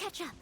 catch up.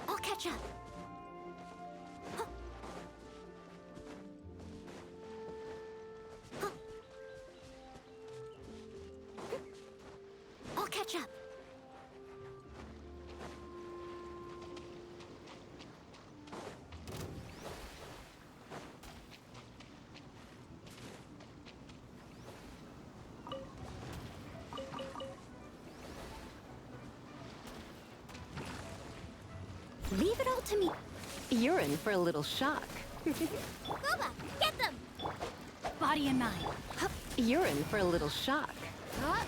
I'll catch up. Huh. Huh. I'll catch up. Leave it all to me. You're in for a little shock. Boba, get them! Body and mind. You're in for a little shock. Huh?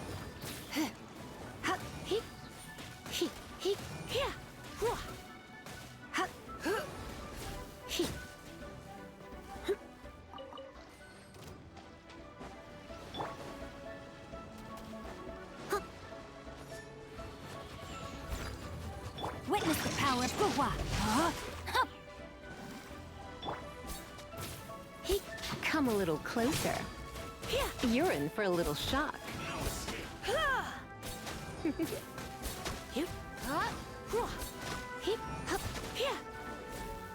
Ha, he, Here! Whoa. ha, he. Witness the power of Guhua. He, come a little closer. Here! You're in for a little shock. Here! Huh? Whoa. He, Here!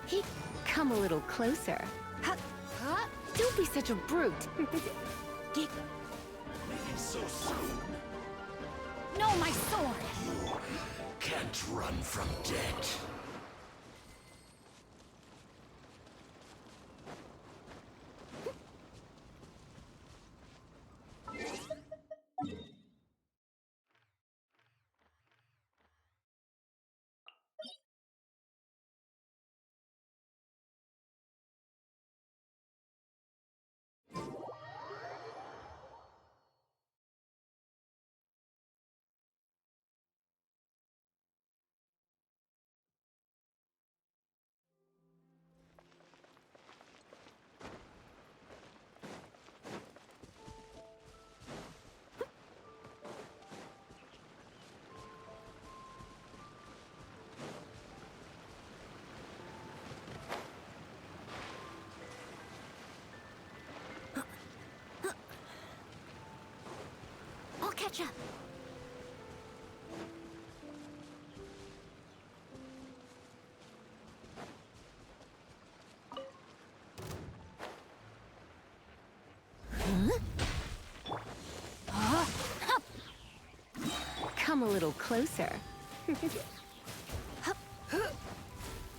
he, come a little closer. Ha, Huh? don't be such a brute. Get... So soon, No, my sword. can't run from death. I'll catch up. Come a little closer.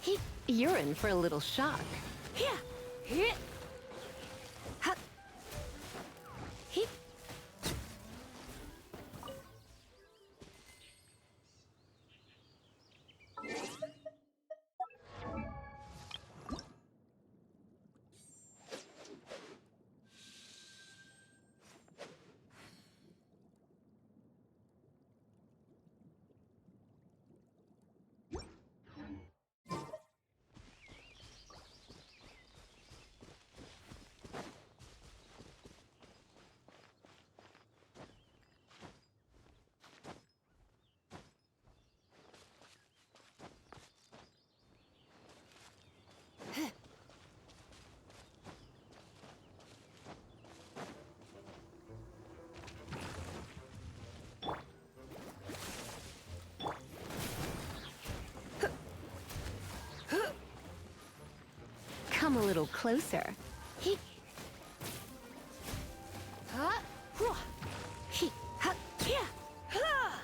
He, you're in for a little shock. Here! Here! Ha, he, come a little closer. He. Huh? Hua. He. Ha. Here. Ha.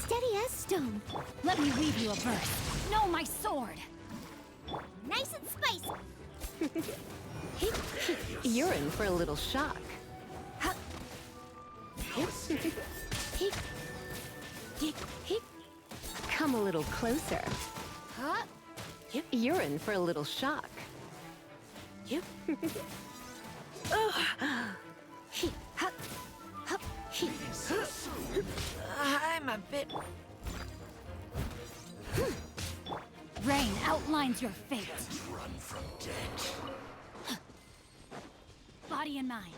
Steady as stone. Let me read you a verse. Know my sword. Nice and spicy. You're in for a little shock. He. Come a little closer. Huh? You're in for a little shock. Yep. He. He. I'm a bit. Rain outlines your fate. Can't run from debt. Body and mind.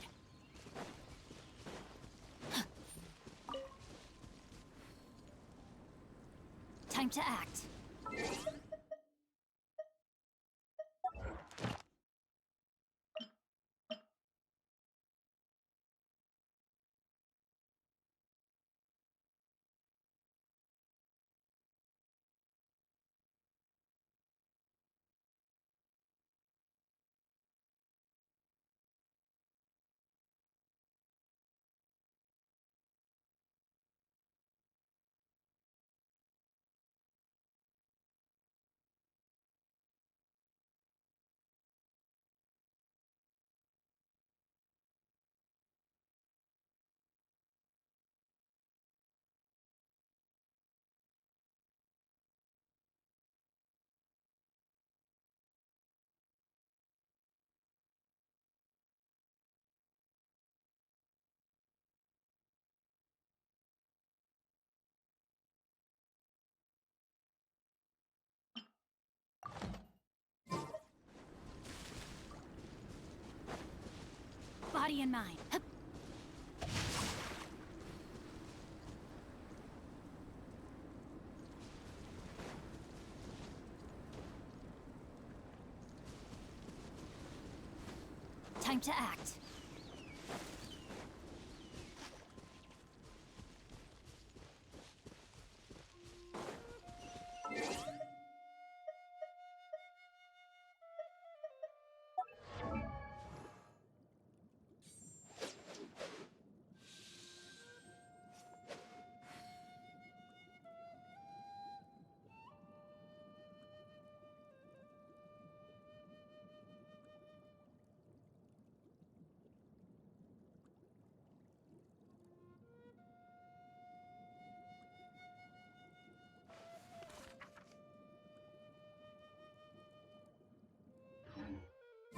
Time to act. Body and mind. Hup. Time to act.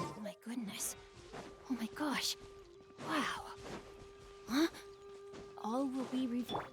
Oh my goodness. Oh my gosh. Wow. Huh? All will be reviewed.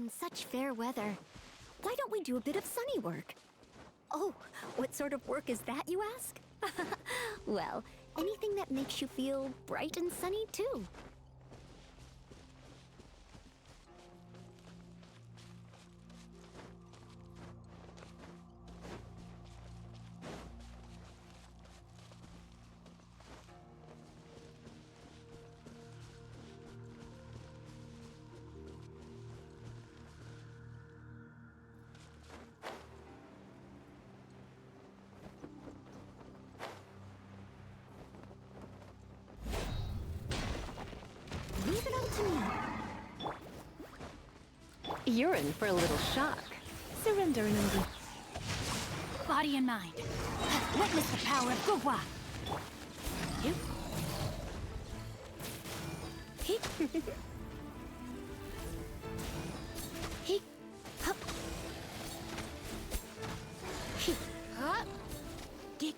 Such fair weather. Why don't we do a bit of sunny work? Oh, what sort of work is that, you ask? Well, anything that makes you feel bright and sunny, too. Leave it up to me. You're in for a little shock. Surrender, Nungi. Body and mind. Witness the power of Gugwa. You. He. He. Hup. He. Hup. Dig.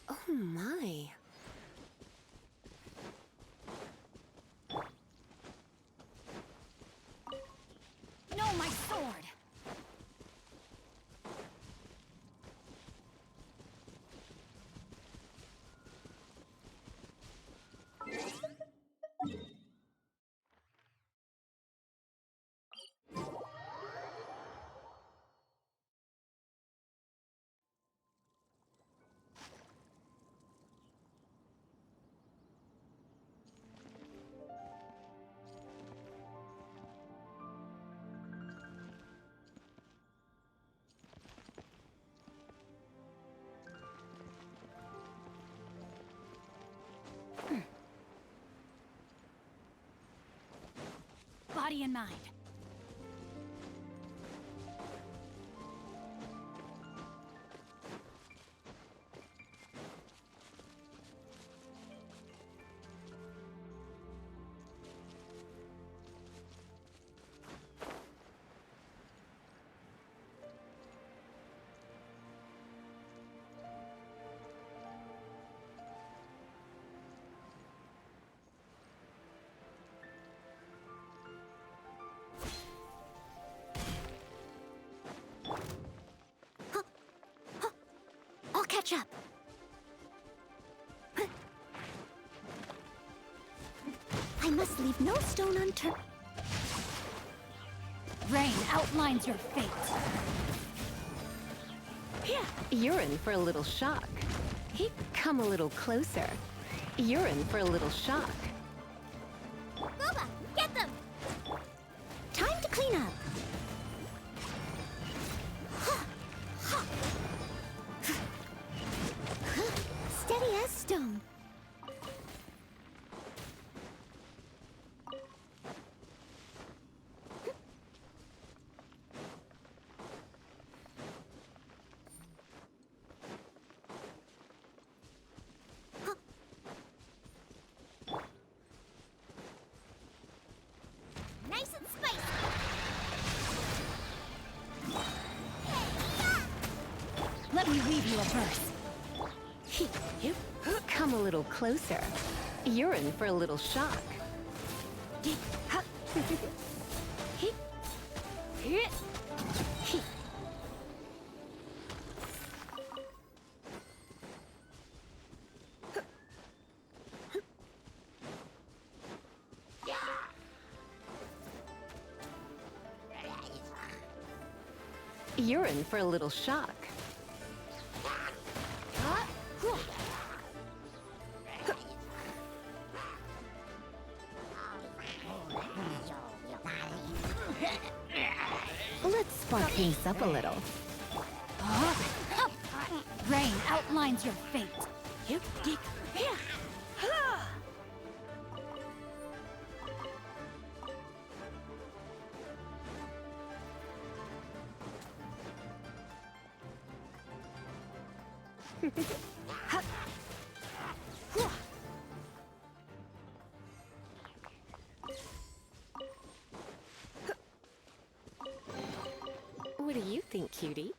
Oh my. No, my sword. Body and mind. I'll catch up. I must leave no stone unturned. Rain outlines your fate. Yeah. You're in for a little shock. He. Come a little closer. You're in for a little shock. Boba, get them! Time to clean up. Steady as stone. Nice and spicy. Let me weave you a verse. He. You. Come a little closer. You're in for a little shock. He. Hup. He. He. He. You're in for a little shock. Let's spark things up a little. Rain outlines your fate. You dig. Yeah. What do you think, cutie?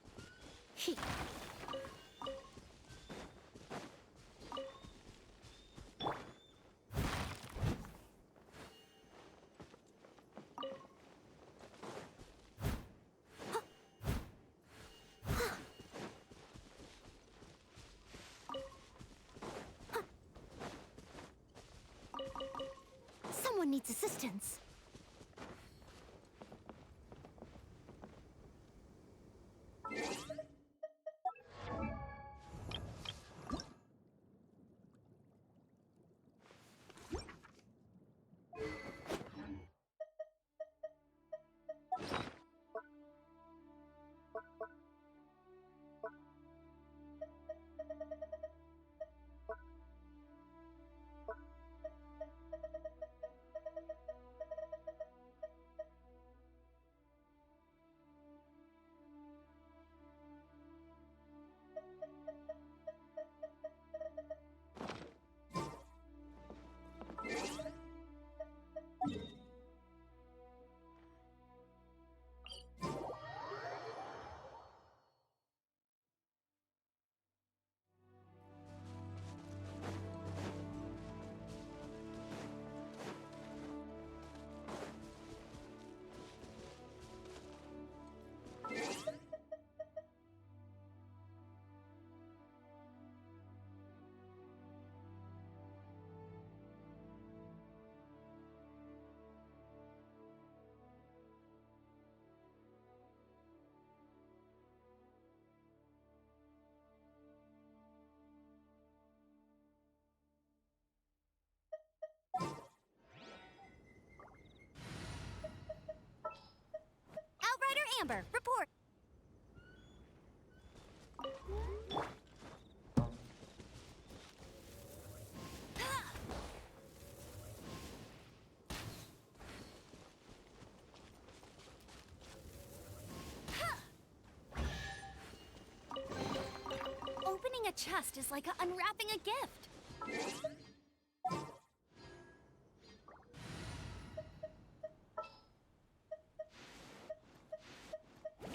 Someone needs assistance. Outrider Amber, report. Opening a chest is like unwrapping a gift.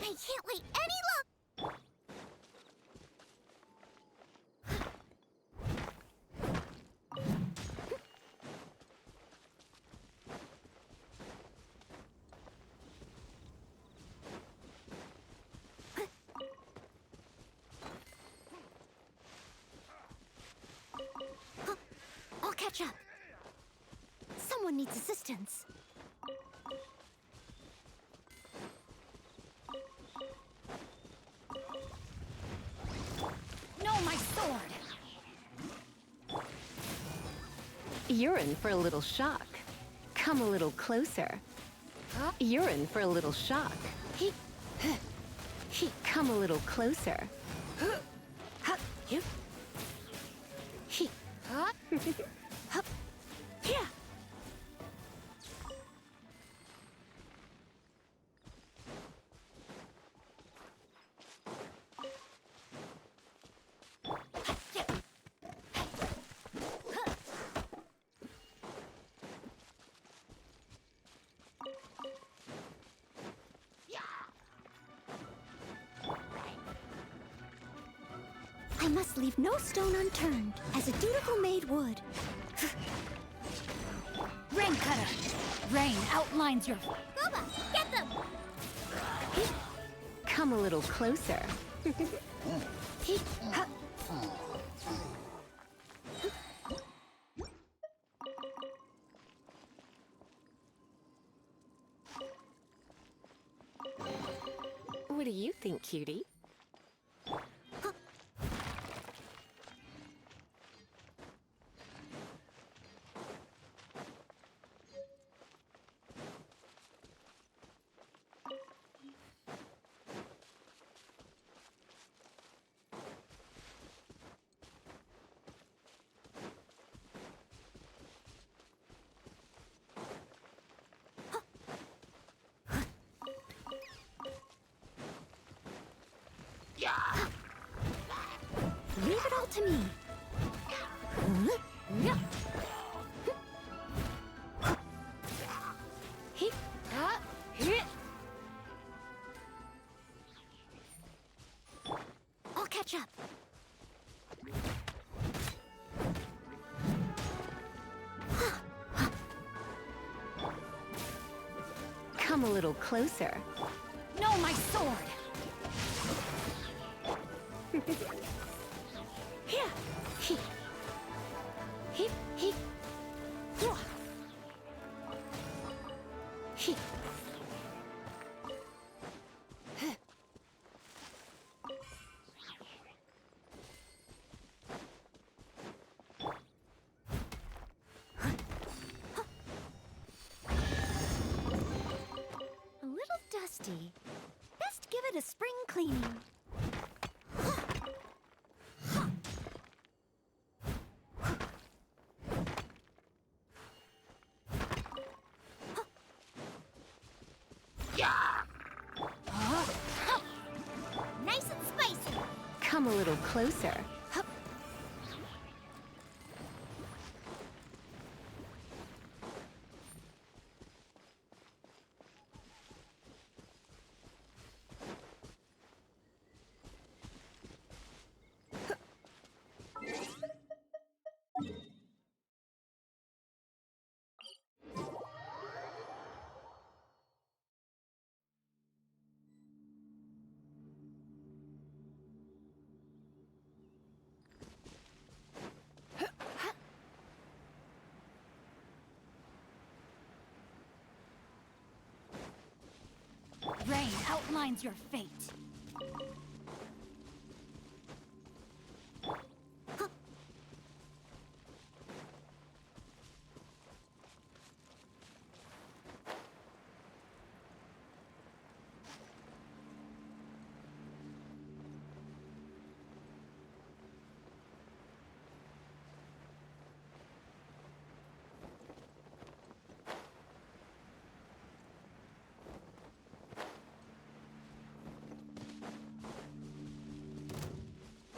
I can't wait any longer! I'll catch up. Someone needs assistance. No, my sword! You're in for a little shock. Come a little closer. You're in for a little shock. Come a little closer. I must leave no stone unturned, as a dutiful maid would. Rain cutter! Rain outlines your... Goba, get them! Come a little closer. What do you think, cutie? Leave it all to me. I'll catch up. Come a little closer. No, my sword! A little dusty. Best give it a spring cleaning. Nice and spicy. Come a little closer. Rain outlines your fate.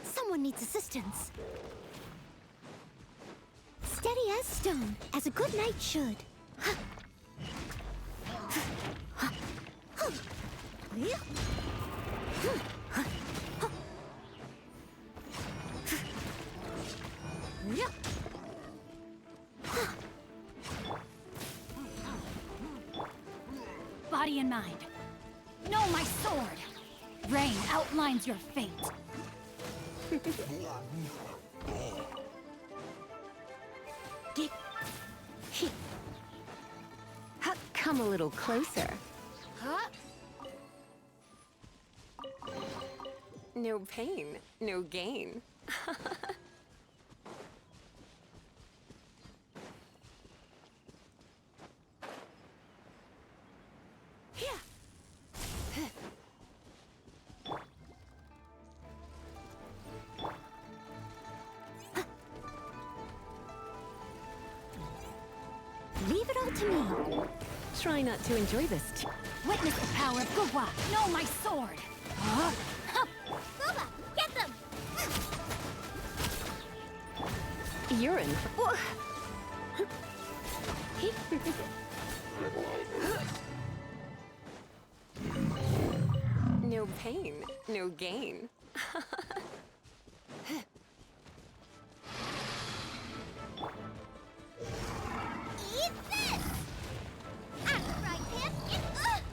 Someone needs assistance. Steady as stone, as a good knight should. Body and mind. Know my sword. Rain outlines your fate. Come a little closer. Huh? No pain, no gain. Leave it all to me. Try not to enjoy this. Witness the power of Gugwa. Know my sword. Huh? Guba, get them! You're in. No pain, no gain. Eat this! After I hit it,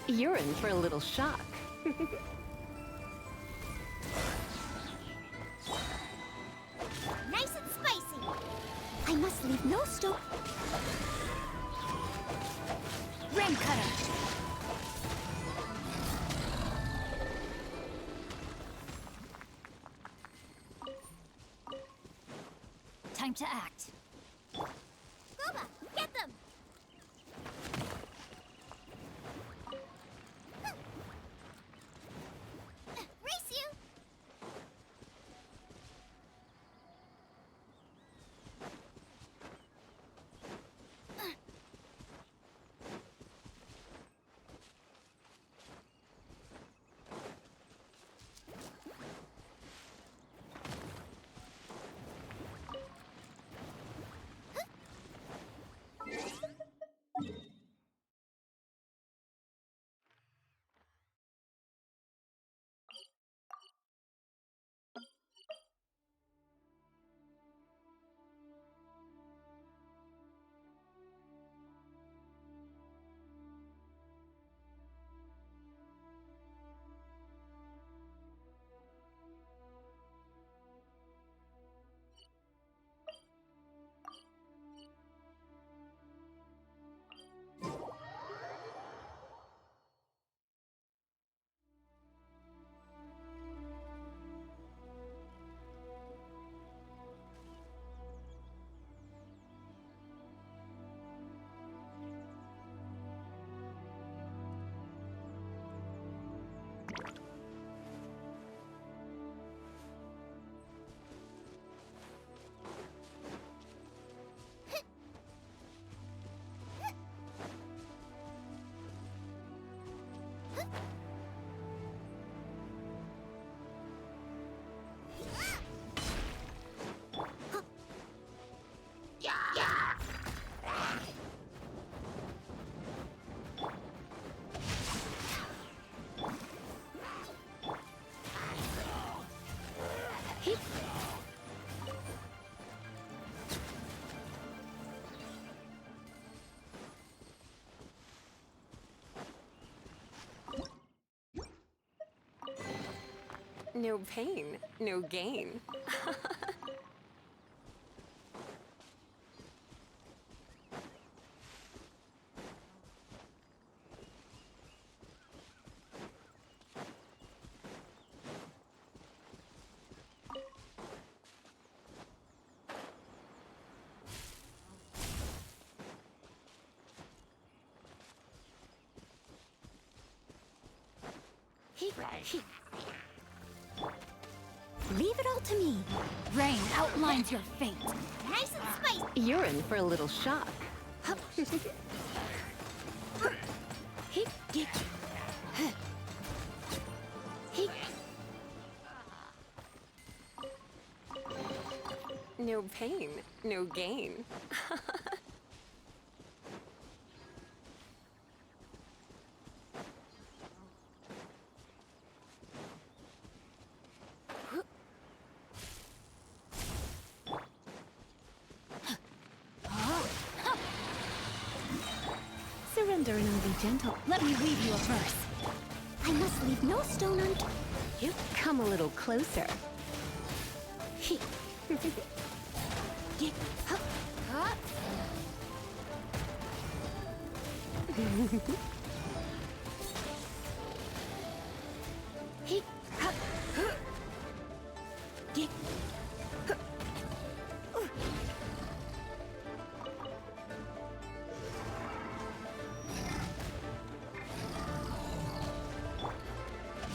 You're in for a little shock. nice and spicy. I must leave no stone. Ring cutter. Time to act. Guba, get them! Race you! No pain, no gain. Leave it all to me. Rain outlines your fate. Nice and spicy. You're in for a little shock. No pain, no gain. Surrender and I'll be gentle. Let me weave you a verse. I must leave no stone unturned. You come a little closer.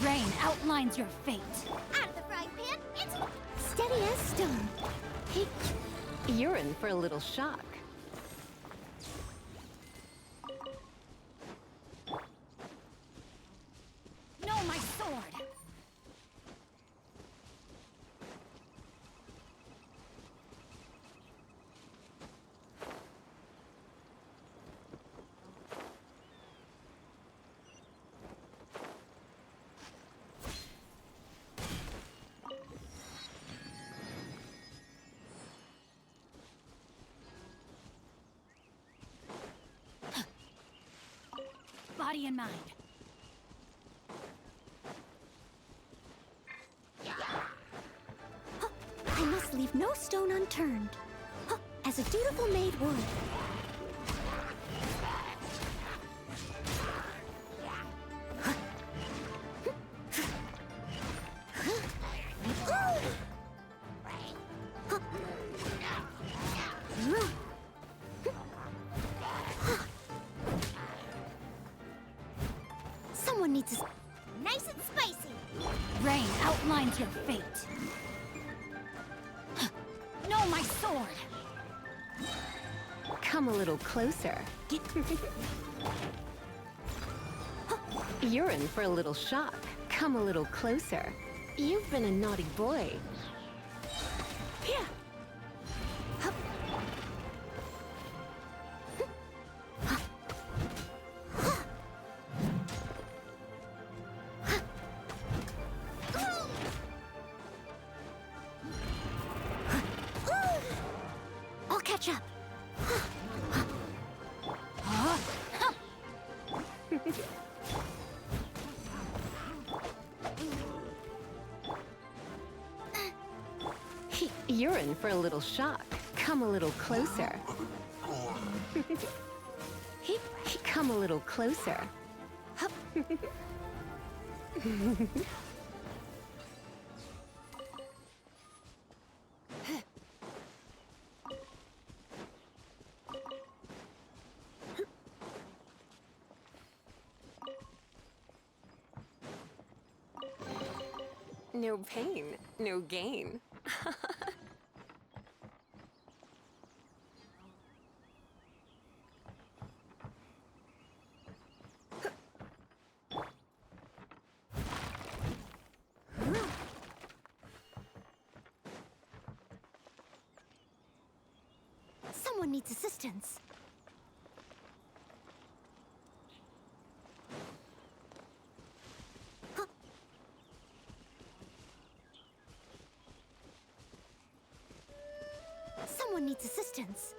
Rain outlines your fate. Out of the frying pan, it's steady as stone. You're in for a little shock. No, my sword! Body and mind. I must leave no stone unturned. As a dutiful maid would. Someone needs a... Nice and spicy! Rain outlines your fate. No, my sword! Come a little closer. You're in for a little shock. Come a little closer. You've been a naughty boy. I'll catch up. You're in for a little shock. Come a little closer. Come a little closer. No pain, no gain. Someone needs assistance. Someone needs assistance.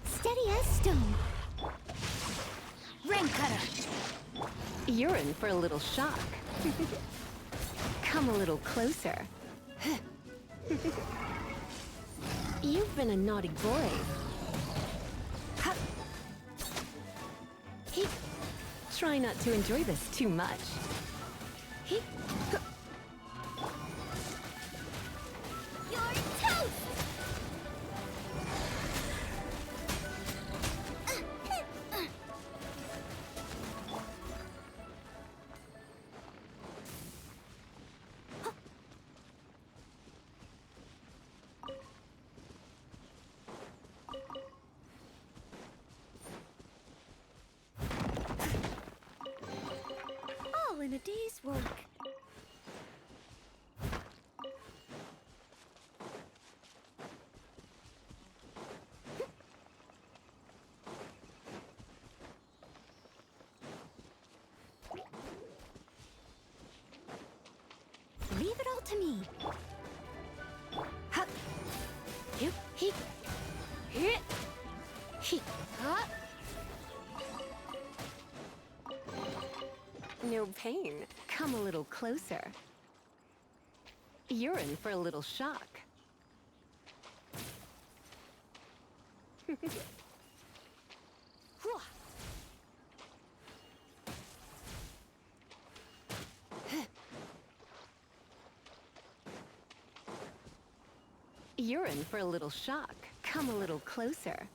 Steady as stone. You're in for a little shock. Come a little closer. You've been a naughty boy. Try not to enjoy this too much. You're toast! All in a day's work. Leave it all to me. Ha! He! He! He! Ha! No pain. Come a little closer. You're in for a little shock. You're in for a little shock. Come a little closer.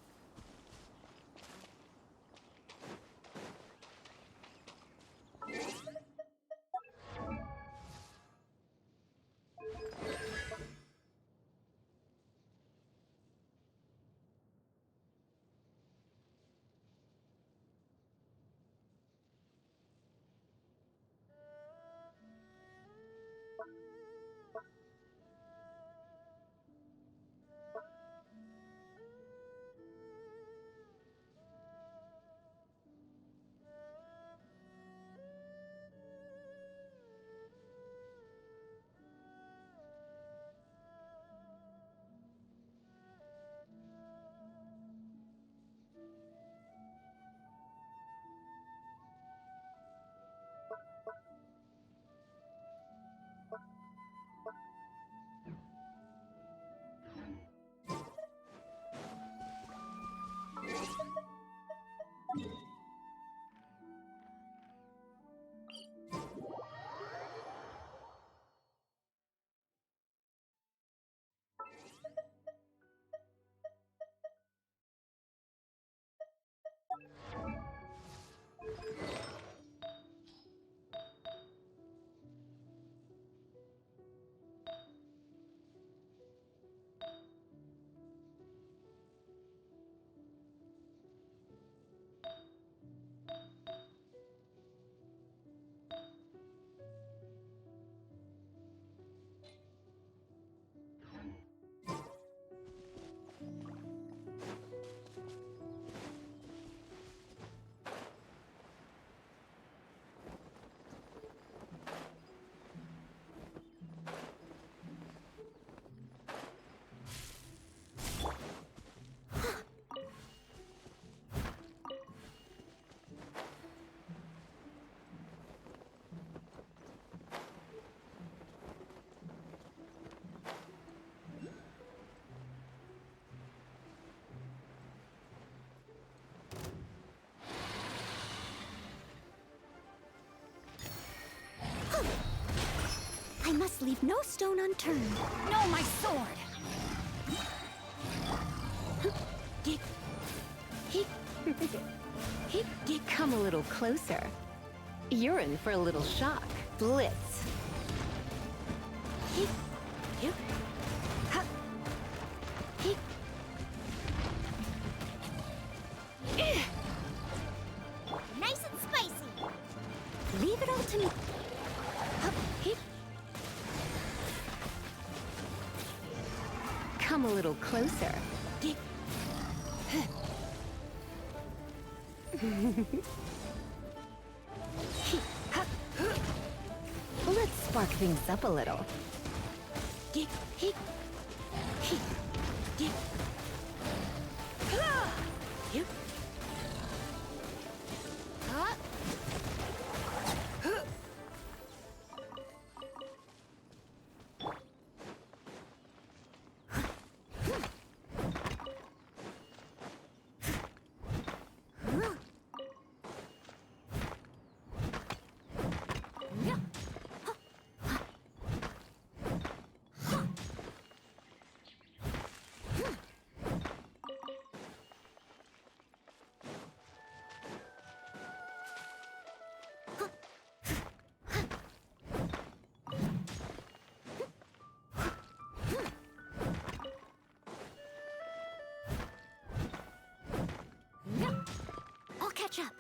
I must leave no stone unturned. No, my sword! He! Come a little closer. You're in for a little shock. Blitz. He! Ha! He! Nice and spicy. Leave it all to me. He! Come a little closer. Let's spark things up a little. catch up.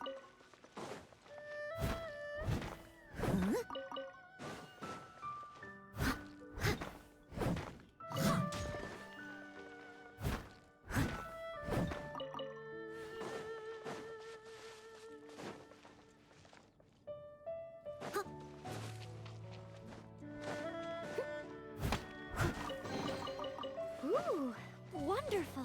Huh? Ooh, wonderful.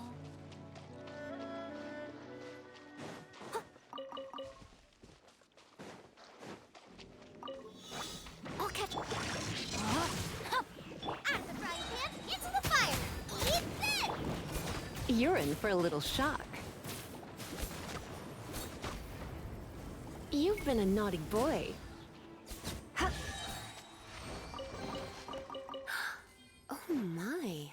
I'll catch. Out of the frying pan, into the fire! Eat this! You're in for a little shock. You've been a naughty boy. Ha! Oh my.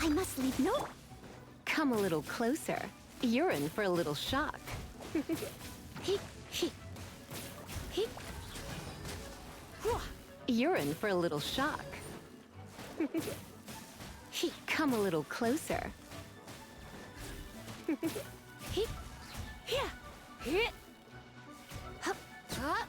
I must leave no. Come a little closer. You're in for a little shock. He, he. You're in for a little shock. Come a little closer. He, yeah. Hit. Hup, hup.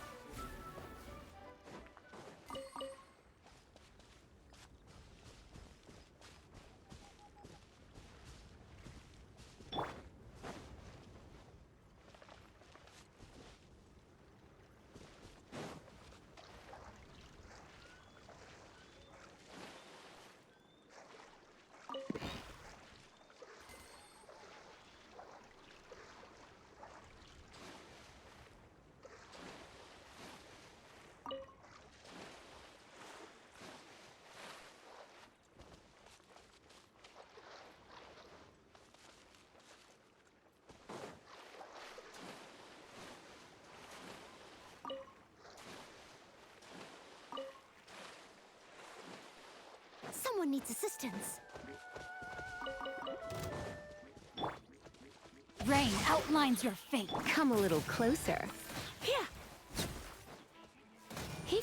Someone needs assistance. Rain outlines your fate. Come a little closer. Here. He.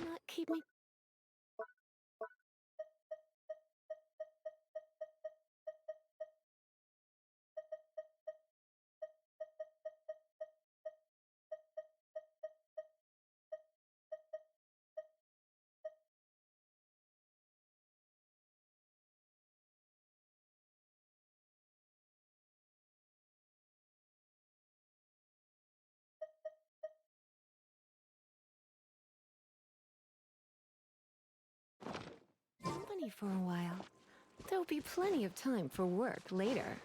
not keep me... company for a while. There'll be plenty of time for work later.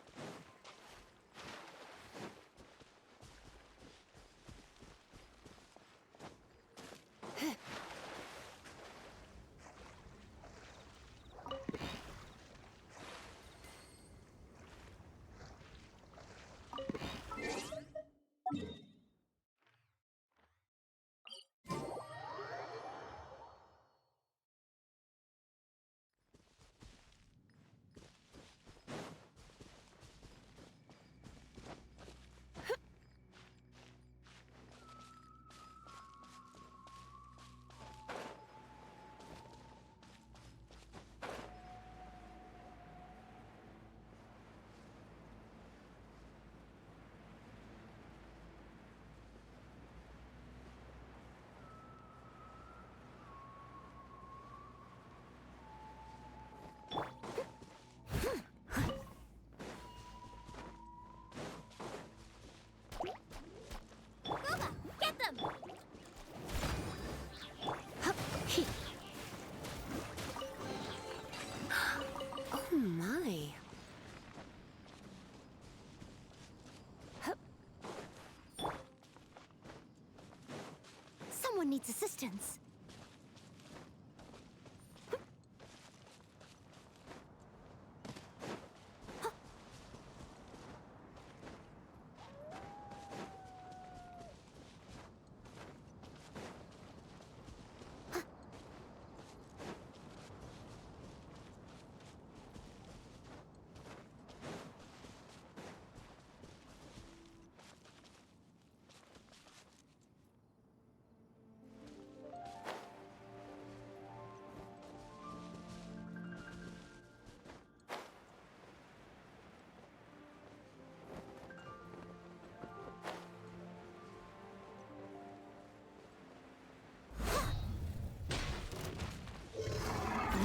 Booba, get them! Oh my. Someone needs assistance.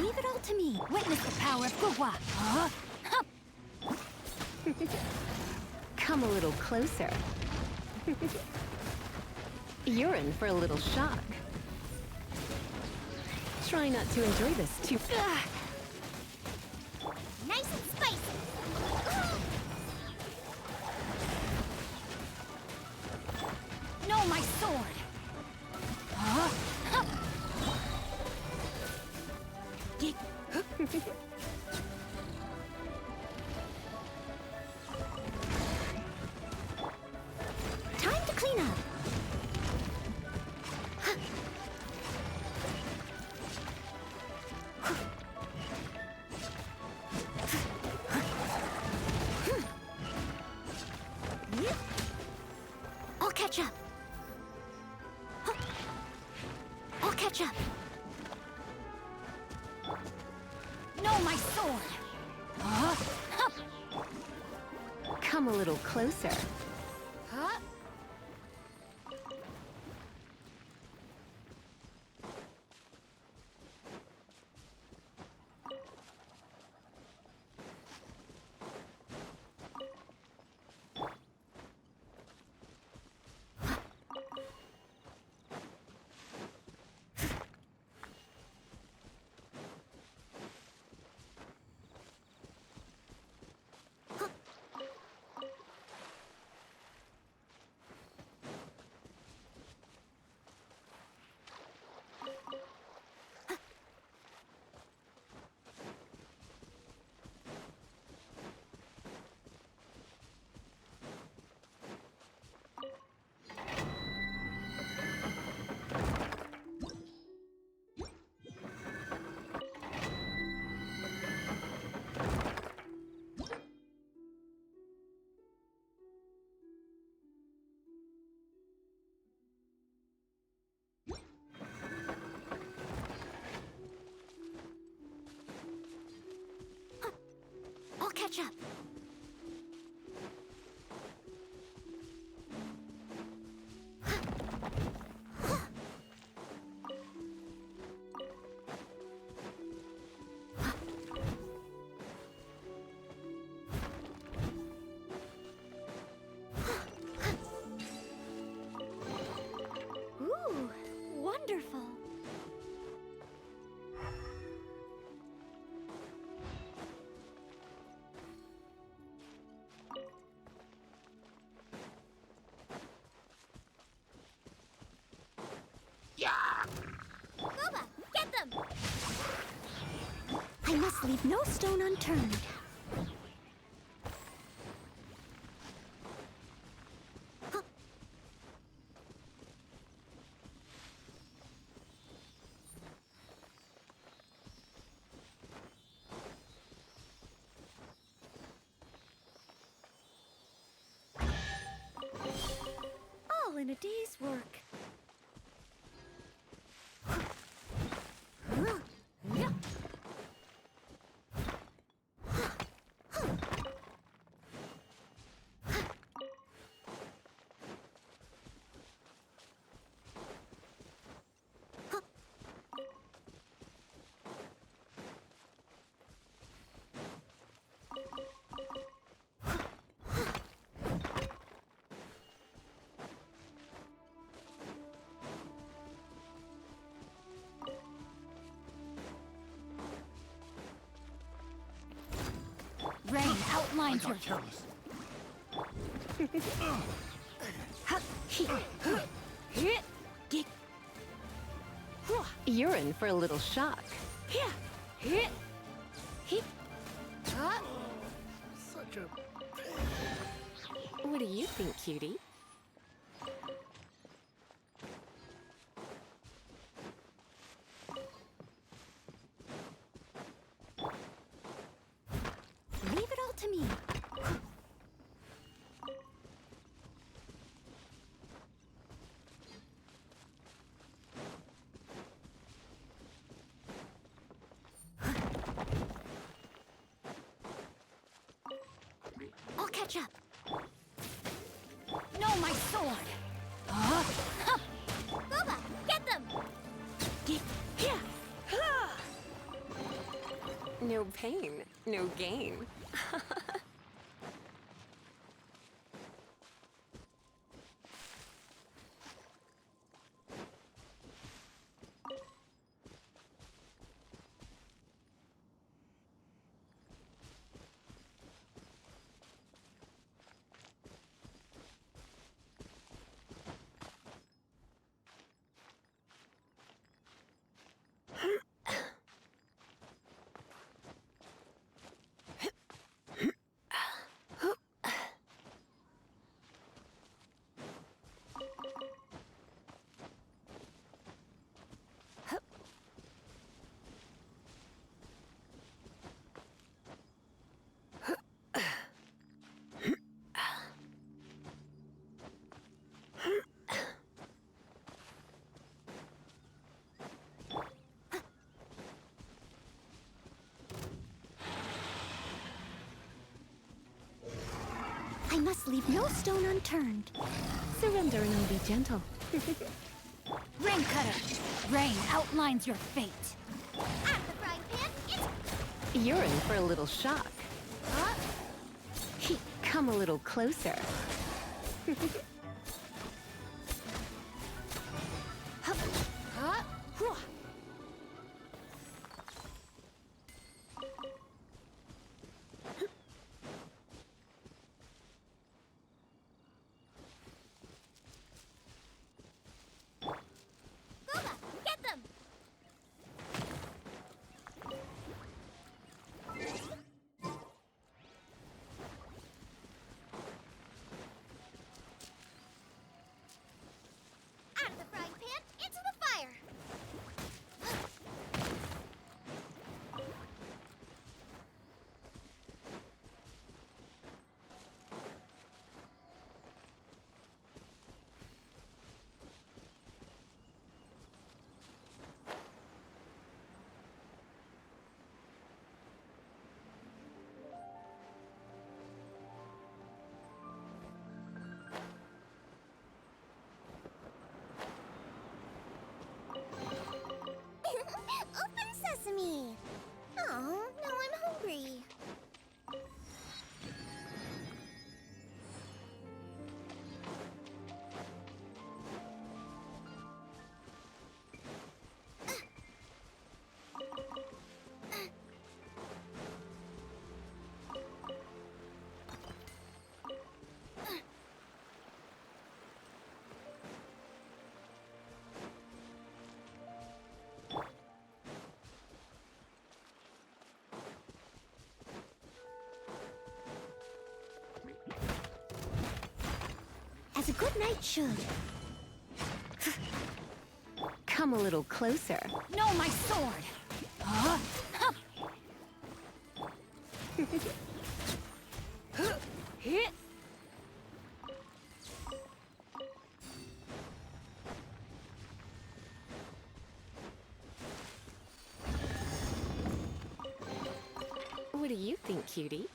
Leave it all to me. Witness the power of Gugwa. Come a little closer. You're in for a little shock. Try not to enjoy this too... Nice and spicy. No, my sword. Time to clean up. I'll catch up. I'll catch up. No, my sword. Come a little closer. catch up. Ooh, wonderful. Boba, get them! I must leave no stone unturned. Huh. All in a day's work. Rain outlines your Careless. You're in for a little shock. Such a What do you think, cutie? Leave it all to me. I'll catch up. No, my sword! Boba, get them! No pain, no gain. I must leave no stone unturned. Surrender and be gentle. Rain cutter! Rain outlines your fate. At the frying pan, it's... You're in for a little shock. Come a little closer. Boba, get them! as a good knight should. Come a little closer. No, my sword! Huh? What do you think, cutie?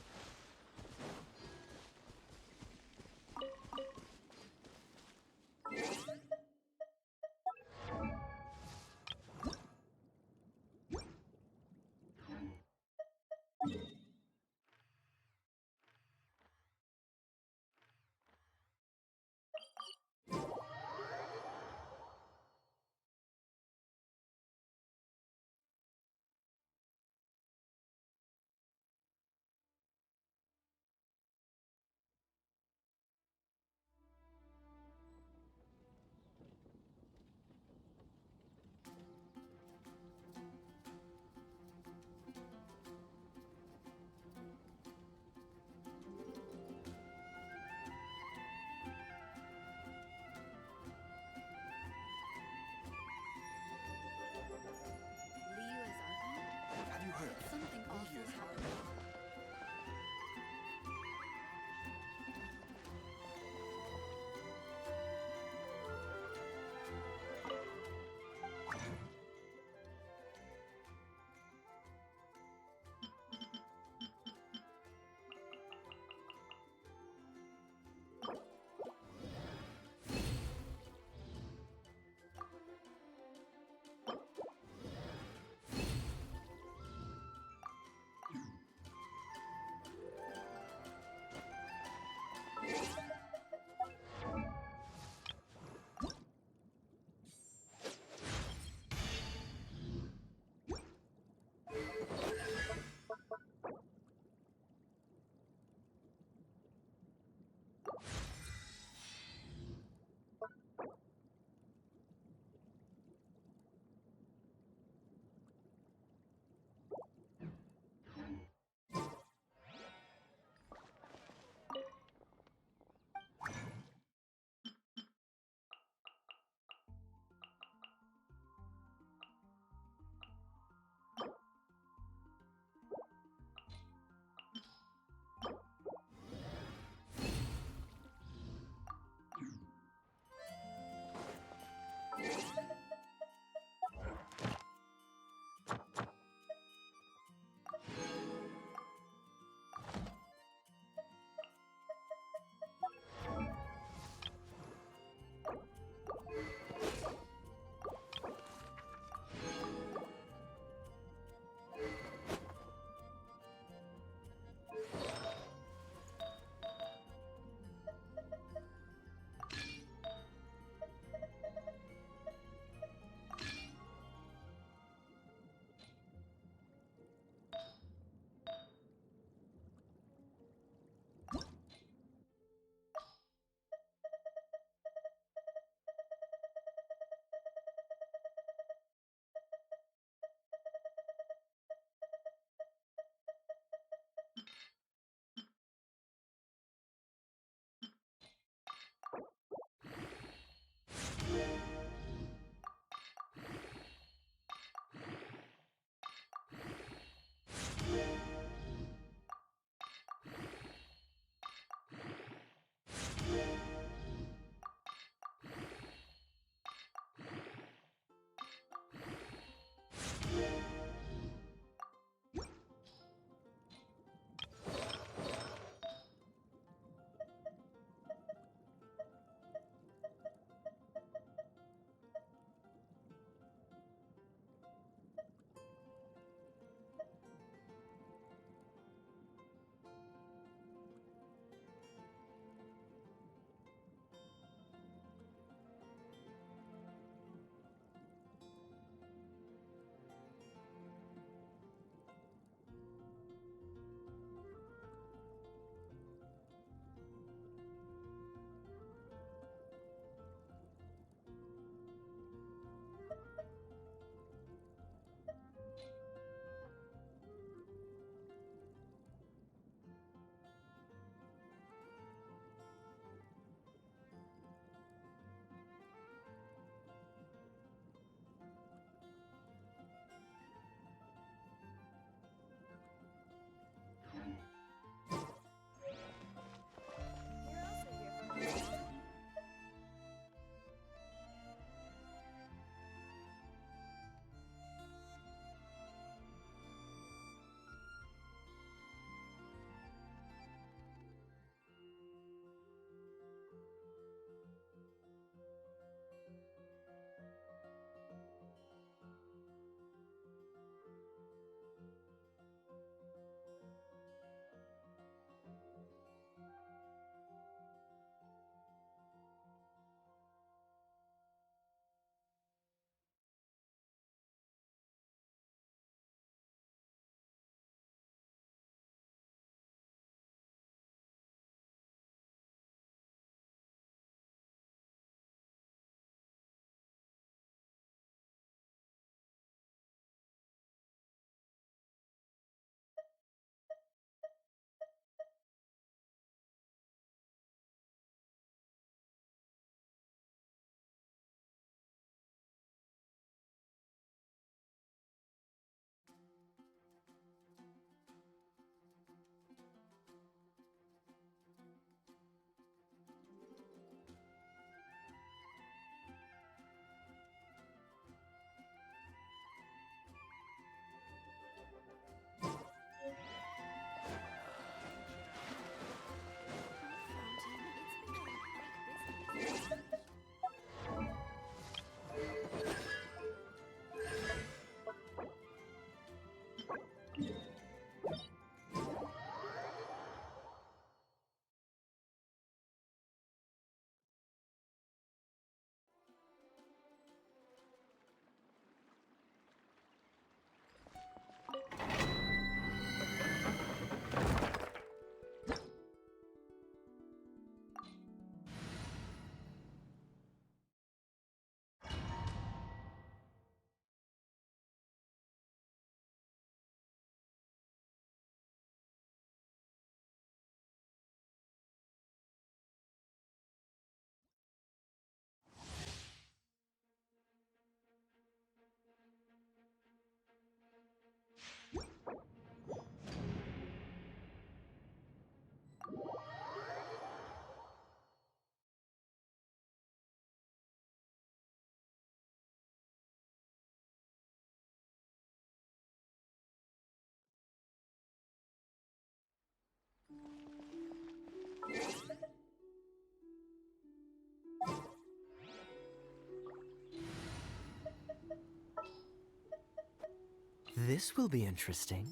This will be interesting.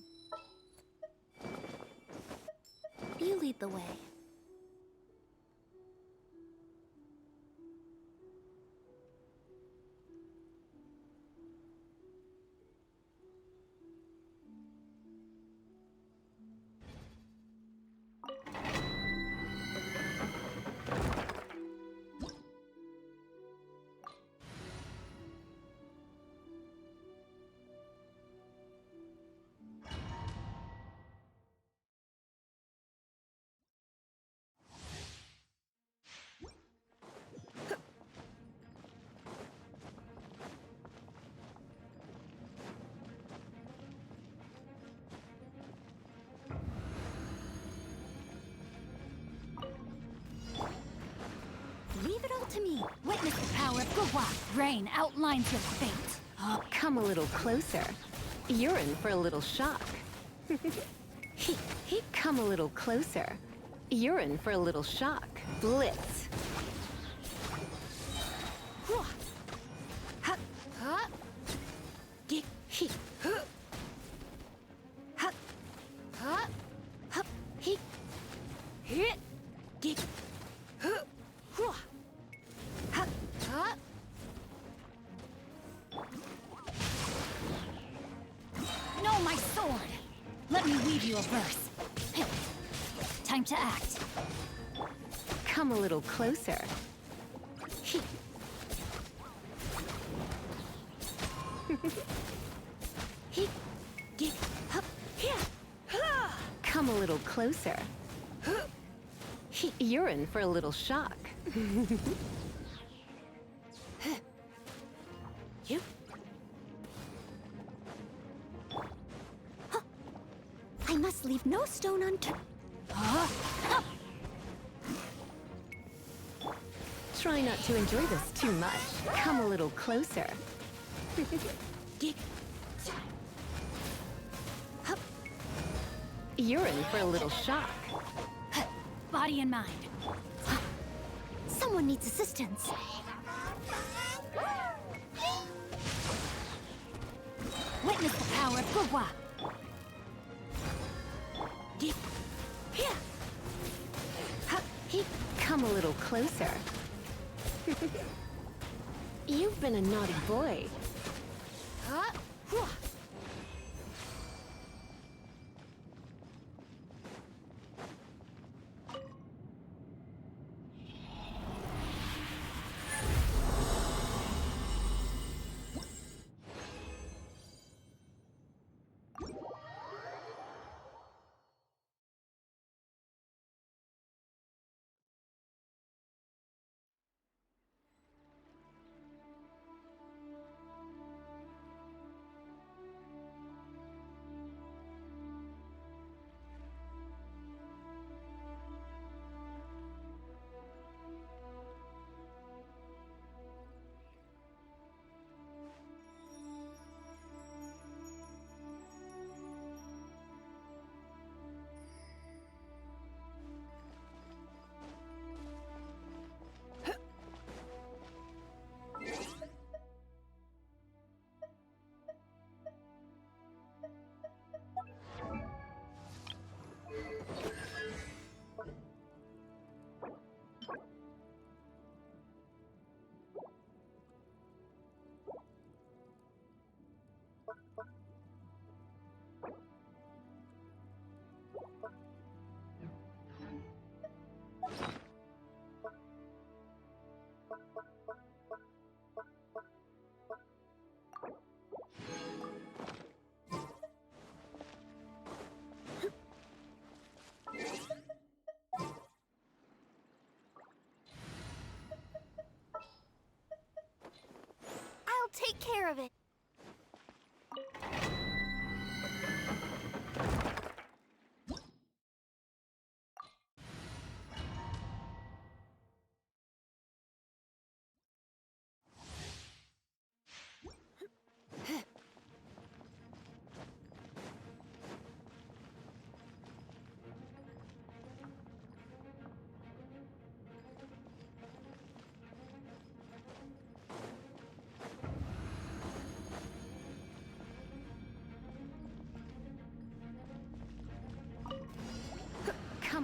You lead the way. Leave it all to me. Witness the power of Gwa. Rain outlines your fate. Oh, come a little closer. You're in for a little shock. Come a little closer. You're in for a little shock. Blitz. No, my sword! Let me weave you a verse. Time to act. Come a little closer. Come a little closer. You're in for a little shock. You? Huh. I must leave no stone unturned. Try not to enjoy this too much. Come a little closer. You're in for a little shock. Body and mind. Someone needs assistance. Witness the power of Gwa. Come a little closer. You've been a naughty boy.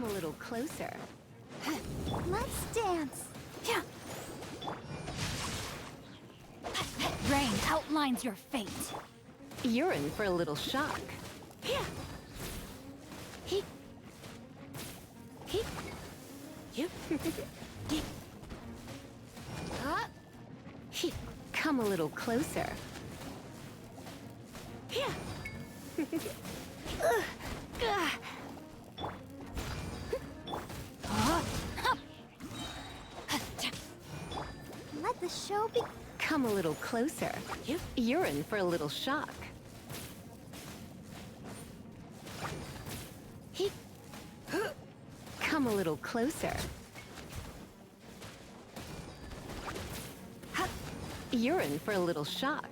Come a little closer. Let's dance. Yeah. Rain outlines your fate. You're in for a little shock. Yeah. He. You. He. Come a little closer. Yeah. Let the show be. Come a little closer. You're in for a little shock. He. Come a little closer. You're in for a little shock.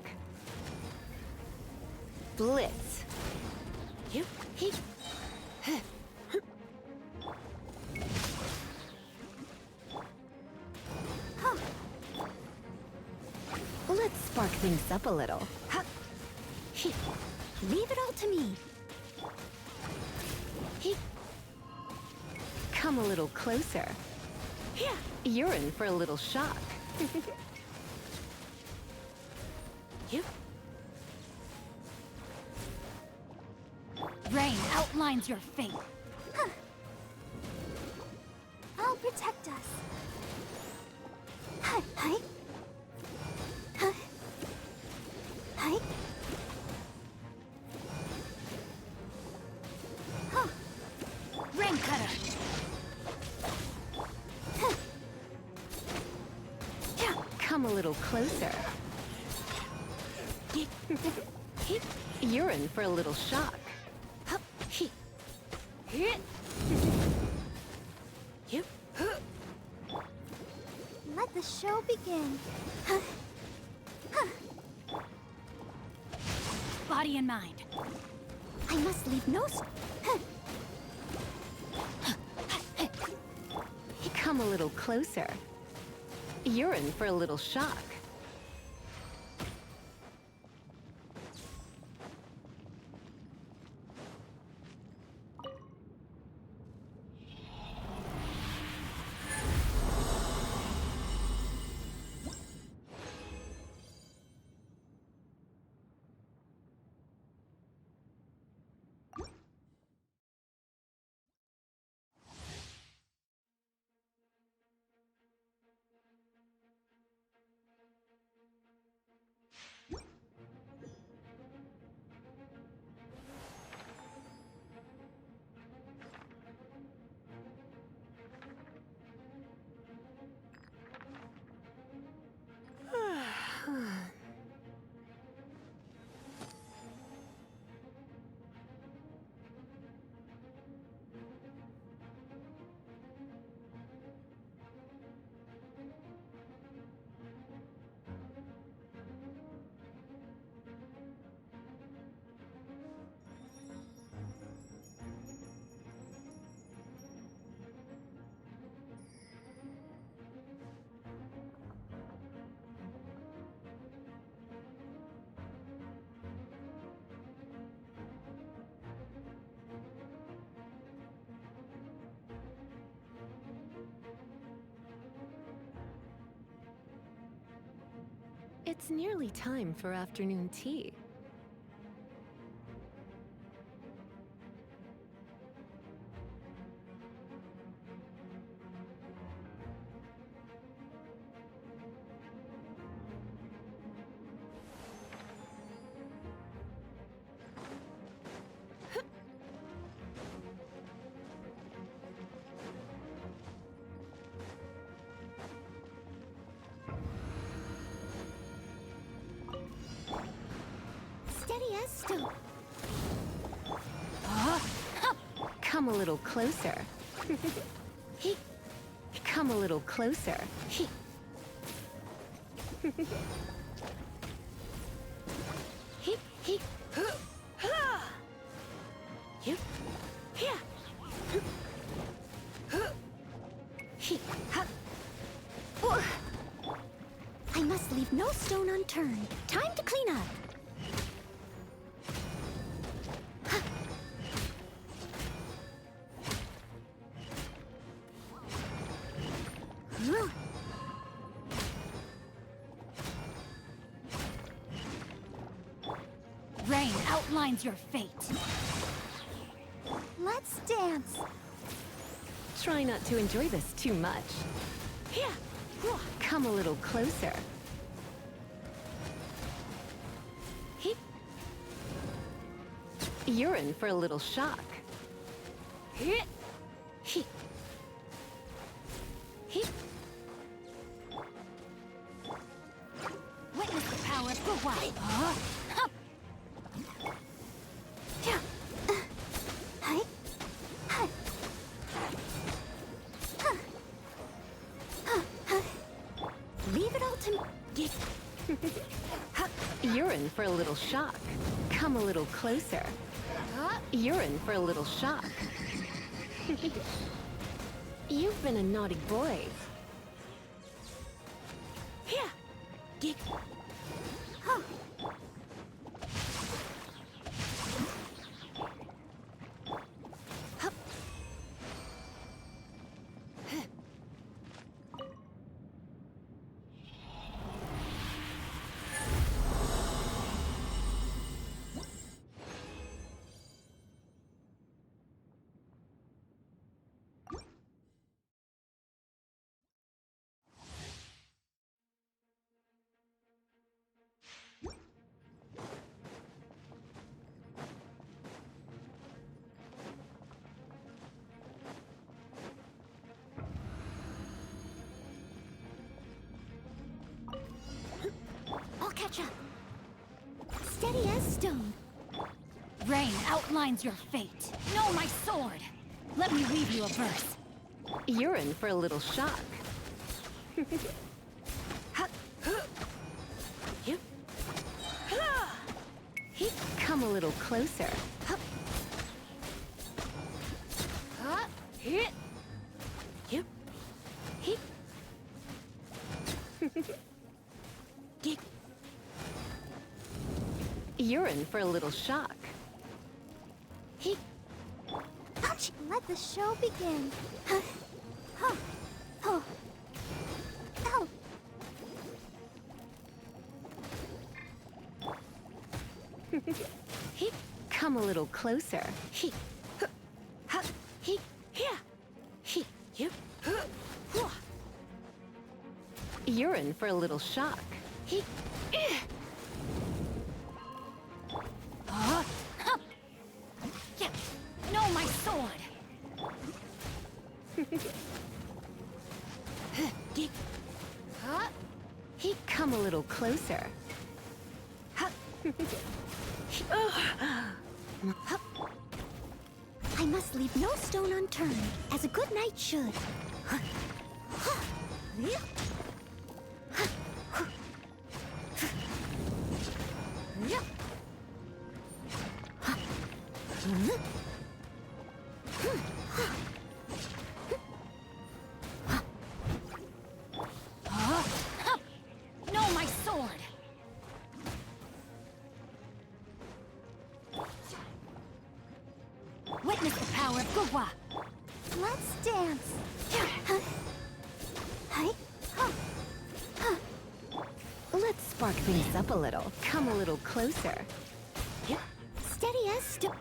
Blitz. He. Let's spark things up a little. He. Leave it all to me. He. Come a little closer. Yeah. You're in for a little shock. You. Rain outlines your fate. I'll protect us. Hi, hi. Hi. Hi. Huh. Rain cutter. Yeah. Come a little closer. You're in for a little shock. You. Let the show begin. Body and mind. I must leave no. Come a little closer. You're in for a little shock. It's nearly time for afternoon tea. Steady as stone. Come a little closer. He. Come a little closer. He. He. You. Yeah. He. I must leave no stone unturned. Time to clean up. outlines your fate. Let's dance. Try not to enjoy this too much. Here, come a little closer. Heep. You're in for a little shock. Heep. Heep. Heep. Witness the power of Gugwa. Hi. Hi. Leave it all to me. You're in for a little shock. Come a little closer. You're in for a little shock. You've been a naughty boy. Here. Dig. Huh. Hup. I'll catch up. Steady as stone. Rain outlines your fate. Know my sword. Let me weave you a verse. You're in for a little shock. Come a little closer. You're in for a little shock. Ouch! Let the show begin. Huh. Oh. Ow. Come a little closer. You're in for a little shock. Know my sword. Come a little closer. I must leave no stone unturned, as a good knight should. Know my sword. Witness the power of Gugwa. Let's dance. Hi. Let's spark things up a little. Come a little closer. Steady as stone.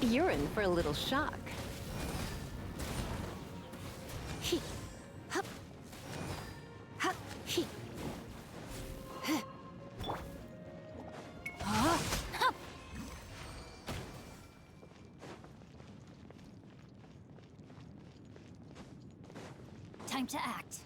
You're in for a little shock. Time to act.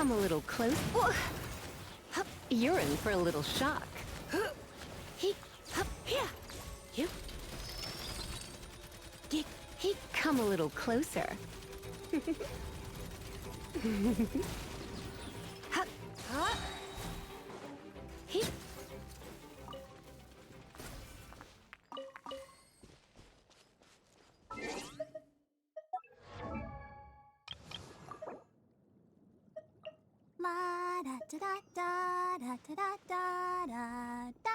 Come a little close. You're in for a little shock. Come a little closer. La da da da da da da da da da.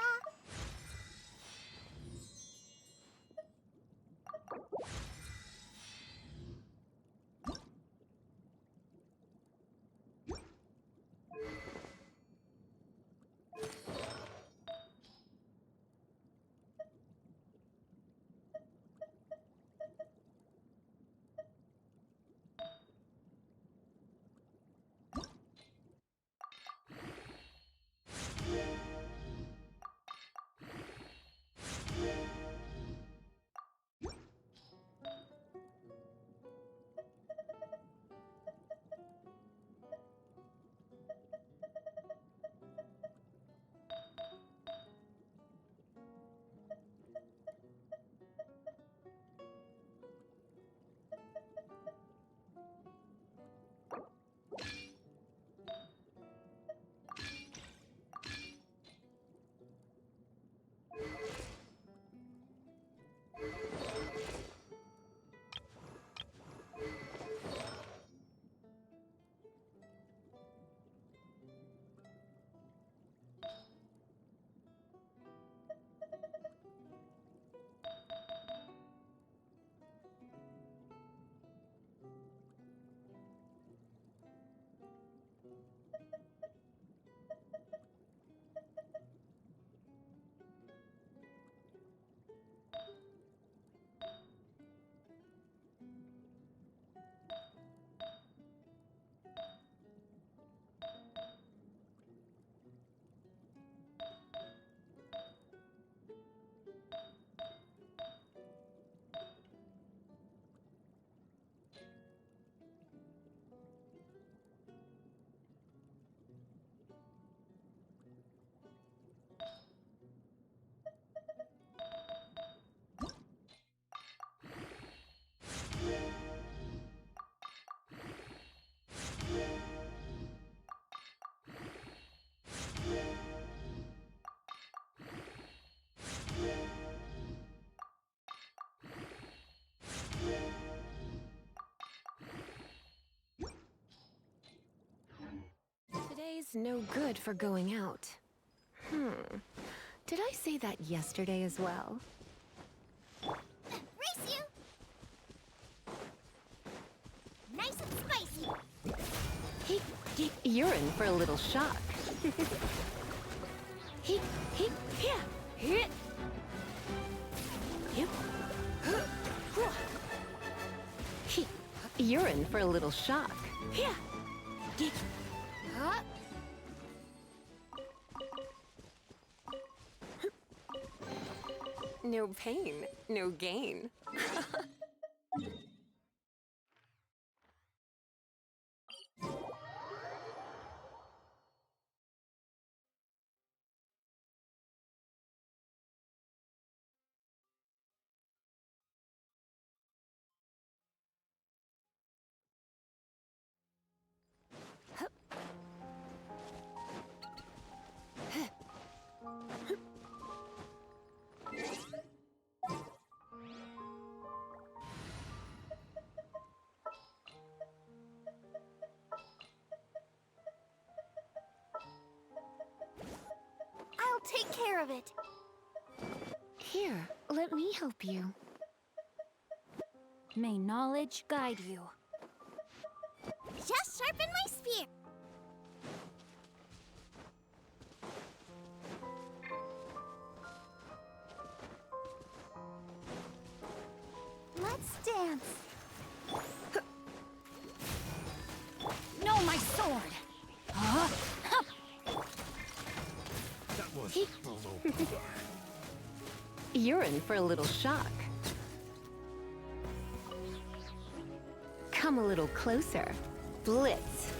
Today's no good for going out. Did I say that yesterday as well? Race you! Nice and spicy! You're in for a little shock. You're in for a little shock. No pain, no gain. I'll take care of it. Here, let me help you. May knowledge guide you. Just sharpen my spear. Let's dance. No, my sword! That was a low blow. You're in for a little shock. Come a little closer. Blitz.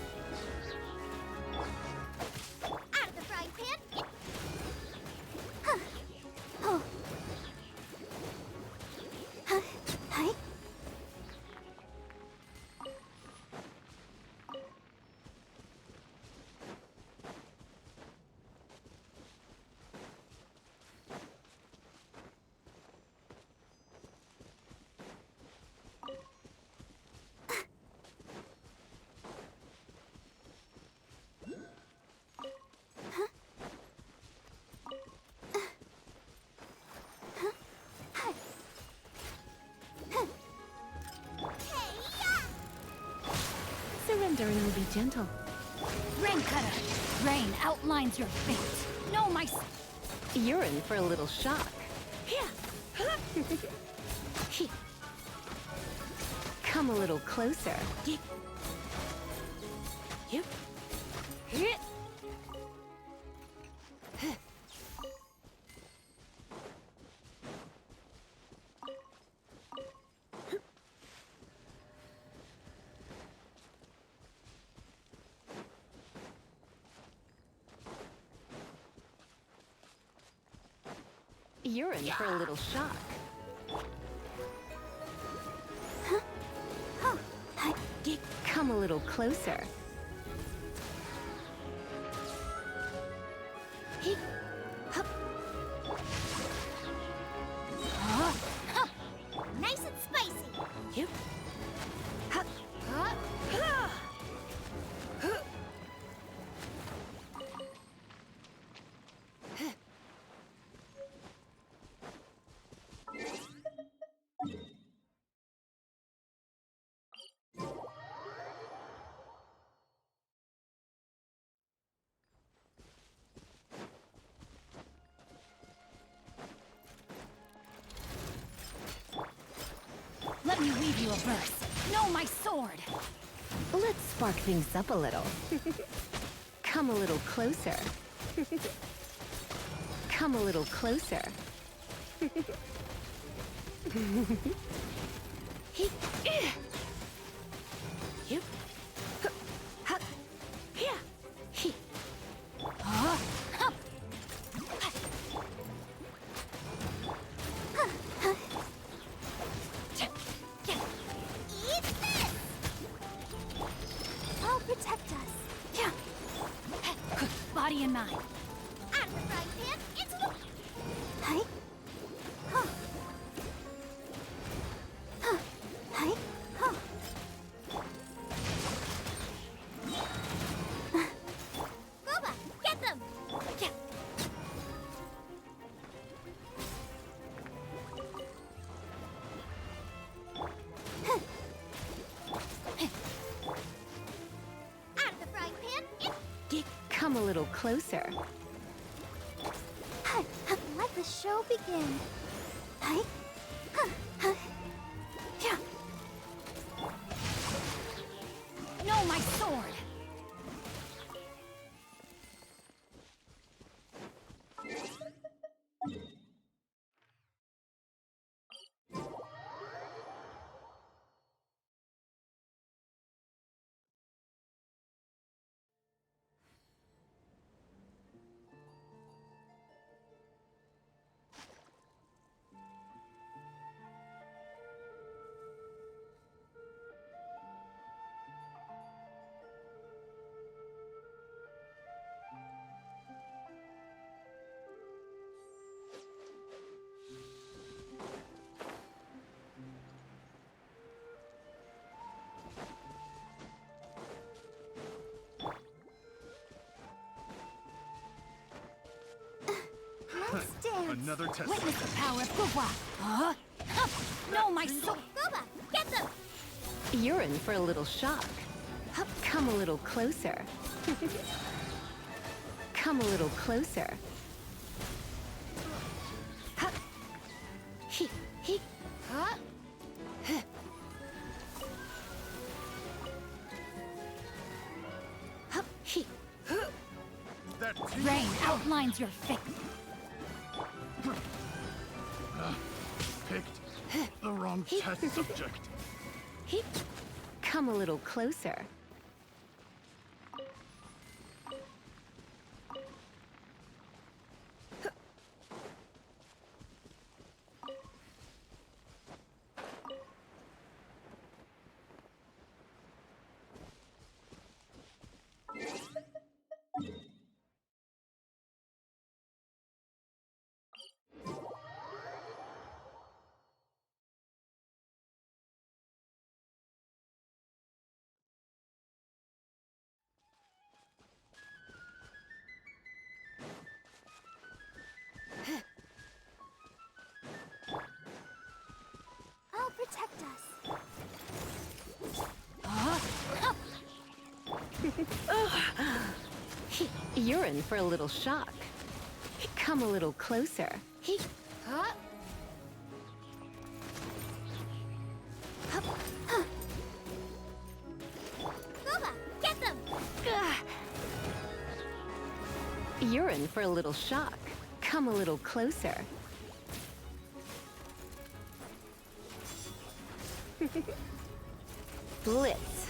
Mandarin will be gentle. Rain cutter! Rain outlines your fate. No, my... You're in for a little shock. Come a little closer. You're in for a little shock. Come a little closer. Nice and spicy. Let me weave you a verse. No, my sword! Let's spark things up a little. Come a little closer. Come a little closer. Eat this! I'll protect us. Body and mind. Out of the frying pan, into the... Hi. Huh. Huh. Hi. Huh. Boba, get them! Out of the frying pan, into... Come a little closer. Let the show begin. Hi. No, my sword! Let's dance. Another test. Witness the power of Guhua! Huh? No, my sword! Boba, get them! You're in for a little shock. Come a little closer. Come a little closer. That Rain outlines your fate. picked the wrong test subject. Come a little closer. You're in for a little shock. Come a little closer. Huh? Booba, get them! You're in for a little shock. Come a little closer. Blitz.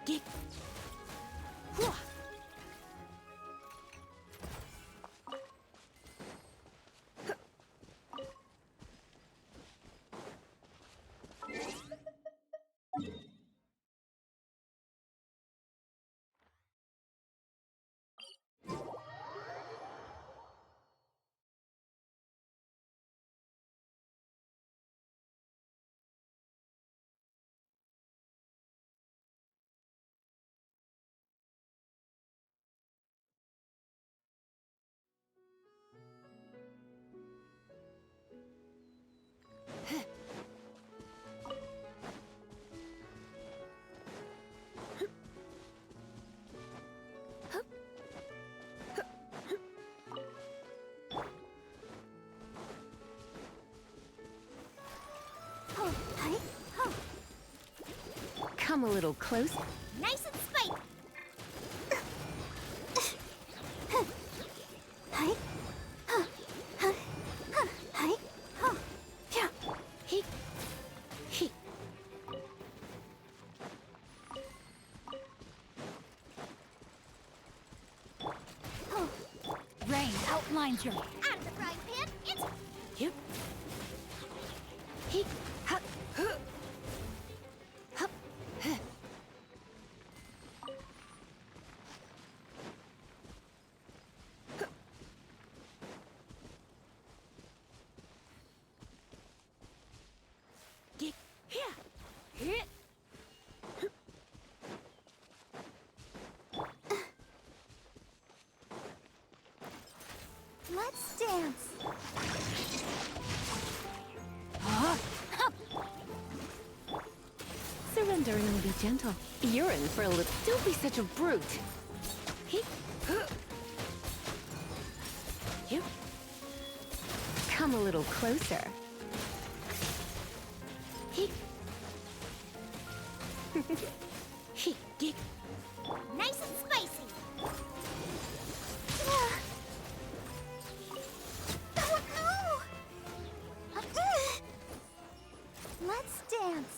Get. Oh, hi. Oh, Come a little closer. nice and spiky. Hi. Huh. Huh. Huh. Hi. Huh. Yeah. He. He. Oh, Rain outlines your. out of the frying pan, it's You. He. Ha. Huh. Hup. Huh. Get here. Here. let's dance. Surrender and be gentle. You're in for a little. Don't be such a brute. He. You. Come a little closer. He. He. Get. Nice and spicy. Oh, no! Let's dance.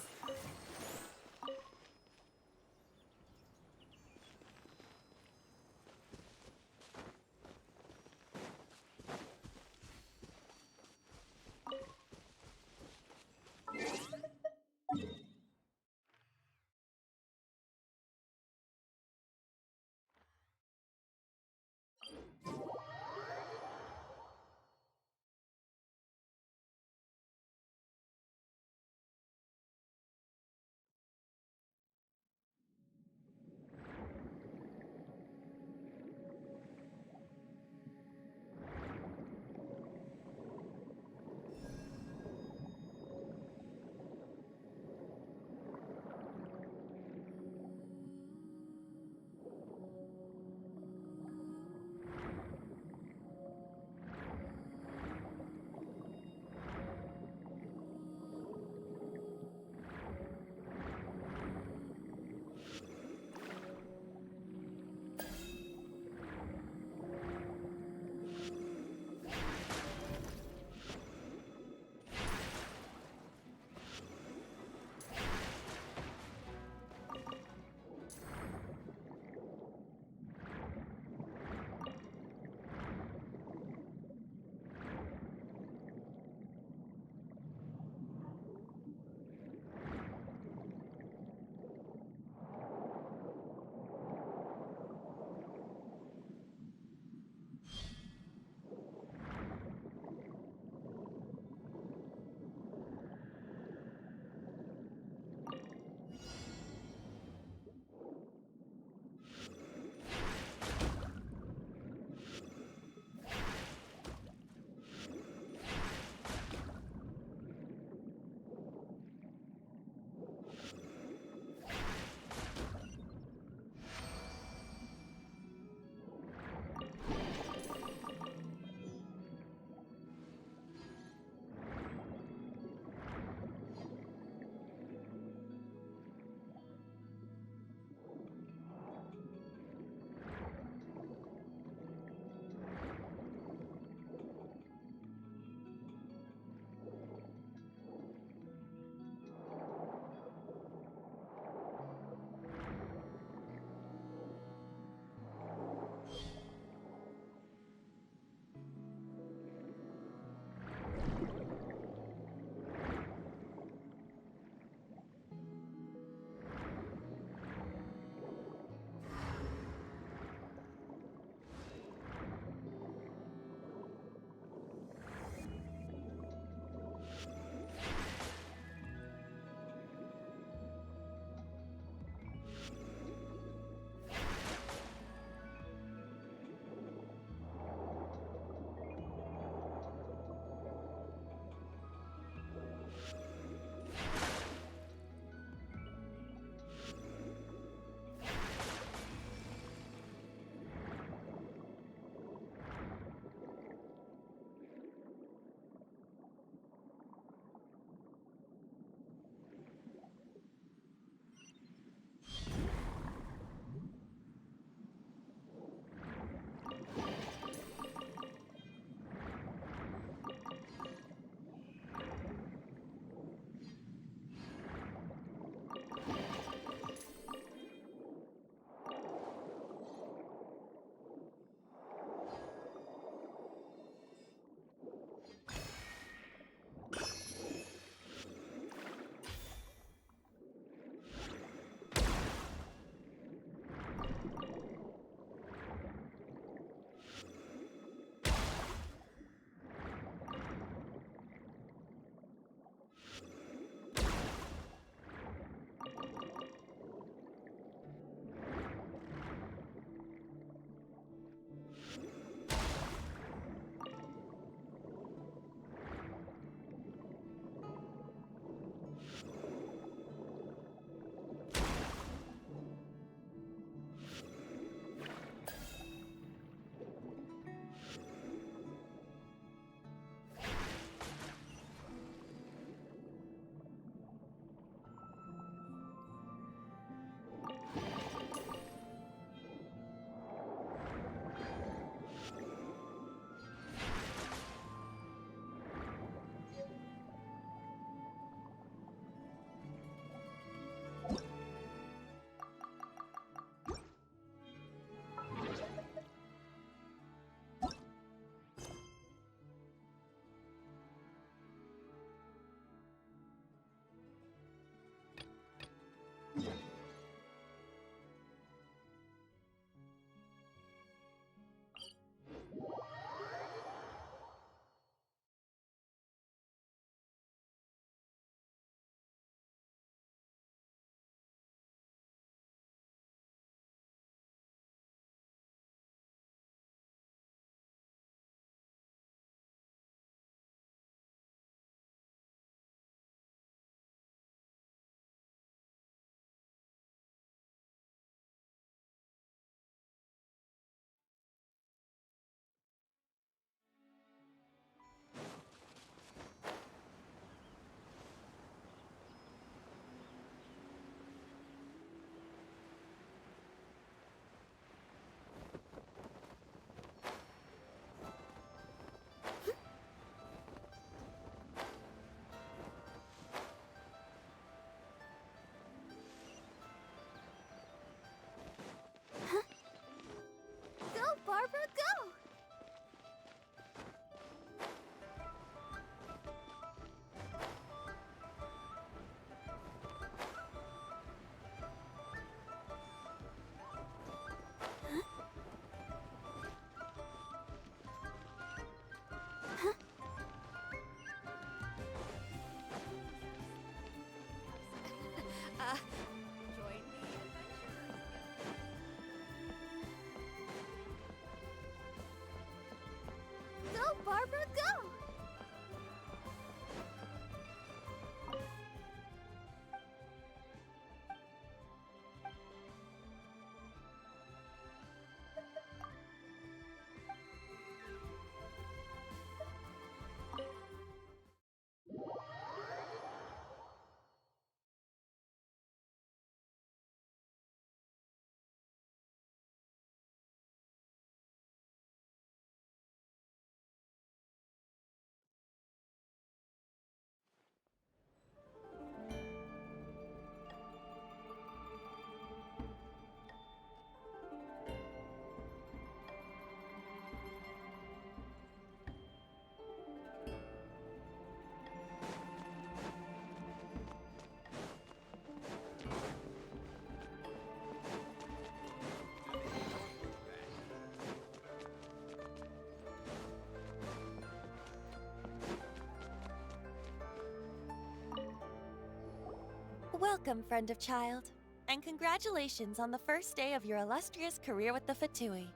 Welcome, friend of child, and congratulations on the first day of your illustrious career with the F2P.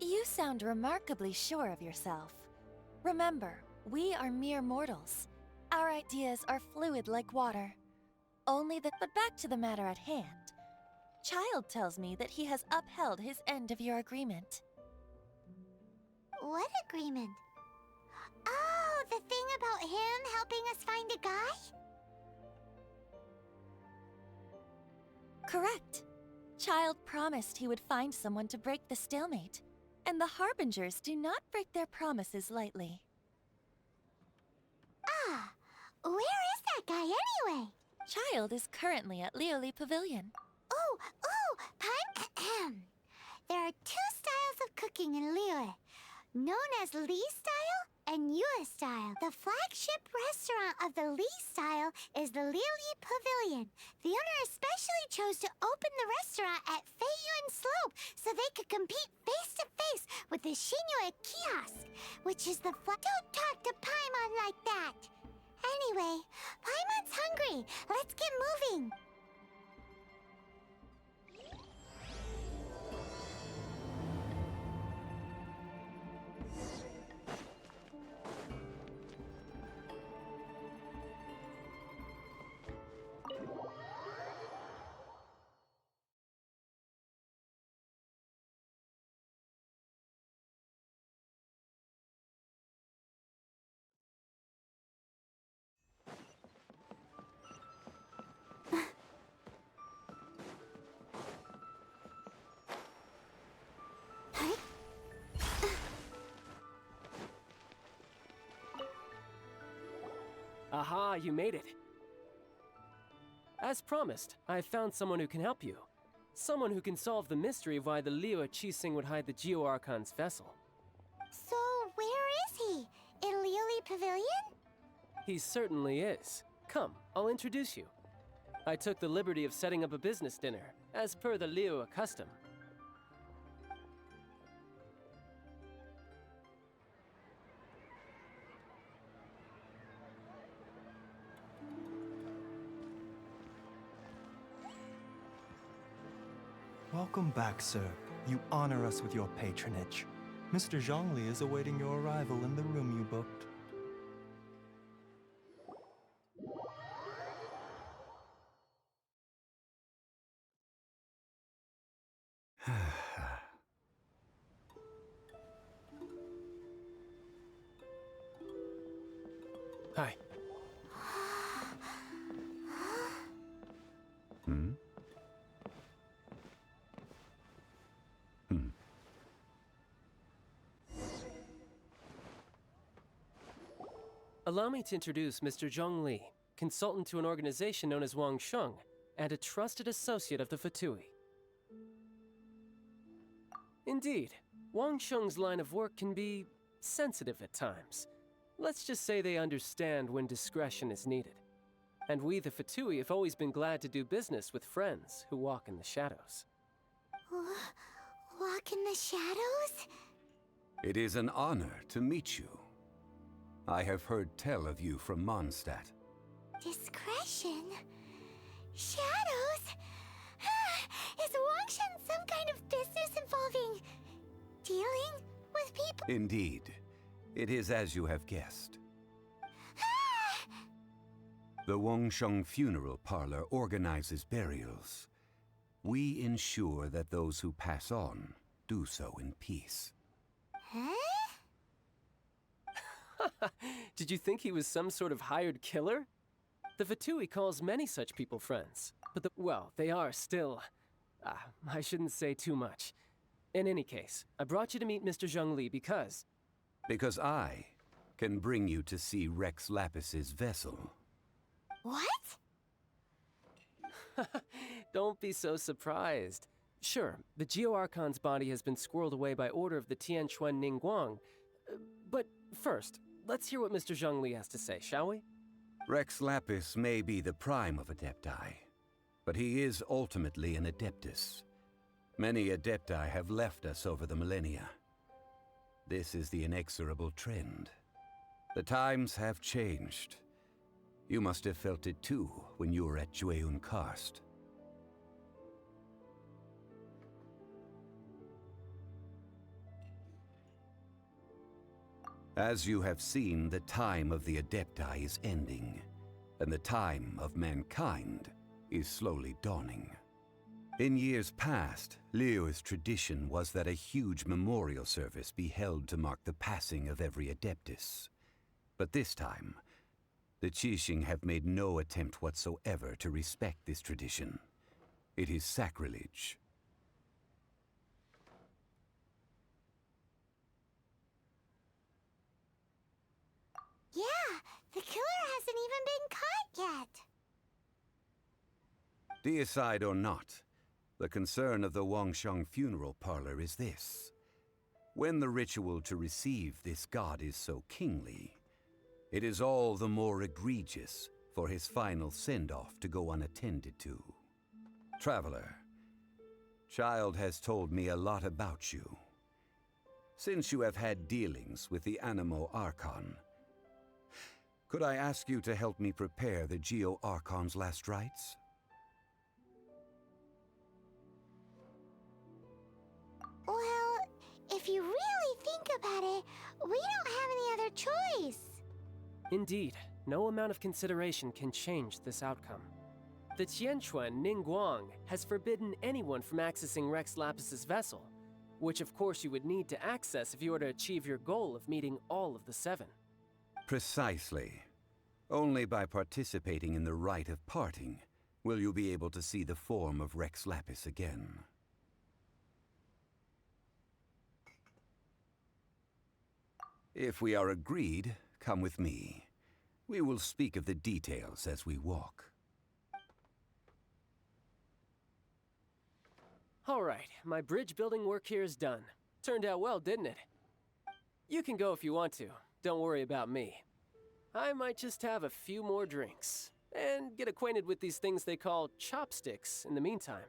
You sound remarkably sure of yourself. Remember, we are mere mortals. Our ideas are fluid like water. But back to the matter at hand. Child tells me that he has upheld his end of your agreement. What agreement? Oh, the thing about him helping us find a guy? Correct. Child promised he would find someone to break the stalemate, and the Harbingers do not break their promises lightly. Ah, where is that guy anyway? Child is currently at Lioli Pavilion. Oh, Pine. There are two styles of cooking in Liyue, known as Li style and Yue style. The flagship restaurant of the Li style is the Lioli Pavilion. The owner especially chose to open the restaurant at Feiyuan Slope so they could compete face to face with the Shinue kiosk, which is the Don't talk to Paimon like that! Anyway, Paimon's hungry. Let's get moving. Aha, you made it. As promised, I found someone who can help you. Someone who can solve the mystery of why the Liyue Qixing would hide the Geo-Archon's vessel. So, where is he? In Lioli Pavilion? He certainly is. Come, I'll introduce you. I took the liberty of setting up a business dinner, as per the Liyue custom. Welcome back, sir. You honor us with your patronage. Mr. Zhongli is awaiting your arrival in the room you booked. Hi. Allow me to introduce Mr. Zhong Li, consultant to an organization known as Wang Sheng, and a trusted associate of the F2P. Indeed, Wang Sheng's line of work can be sensitive at times. Let's just say they understand when discretion is needed. And we, the F2P, have always been glad to do business with friends who walk in the shadows. Walk in the shadows? It is an honor to meet you. I have heard tell of you from Mondstadt. Discretion? Shadows? Is Wangshan some kind of business involving dealing with people? Indeed. It is as you have guessed. The Wangsheng Funeral Parlor organizes burials. We ensure that those who pass on do so in peace. Huh? Did you think he was some sort of hired killer? The F2P calls many such people friends, but well, they are still... I shouldn't say too much. In any case, I brought you to meet Mr. Zhong Li because... Because I can bring you to see Rex Lapis's vessel. What? Don't be so surprised. Sure, the Geo-Archon's body has been squirreled away by order of the Tianquan Ningguang. But first, let's hear what Mr. Zhong Li has to say, shall we? Rex Lapis may be the prime of Adepti, but he is ultimately an Adeptus. Many Adepti have left us over the millennia. This is the inexorable trend. The times have changed, You must have felt it too when you were at Jueun Karst. As you have seen, the time of the Adepti is ending, and the time of mankind is slowly dawning. In years past, Liyue's tradition was that a huge memorial service be held to mark the passing of every Adeptus. But this time, the Qixing have made no attempt whatsoever to respect this tradition. It is sacrilege. Yeah, the killer hasn't even been caught yet. Deicide or not, the concern of the Wangsheng funeral parlor is this. When the ritual to receive this god is so kingly, it is all the more egregious for his final send-off to go unattended to. Traveler, Child has told me a lot about you. Since you have had dealings with the Animo Archon, could I ask you to help me prepare the Geo Archon's last rites? Well, if you really think about it, we don't have any other choice. Indeed, no amount of consideration can change this outcome. The Tianquan Ningguang has forbidden anyone from accessing Rex Lapis's vessel, which of course you would need to access if you were to achieve your goal of meeting all of the 7. Precisely. Only by participating in the rite of parting will you be able to see the form of Rex Lapis again. If we are agreed, come with me. We will speak of the details as we walk. All right, my bridge building work here is done. Turned out well, didn't it? You can go if you want to. Don't worry about me. I might just have a few more drinks and get acquainted with these things they call chopsticks in the meantime.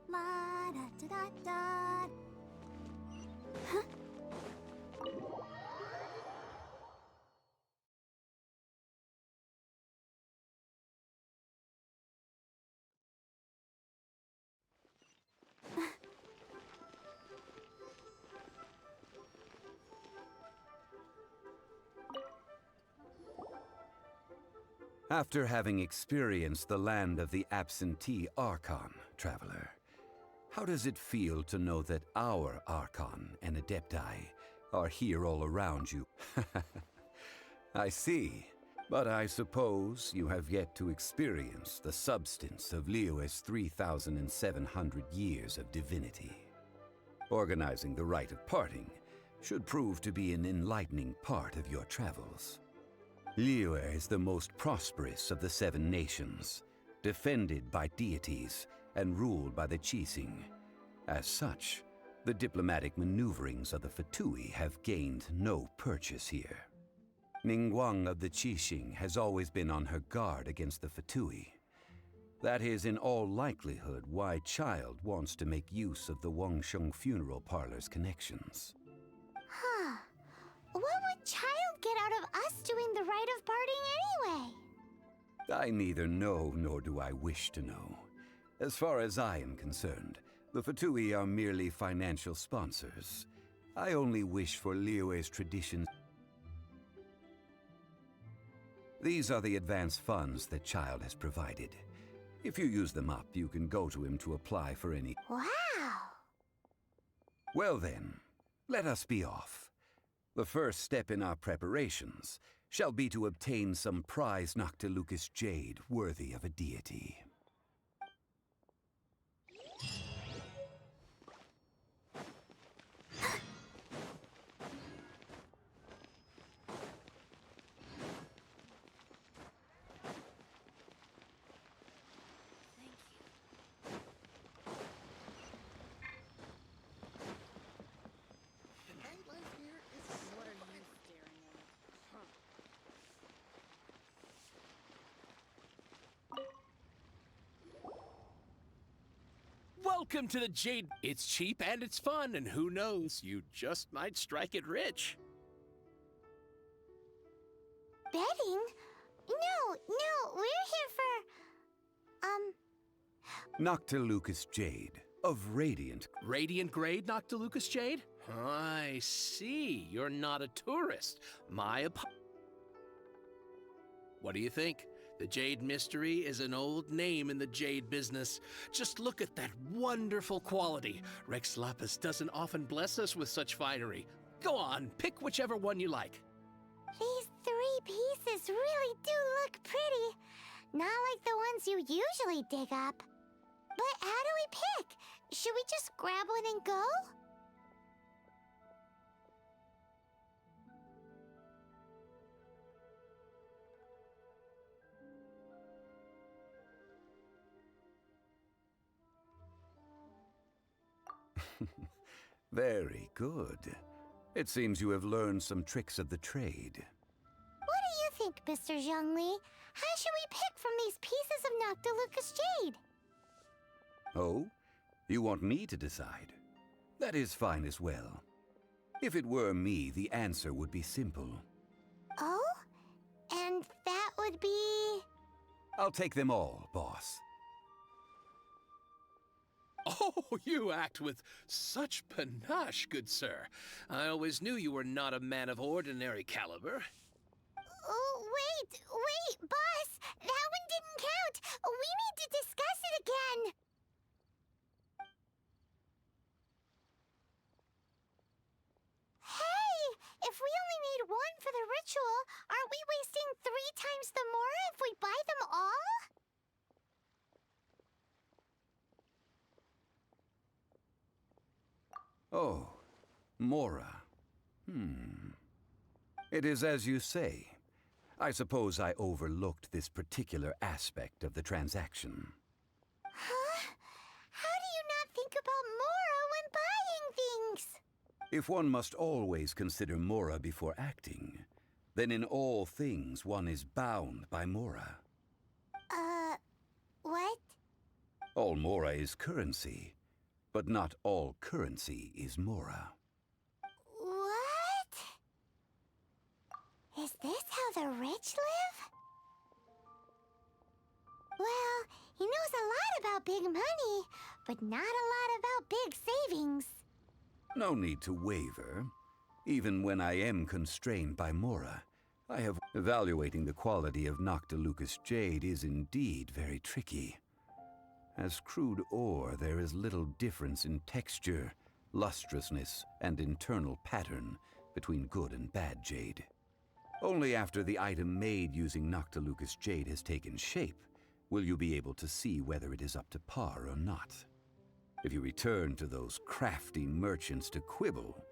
Ma-da-da-da-da. After having experienced the land of the absentee Archon, Traveler, how does it feel to know that our Archon and Adepti are here all around you? I see. But I suppose you have yet to experience the substance of Liyue's 3,700 years of divinity. Organizing the rite of parting should prove to be an enlightening part of your travels. Liyue is the most prosperous of the 7 nations, defended by deities and ruled by the Qixing. As such, the diplomatic maneuverings of the Fatui have gained no purchase here. Ningguang of the Qixing has always been on her guard against the Fatui. That is in all likelihood why Child wants to make use of the Wangsheng funeral parlor's connections. Huh. What would Child get out of us doing the rite of parting anyway? I neither know nor do I wish to know. As far as I am concerned, the Fatui are merely financial sponsors. I only wish for Liyue's traditions. These are the advance funds that Child has provided. If you use them up, you can go to him to apply for any... Wow! Well then, let us be off. The first step in our preparations shall be to obtain some prized Noctilucous jade worthy of a deity. The nightlife here is what are Welcome to the Jade. It's cheap and it's fun, and who knows, you just might strike it rich. Betting? No, we're here for... Noctilucous Jade of Radiant. Radiant grade, Noctilucous Jade? I see. You're not a tourist. What do you think? The Jade Mystery is an old name in the jade business. Just look at that wonderful quality. Rex Lapis doesn't often bless us with such finery. Go on, pick whichever one you like. These 3 pieces really do look pretty. Not like the ones you usually dig up. But how do we pick? Should we just grab one and go? Very good. It seems you have learned some tricks of the trade. What do you think, Mr. Zhongli? How should we pick from these pieces of Noctilucous Jade? Oh? You want me to decide? That is fine as well. If it were me, the answer would be simple. Oh? And that would be... I'll take them all, boss. Oh, you act with such panache, good sir. I always knew you were not a man of ordinary caliber. Oh, wait, boss! That one didn't count! We need to discuss it again! Hey! If we only need one for the ritual, aren't we wasting 3 times the more if we buy them all? Oh, Mora. It is as you say. I suppose I overlooked this particular aspect of the transaction. Huh? How do you not think about Mora when buying things? If one must always consider Mora before acting, then in all things one is bound by Mora. What? All Mora is currency, but not all currency is Mora. What? Is this how the rich live? Well, he knows a lot about big money, but not a lot about big savings. No need to waver. Even when I am constrained by Mora, I have... Evaluating the quality of Noctilucous Jade is indeed very tricky. As crude ore, there is little difference in texture, lustrousness, and internal pattern between good and bad jade. Only after the item made using Noctilucous Jade has taken shape will you be able to see whether it is up to par or not. If you return to those crafty merchants to quibble,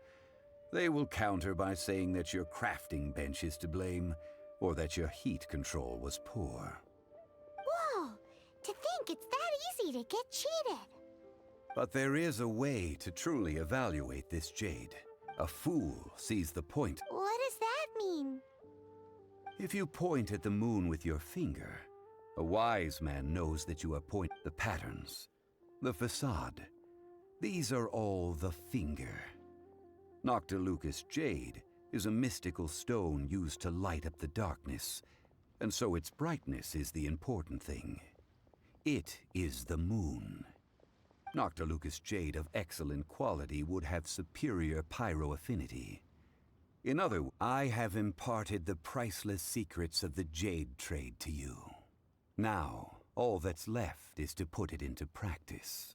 they will counter by saying that your crafting bench is to blame, or that your heat control was poor. Whoa! To think it's that easy to get cheated. But there is a way to truly evaluate this jade. A fool sees the point. What does that mean? If you point at the moon with your finger, a wise man knows that you are pointing the patterns, the facade. These are all the finger. Noctilucous Jade is a mystical stone used to light up the darkness, and so its brightness is the important thing. It is the moon. Noctilucous Jade of excellent quality would have superior pyroaffinity. In other words, I have imparted the priceless secrets of the jade trade to you. Now, all that's left is to put it into practice.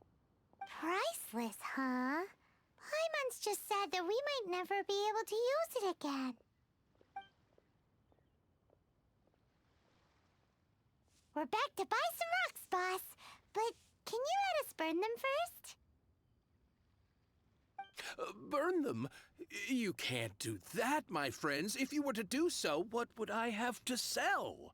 Priceless, huh? Paimon's just said that we might never be able to use it again. We're back to buy some rocks, boss. But can you let us burn them first? Burn them? You can't do that, my friends. If you were to do so, what would I have to sell?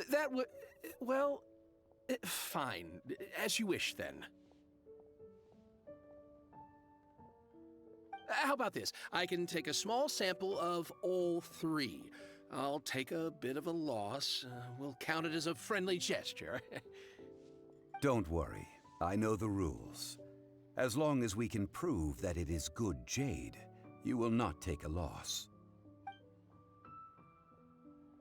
That would... well... Fine. As you wish, then. How about this? I can take a small sample of all three. I'll take a bit of a loss. We'll count it as a friendly gesture. Don't worry. I know the rules. As long as we can prove that it is good jade, you will not take a loss.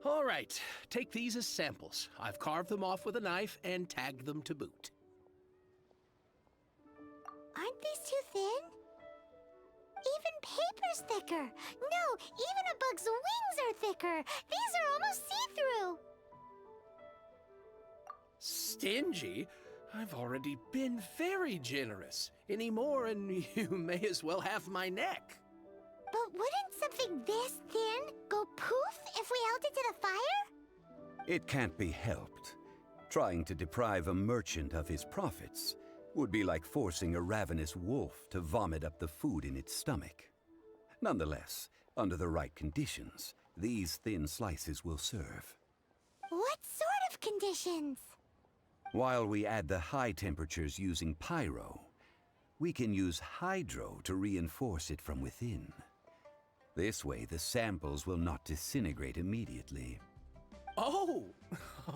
All right. Take these as samples. I've carved them off with a knife and tagged them to boot. Aren't these too thin? Even paper's thicker. No, even a bug's wings are thicker. These are almost see-through. Stingy? I've already been very generous. Any more and you may as well have my neck. But wouldn't something this thin go poof if we held it to the fire? It can't be helped. Trying to deprive a merchant of his profits would be like forcing a ravenous wolf to vomit up the food in its stomach. Nonetheless, under the right conditions, these thin slices will serve. What sort of conditions? While we add the high temperatures using pyro, we can use hydro to reinforce it from within. This way, the samples will not disintegrate immediately. Oh!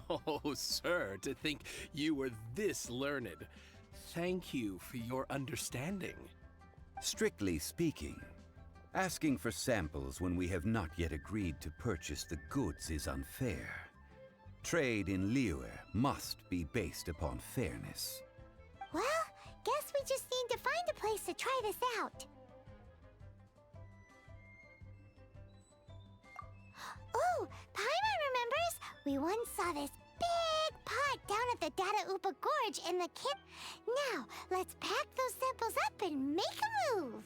Oh, sir, to think you were this learned. Thank you for your understanding. Strictly speaking, asking for samples when we have not yet agreed to purchase the goods is unfair. Trade in Liyue must be based upon fairness. Well, guess we just need to find a place to try this out. Ooh, Paimon remembers! We once saw this big pot down at the Data Upa Gorge in the kit. Now, let's pack those samples up and make a move!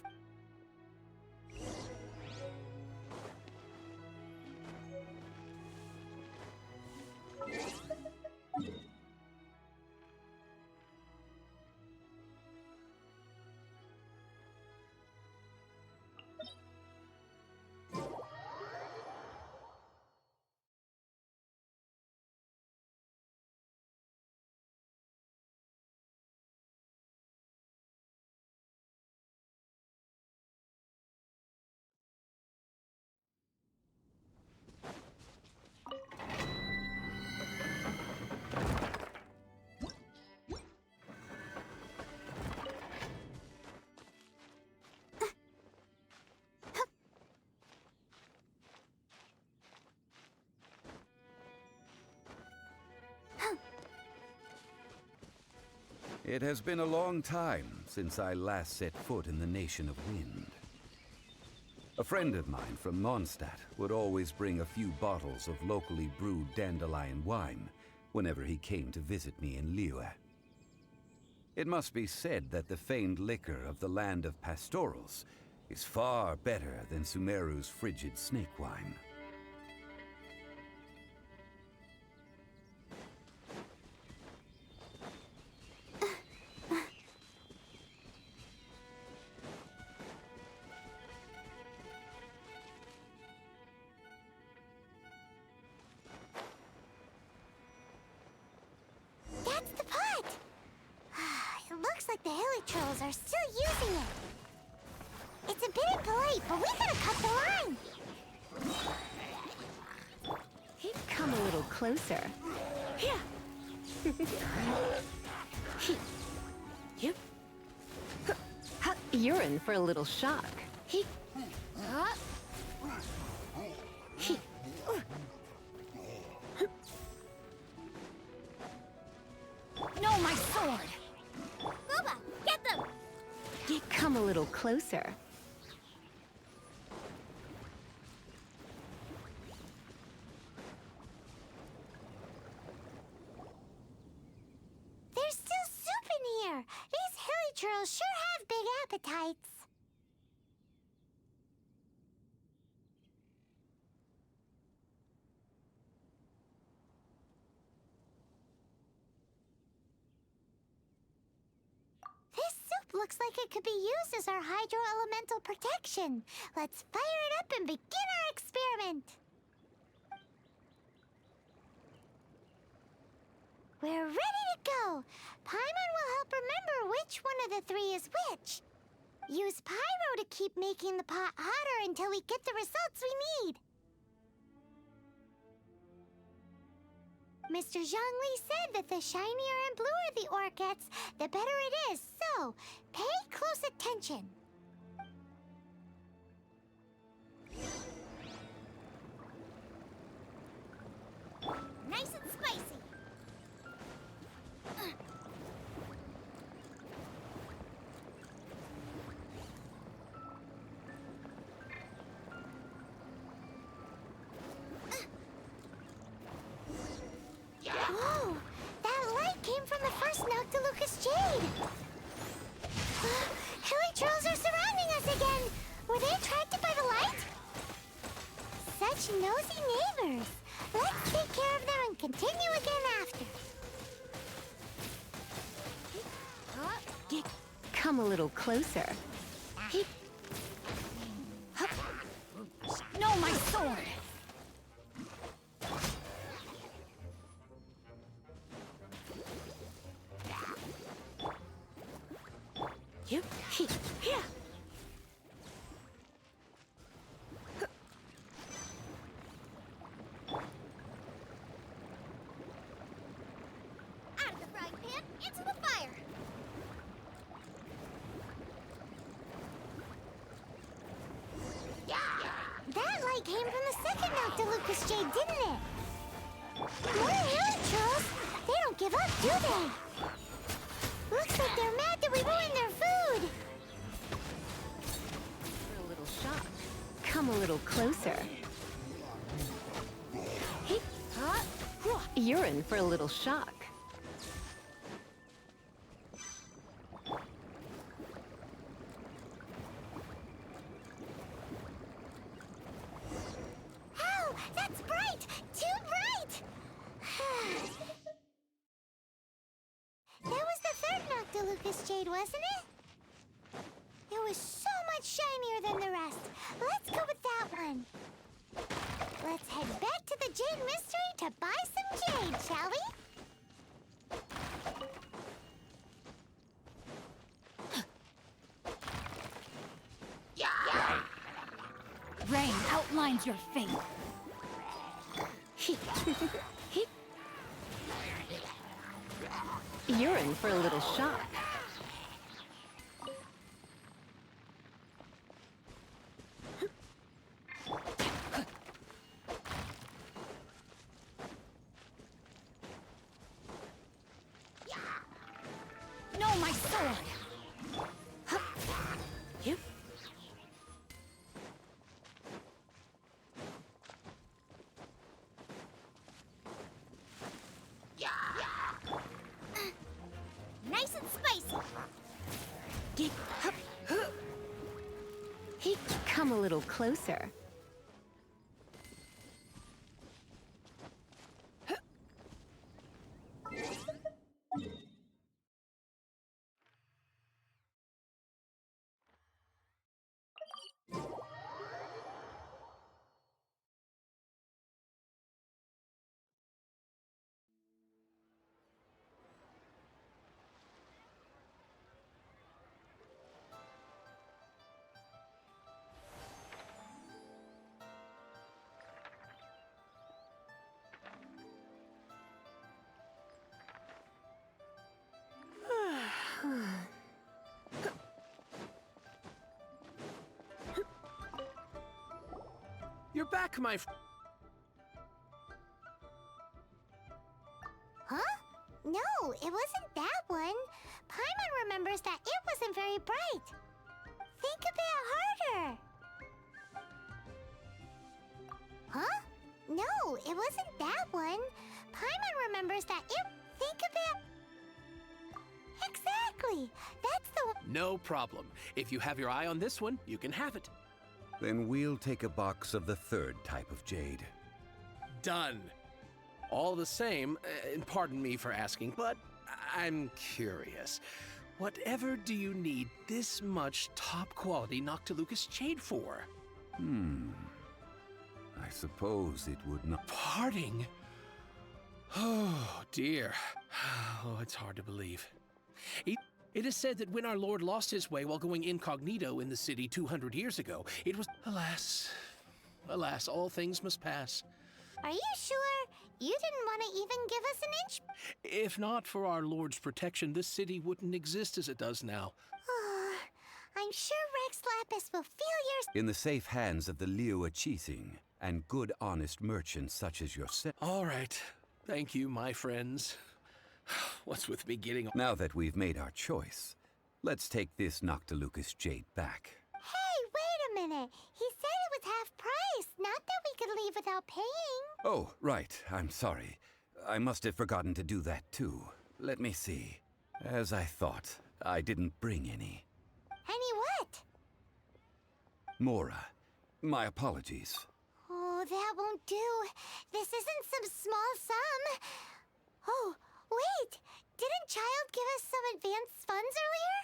It has been a long time since I last set foot in the Nation of Wind. A friend of mine from Mondstadt would always bring a few bottles of locally brewed dandelion wine whenever he came to visit me in Liyue. It must be said that the famed liquor of the land of pastorals is far better than Sumeru's frigid snake wine. That's the pot! It looks like the hilly trolls are still using it. It's a bit impolite, but we gotta cut the line. Come a little closer. Yeah. Yep. You're in for a little shock. No, my sword! Booba, get them! Come a little closer. There's still soup in here. These hilly trolls sure have big appetites. This soup looks like it could be used as our hydro-elemental protection. Let's fire it up and begin our experiment. We're ready to go! Paimon will help remember which one of the three is which. Use Pyro to keep making the pot hotter until we get the results we need. Mr. Zhongli said that the shinier and bluer the ore gets, the better it is, so pay close attention. Nice and spicy. Whoa! That light came from the first Noctilucous Jade! Hilly trolls are surrounding us again! Were they attracted by the light? Such nosy neighbors! Let's take care of them and continue again after. Come a little closer. No, my sword! Out of the frying pan, into the fire! That light came from the second Noctilucous Jade, didn't it? More hilly trolls! They don't give up, do they? Looks like they're mad that we ruined their food! For a little shock. Come a little closer. You're in for a little shock. Ow! That's bright! Too bright! That was the third Noctilucous Jade, wasn't it? It was so much shinier than the rest. Let's go with that one. Let's head back to the Jade Mystery to buy some jade, shall we? Rain outlines your fate. You're in for a little shock. No, my sword! Nice and spicy. Come a little closer. You're back, my Huh? No, it wasn't that one. Paimon remembers that it wasn't very bright. Think a bit harder. Huh? No, it wasn't that one. Paimon remembers that it... Think a bit... Exactly! That's the one... No problem. If you have your eye on this one, you can have it. Then we'll take a box of the third type of jade. Done. All the same, pardon me for asking, but I'm curious. Whatever do you need this much top-quality Noctilucous Jade for? I suppose it would not... Parting? Oh, dear. Oh, it's hard to believe. It is said that when our Lord lost his way while going incognito in the city 200 years ago, it was... Alas, all things must pass. Are you sure? You didn't want to even give us an inch? If not for our Lord's protection, this city wouldn't exist as it does now. Oh, I'm sure Rex Lapis will feel your... In the safe hands of the Liu Chising and good honest merchants such as yourself. All right. Thank you, my friends. What's with me getting... Now that we've made our choice, let's take this Noctilucus jade back. Hey, wait a minute. He said it was half price, not that we could leave without paying. Oh, right. I'm sorry. I must have forgotten to do that too. Let me see. As I thought, I didn't bring any. Any what? Mora, my apologies. Oh, that won't do. This isn't some small sum. Oh, wait. Didn't Child give us some advance funds earlier?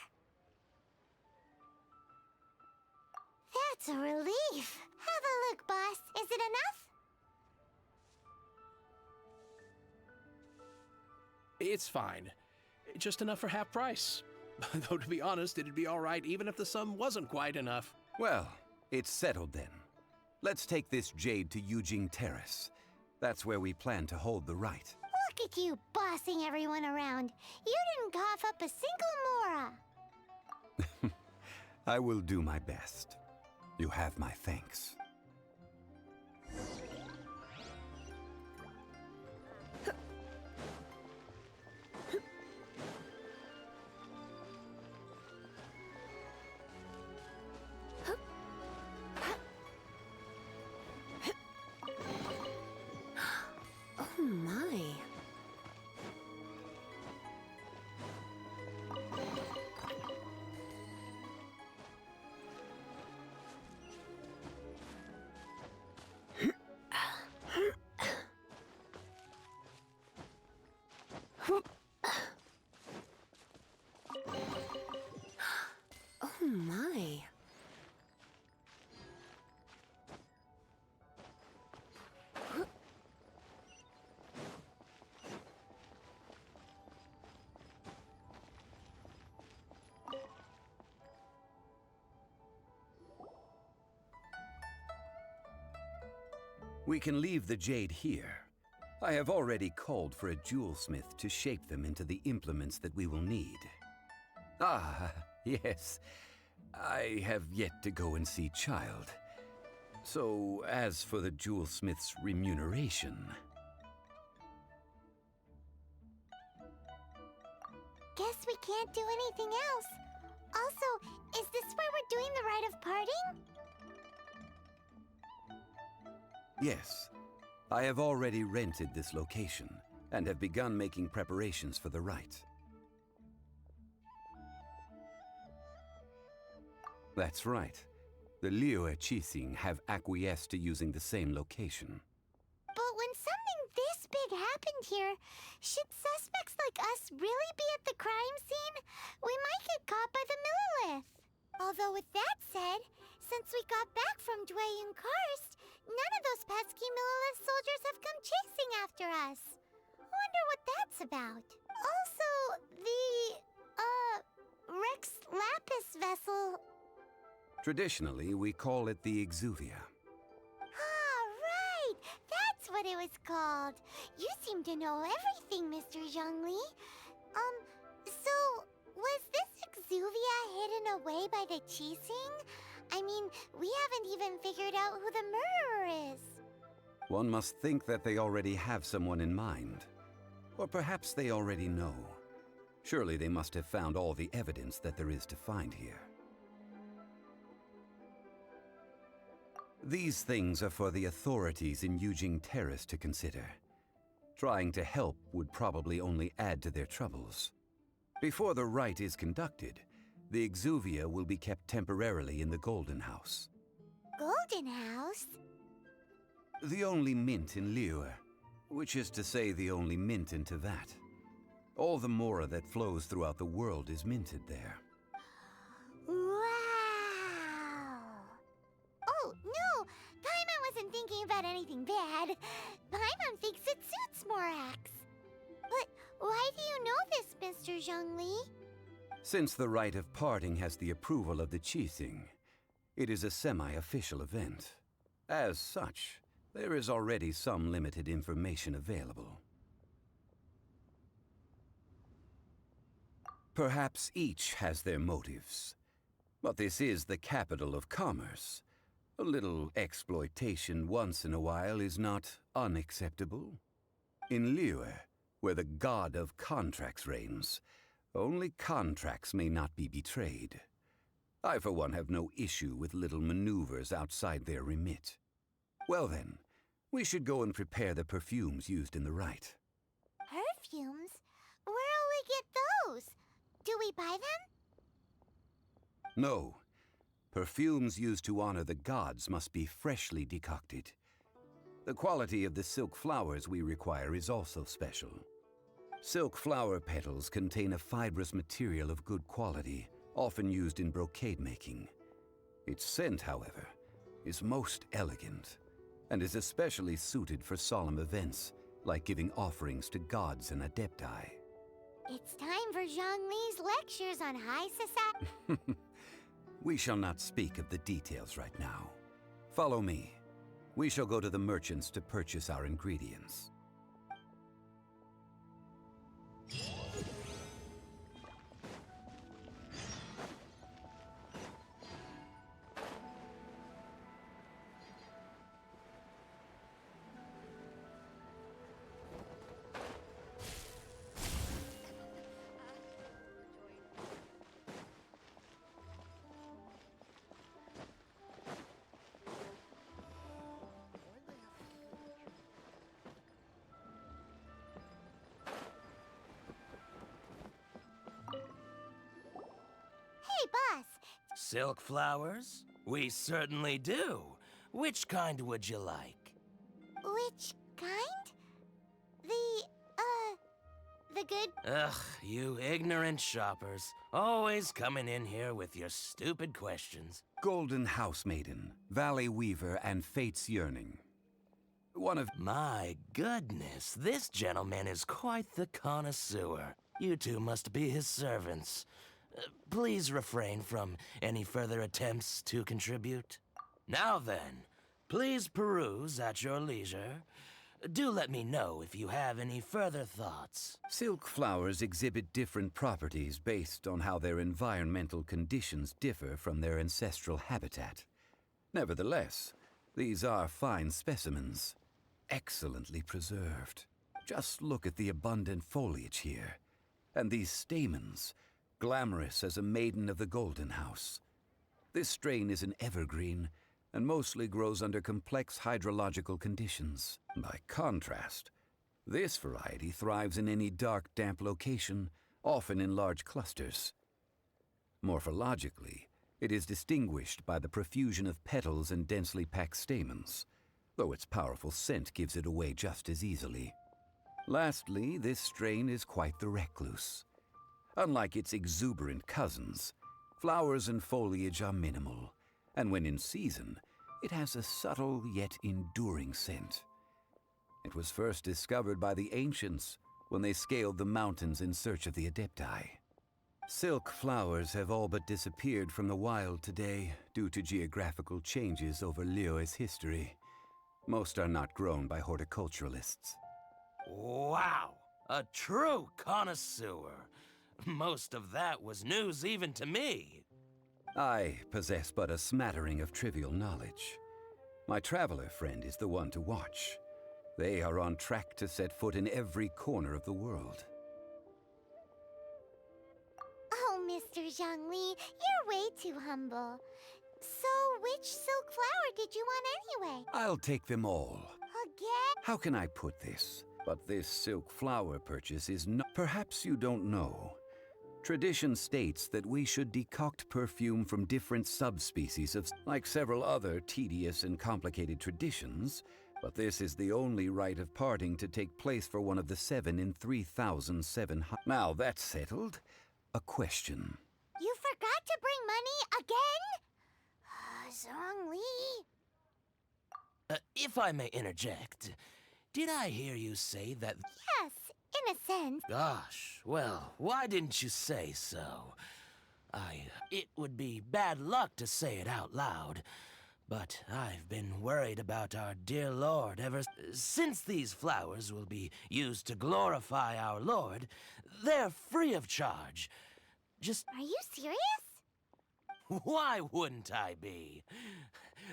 That's a relief. Have a look, boss. Is it enough? It's fine. Just enough for half price. Though, to be honest, it'd be all right even if the sum wasn't quite enough. Well, it's settled then. Let's take this jade to Yujing Terrace. That's where we plan to hold the rite. Look at you bossing everyone around. You didn't cough up a single mora. I will do my best. You have my thanks. Oh my. Oh my. We can leave the jade here. I have already called for a jewelsmith to shape them into the implements that we will need. Ah, yes. I have yet to go and see Child. So, as for the jewelsmith's remuneration... Guess we can't do anything else. Also, is this where we're doing the rite of parting? Yes, I have already rented this location and have begun making preparations for the rite. That's right. The Liu Chising have acquiesced to using the same location. But when something this big happened here, should suspects like us really be at the crime scene? We might get caught by the Millilith. Although with that said, since we got back from Dwayne Karst, none of those pesky Millilith soldiers have come chasing after us. Wonder what that's about. Also, the, Rex Lapis vessel... Traditionally, we call it the Exuvia. Ah, right! That's what it was called. You seem to know everything, Mr. Zhongli. So, was this Exuvia hidden away by the Qixing? I mean, we haven't even figured out who the murderer is. One must think that they already have someone in mind. Or perhaps they already know. Surely they must have found all the evidence that there is to find here. These things are for the authorities in Yujing Terrace to consider. Trying to help would probably only add to their troubles. Before the rite is conducted, the Exuvia will be kept temporarily in the Golden House. Golden House? The only mint in Liyue, which is to say the only mint in Tevat. All the mora that flows throughout the world is minted there. Wow! Oh, no! Paimon wasn't thinking about anything bad. Paimon thinks it suits Morax. But why do you Mr. Zhongli. Since the rite of parting has the approval of the Qixing, it is a semi-official event. As such, there is already some limited information available. Perhaps each has their motives, but this is the capital of commerce. A little exploitation once in a while is not unacceptable. In Liyue, where the god of contracts reigns, only contracts may not be betrayed. I, for one, have no issue with little maneuvers outside their remit. Well then, we should go and prepare the perfumes used in the rite. Perfumes? Where'll we get those? Do we buy them? No. Perfumes used to honor the gods must be freshly decocted. The quality of the silk flowers we require is also special. Silk flower petals contain a fibrous material of good quality, often used in brocade making. Its scent, however, is most elegant, and is especially suited for solemn events, like giving offerings to gods and adepti. It's time for Zhongli's lectures on high society. We shall not speak of the details right now. Follow me. We shall go to the merchants to purchase our ingredients. Hey, boss. Silk flowers? We certainly do. Which kind would you like? Which kind? The good... Ugh, you ignorant shoppers. Always coming in here with your stupid questions. Golden Housemaiden, Valley Weaver, and Fate's Yearning. One of... My goodness, this gentleman is quite the connoisseur. You two must be his servants. Please refrain from any further attempts to contribute. Now then, please peruse at your leisure. Do let me know if you have any further thoughts. Silk flowers exhibit different properties based on how their environmental conditions differ from their ancestral habitat. Nevertheless, these are fine specimens, excellently preserved. Just look at the abundant foliage here, and these stamens, glamorous as a maiden of the Golden House. This strain is an evergreen, and mostly grows under complex hydrological conditions. By contrast, this variety thrives in any dark, damp location, often in large clusters. Morphologically, it is distinguished by the profusion of petals and densely packed stamens, though its powerful scent gives it away just as easily. Lastly, this strain is quite the recluse. Unlike its exuberant cousins, flowers and foliage are minimal, and when in season, it has a subtle yet enduring scent. It was first discovered by the ancients when they scaled the mountains in search of the adepti. Silk flowers have all but disappeared from the wild today due to geographical changes over Liyue's history. Most are not grown by horticulturalists. Wow! A true connoisseur! Most of that was news even to me. I possess but a smattering of trivial knowledge. My traveler friend is the one to watch. They are on track to set foot in every corner of the world. Oh, Mr. Zhongli, you're way too humble. So, which silk flower did you want anyway? I'll take them all. Again? How can I put this? But this silk flower purchase is not... Perhaps you don't know. Tradition states that we should decoct perfume from different subspecies of... Like several other tedious and complicated traditions, but this is the only rite of parting to take place for one of the 7 in 3,700... Now that's settled. A question. You forgot to bring money again? Zhongli. If I may interject, did I hear you say that... Yes, In a sense. Gosh, well, why didn't you say so? It would be bad luck to say it out loud, but I've been worried about our dear Lord ever since these flowers will be used to glorify our Lord. They're free of charge. Just Are you serious? why wouldn't I be?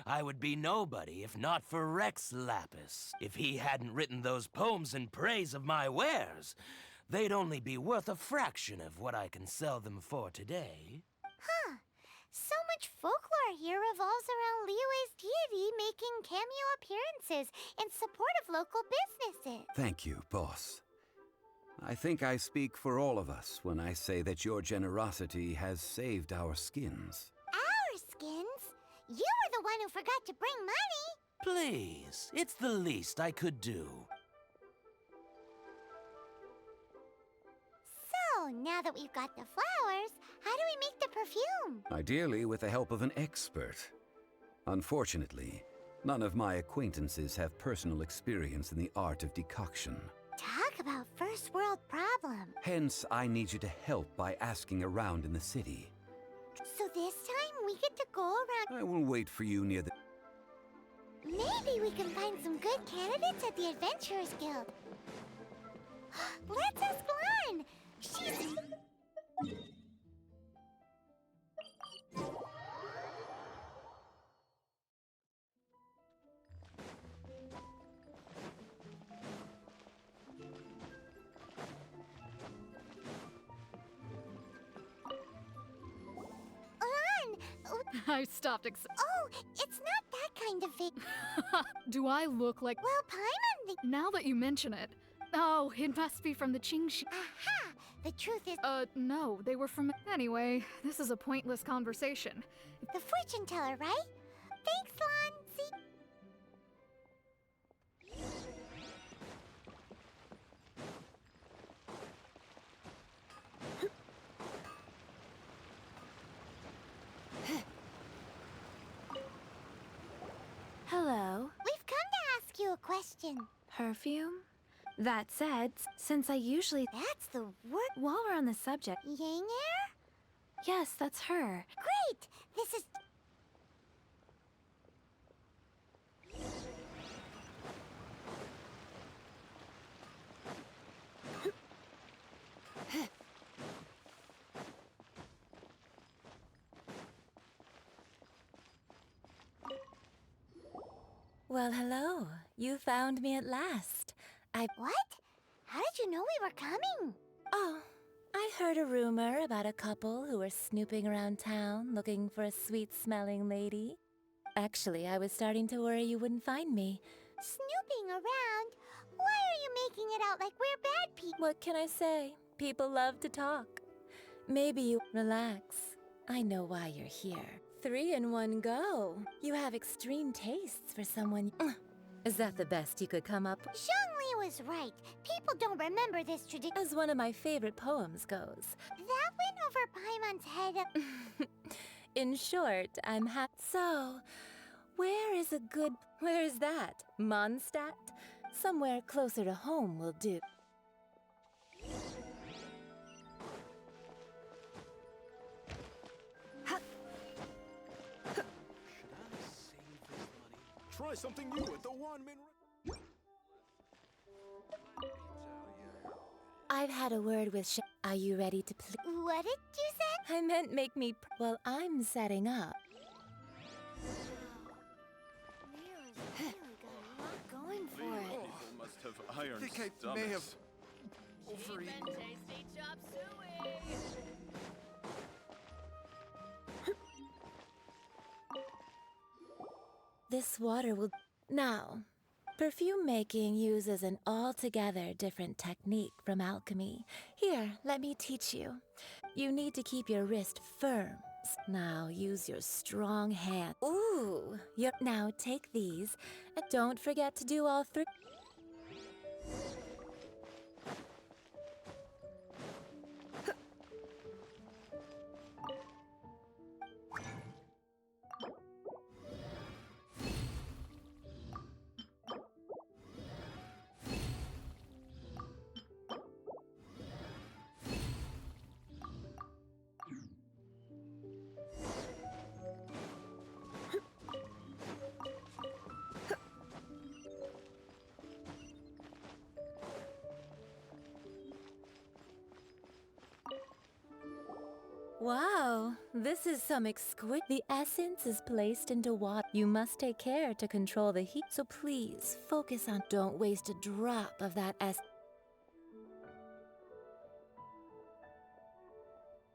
I would be nobody if not for Rex Lapis. If he hadn't written those poems in praise of my wares, they'd only be worth a fraction of what I can sell them for today. Huh. So much folklore here revolves around Liyue's deity making cameo appearances in support of local businesses. Thank you, boss. I think I speak for all of us when I say that your generosity has saved our skins. Our skins? You were the one who forgot to bring money. Please, it's the least I could do. So, now that we've got the flowers, how do we make the perfume? Ideally with the help of an expert. Unfortunately, none of my acquaintances have personal experience in the art of decoction. Talk about first world problem. Hence, I need you to help by asking around in the city. So this time we get to go around. I will wait for you near the... Maybe we can find some good candidates at the Adventurers Guild. Let's ask Lan. She's... I stopped Oh, it's not that kind of thing. Do I look like... Well, Paimon... Now that you mention it... Oh, it must be from the Qingxi... Aha! The truth is... No, they were from... Anyway, this is a pointless conversation. The fortune teller, right? Thanks, Lan. See... Hello. We've come to ask you a question. Perfume? That said, since I usually... That's the word... While we're on the subject... Yang Air? Yes, that's her. Great! This is... Well, hello. You found me at last. What? How did you know we were coming? Oh, I heard a rumor about a couple who were snooping around town looking for a sweet-smelling lady. Actually, I was starting to worry you wouldn't find me. Snooping around? Why are you making it out like we're bad people? What can I say? People love to talk. Maybe you relax. I know why you're here. 3 in one go. You have extreme tastes for someone. Is that the best you could come up with? Zhongli was right. People don't remember this tradition. As one of my favorite poems goes. That went over Paimon's head. In short, I'm So, where is that? Mondstadt? Somewhere closer to home will do. Try something new at the Wanmin. I've had a word with Are you ready to play? What did you say? I meant make me Well, I'm setting up. Leo's really got a lot going for it. People must have iron I think I may have overeaten. Tasty chop suey. This water will... Now, perfume making uses an altogether different technique from alchemy. Here, let me teach you. You need to keep your wrist firm. Now, use your strong hand. Ooh! Now, take these, and don't forget to do all 3... Wow, this is some exquisite. The essence is placed into water. You must take care to control the heat, so please focus on. Don't waste a drop of that essence.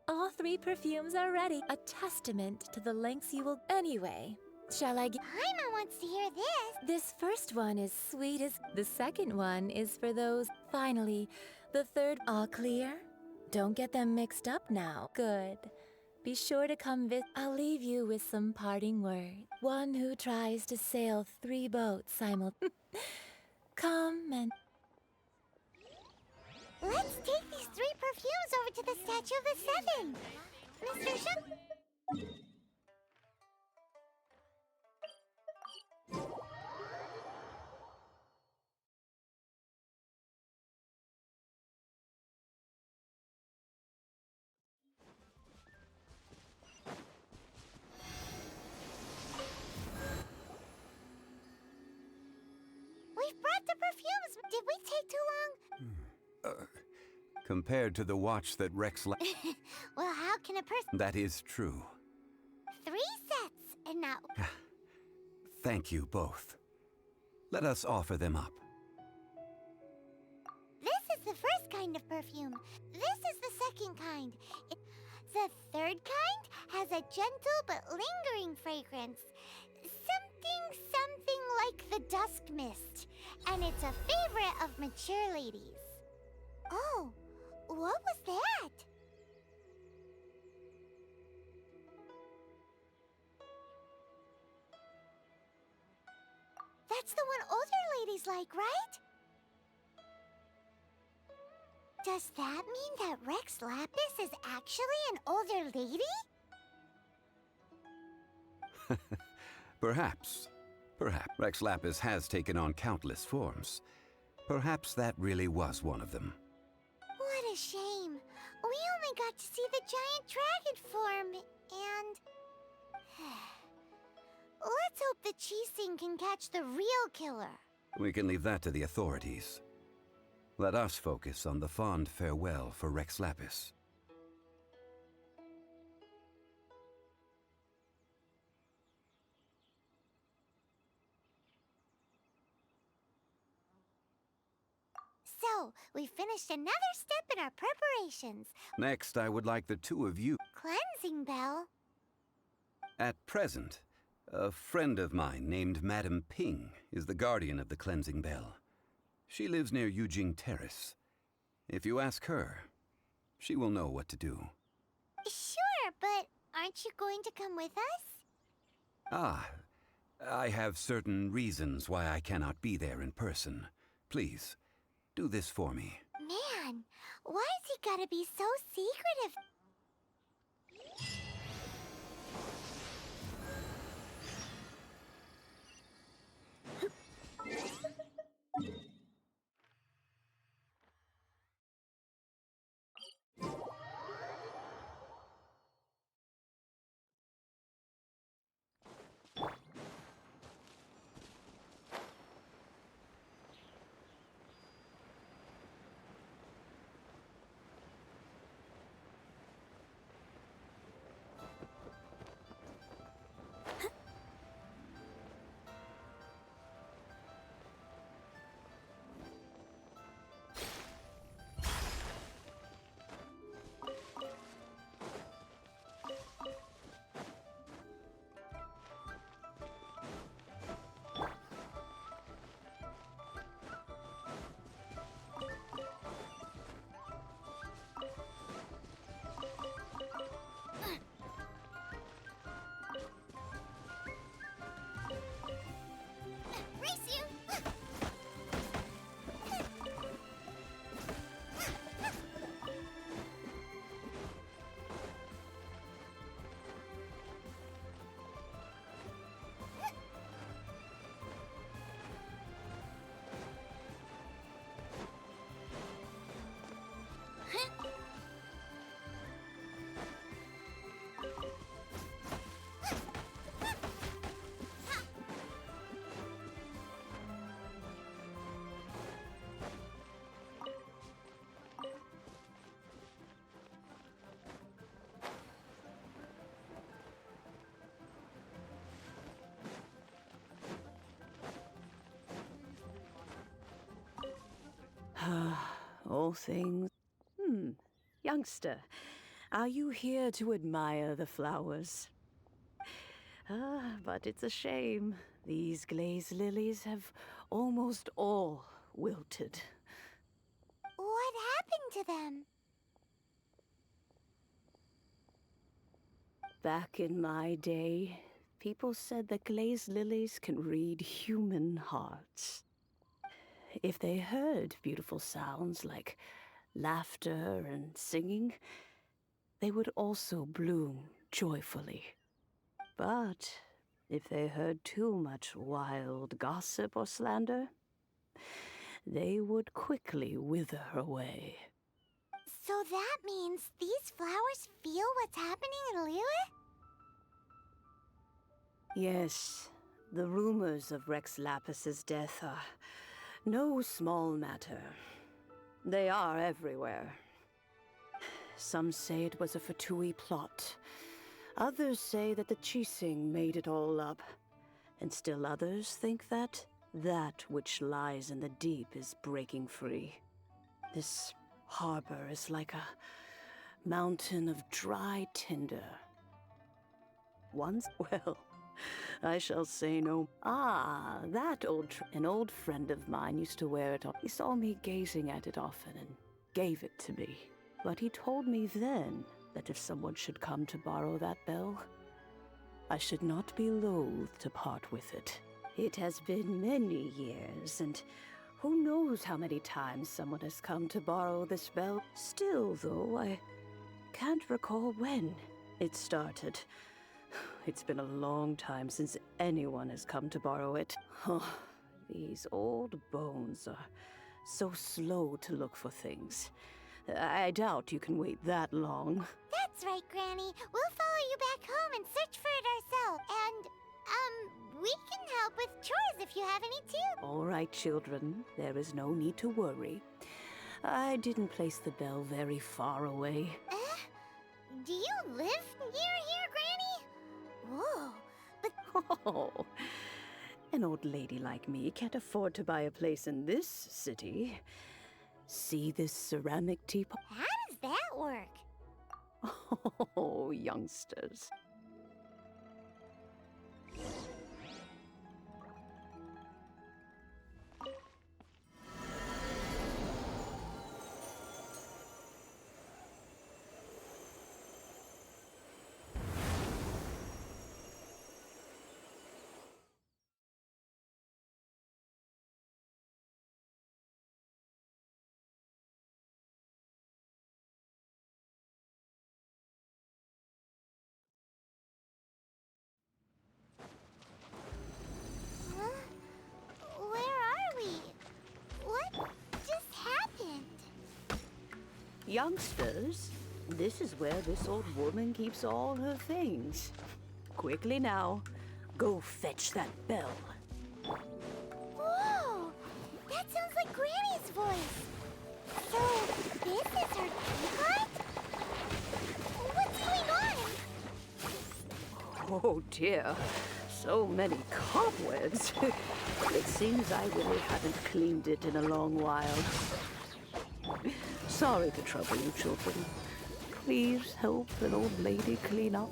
All 3 perfumes are ready, a testament to the lengths you will. Anyway, shall I get. Paimon wants to hear this. This first one is sweet as. The second one is for those. Finally, the third. All clear? Don't get them mixed up now. Good. Be sure to come visit. I'll leave you with some parting words. One who tries to sail 3 boats simultaneously. Come and. Let's take these 3 perfumes over to the Statue of the Seven. Mr. Zhang... We've brought the perfumes. Did we take too long? Compared to the watch that Rex Well, how can a person... That is true. 3 sets, and now... Thank you both. Let us offer them up. This is the first kind of perfume. This is the second kind. The third kind has a gentle but lingering fragrance. Something like the dusk mist. And it's a favorite of mature ladies. Oh, what was that? That's the one older ladies like, right? Does that mean that Rex Lapis is actually an older lady? Perhaps. Perhaps. Rex Lapis has taken on countless forms. Perhaps that really was one of them. What a shame. We only got to see the giant dragon form, and... Let's hope the Chising can catch the real killer. We can leave that to the authorities. Let us focus on the fond farewell for Rex Lapis. So, we finished another step in our preparations. Next, I would like the 2 of you. Cleansing bell. At present, a friend of mine named Madame Ping is the guardian of the cleansing bell. She lives near Yujing Terrace. If you ask her, she will know what to do. Sure, but aren't you going to come with us? Ah, I have certain reasons why I cannot be there in person. Please, do this for me. Man, why has he gotta be so secretive? All things. Youngster, are you here to admire the flowers? But it's a shame. These glazed lilies have almost all wilted. What happened to them? Back in my day, people said that glazed lilies can read human hearts. If they heard beautiful sounds like laughter and singing, they would also bloom joyfully. But if they heard too much wild gossip or slander, they would quickly wither away. So that means these flowers feel what's happening in Liyue? Yes, the rumors of Rex Lapis's death are no small matter. They are everywhere. Some say it was a F2P plot. Others say that the Chising made it all up. And still others think that which lies in the deep is breaking free. This harbor is like a mountain of dry tinder. Once, well, I shall say no. Ah, an old friend of mine used to wear it. He saw me gazing at it often and gave it to me. But he told me then that if someone should come to borrow that bell, I should not be loath to part with it. It has been many years, and who knows how many times someone has come to borrow this bell. Still, though, I can't recall when it started. It's been a long time since anyone has come to borrow it. Oh, these old bones are so slow to look for things. I doubt you can wait that long. That's right, Granny. We'll follow you back home and search for it ourselves. And, we can help with chores if you have any too. All right, children. There is no need to worry. I didn't place the bell very far away. Do you live near here, Granny? Whoa, but... Oh, an old lady like me can't afford to buy a place in this city. See this ceramic teapot? How does that work? Oh, youngsters. Where are we? What just happened? Youngsters, this is where this old woman keeps all her things. Quickly now, go fetch that bell. Whoa! That sounds like Granny's voice. So, this is her teapot? What's going on? Oh dear, so many cobwebs. It seems I really haven't cleaned it in a long while. Sorry to trouble you, children. Please help an old lady clean up.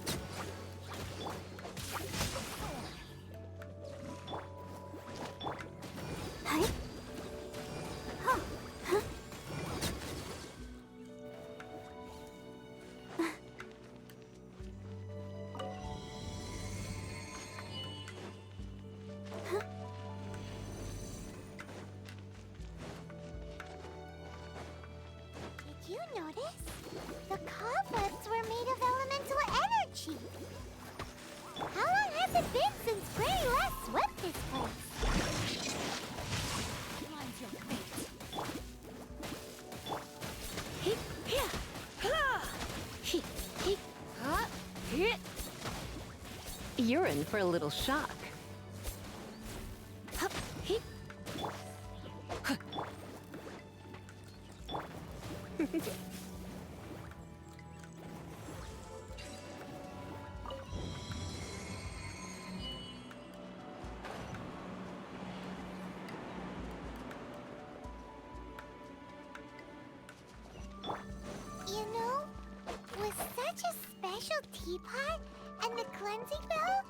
Did you notice? The cobwebs were made of elemental energy. How long has it been since Granny last swept this place? Mind your fate. You're in for a little shock. teapot and the cleansing bell?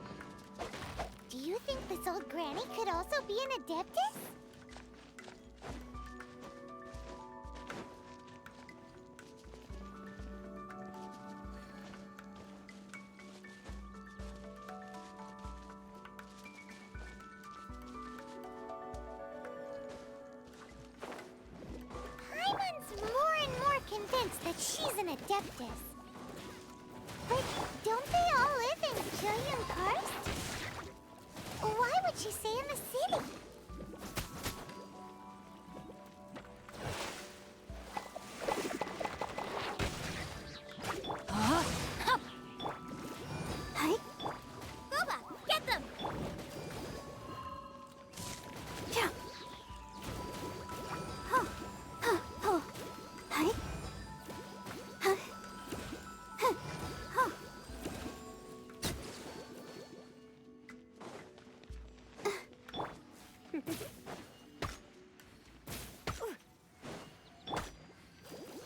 Do you think this old granny could also be an adeptus? Paimon's more and more convinced that she's an adeptus. But don't they all live in Julian Karst? Why would she stay in the city? Hey, Boba, get them! Yeah. Hey.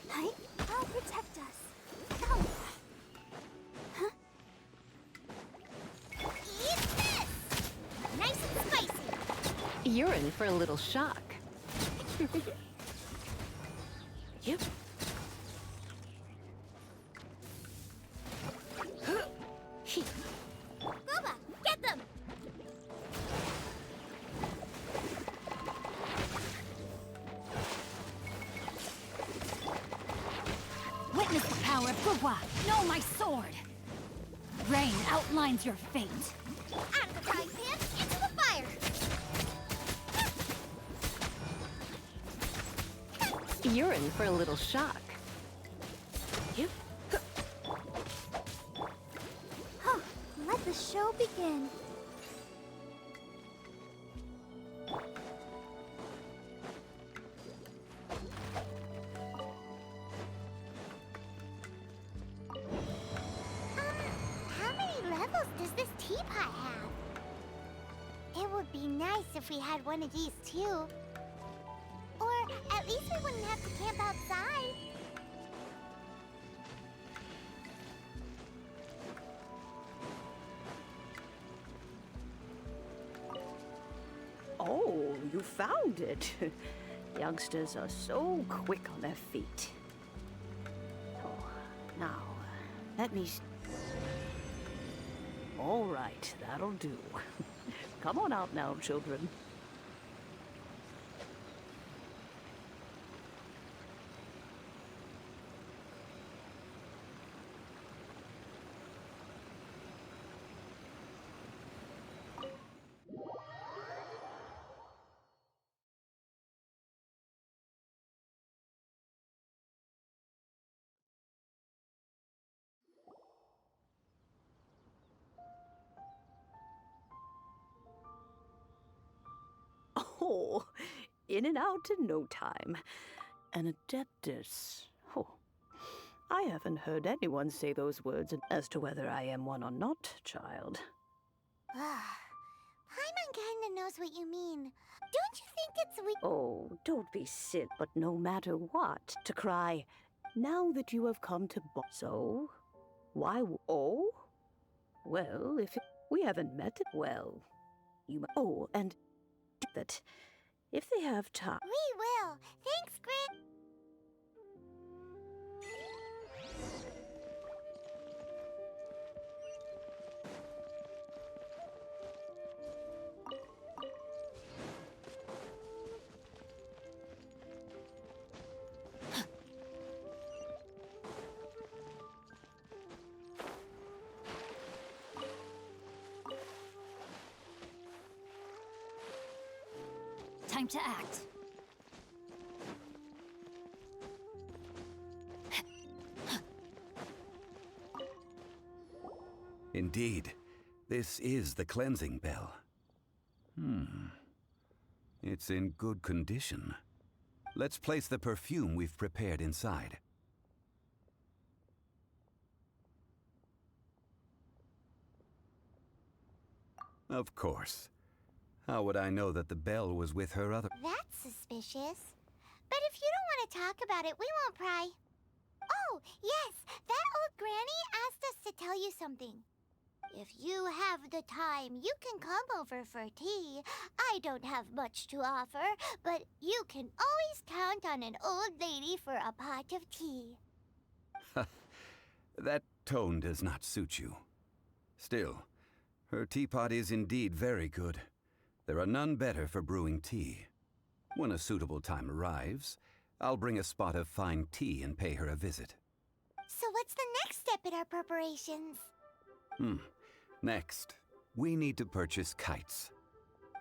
Hey, I'll protect us. Go. Eat this! Nice and spicy. You're in for a little shock. Yep. Boba, get them! Witness the power of Gugwa! Know my sword! Rain outlines your fate. Out of the frying pan, into the fire! You're in for a little shock. Yep. Let the show begin. How many levels does this teapot have? It would be nice if we had one of these too. Or at least we wouldn't have to camp outside. Oh, you found it. Youngsters are so quick on their feet. Oh, now, let me... All right, that'll do. Come on out now, children. Oh, in and out in no time. An adeptus. Oh, I haven't heard anyone say those words as to whether I am one or not, child. Paimon kinda knows what you mean. Don't you think it's weak? Oh, don't be silly. But no matter what, to cry, now that you have come to so, why, oh? Well, if we haven't met it, well, you, oh, and that if they have time. We will. Thanks, Grit. Time to act. Indeed, this is the cleansing bell. It's in good condition. Let's place the perfume we've prepared inside. Of course. How would I know that the bell was with her other— That's suspicious. But if you don't want to talk about it, we won't pry. Oh, yes, that old granny asked us to tell you something. If you have the time, you can come over for tea. I don't have much to offer, but you can always count on an old lady for a pot of tea. That tone does not suit you. Still, her teapot is indeed very good. There are none better for brewing tea. When a suitable time arrives, I'll bring a spot of fine tea and pay her a visit. So what's the next step in our preparations? Next, we need to purchase kites.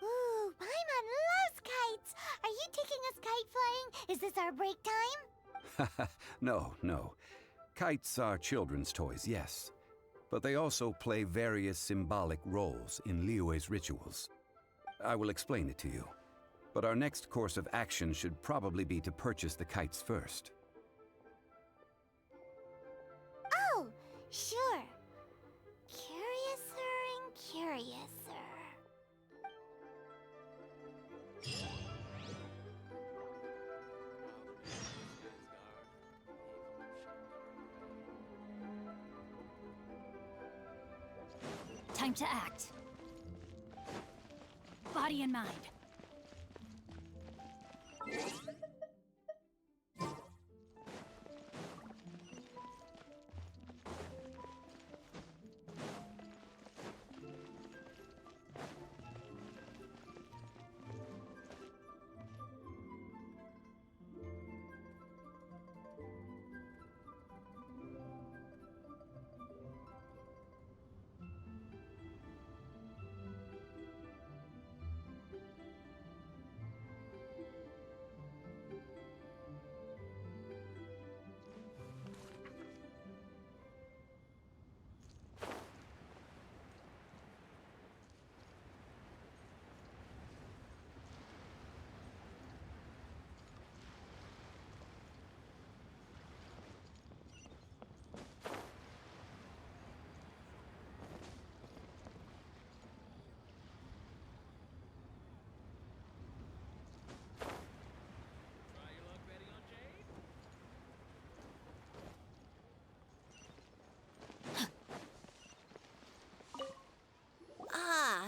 Ooh, Paimon loves kites! Are you taking us kite flying? Is this our break time? No. Kites are children's toys, yes. But they also play various symbolic roles in Liyue's rituals. I will explain it to you. But our next course of action should probably be to purchase the kites first. Oh, sure. Curiouser and curiouser. Time to act. Body and mind.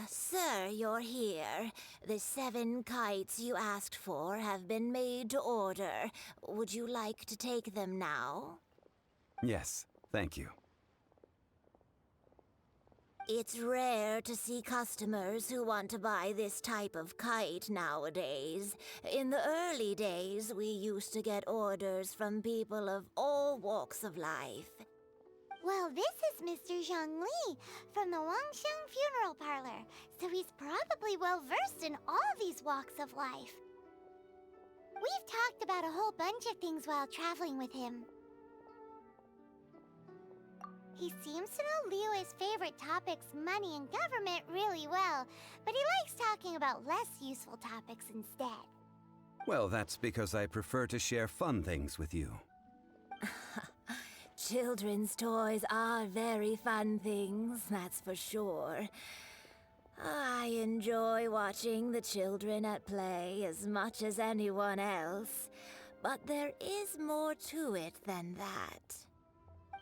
Sir, you're here. The 7 kites you asked for have been made to order. Would you like to take them now? Yes, thank you. It's rare to see customers who want to buy this type of kite nowadays. In the early days, we used to get orders from people of all walks of life. Well, this is Mr. Zhongli from the Wangsheng Funeral Parlor, so he's probably well-versed in all these walks of life. We've talked about a whole bunch of things while traveling with him. He seems to know Liyue's favorite topics, money and government, really well, but he likes talking about less useful topics instead. Well, that's because I prefer to share fun things with you. Children's toys are very fun things, that's for sure. I enjoy watching the children at play as much as anyone else, but there is more to it than that.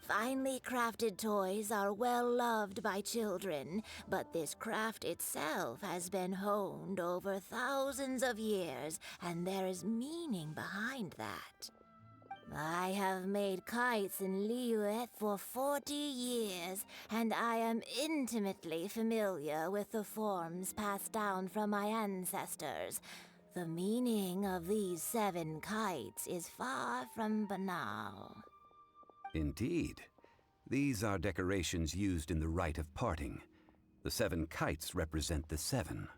Finely crafted toys are well loved by children, but this craft itself has been honed over thousands of years, and there is meaning behind that. I have made kites in Liyue for 40 years, and I am intimately familiar with the forms passed down from my ancestors. The meaning of these 7 kites is far from banal. Indeed. These are decorations used in the rite of parting. The 7 kites represent the 7.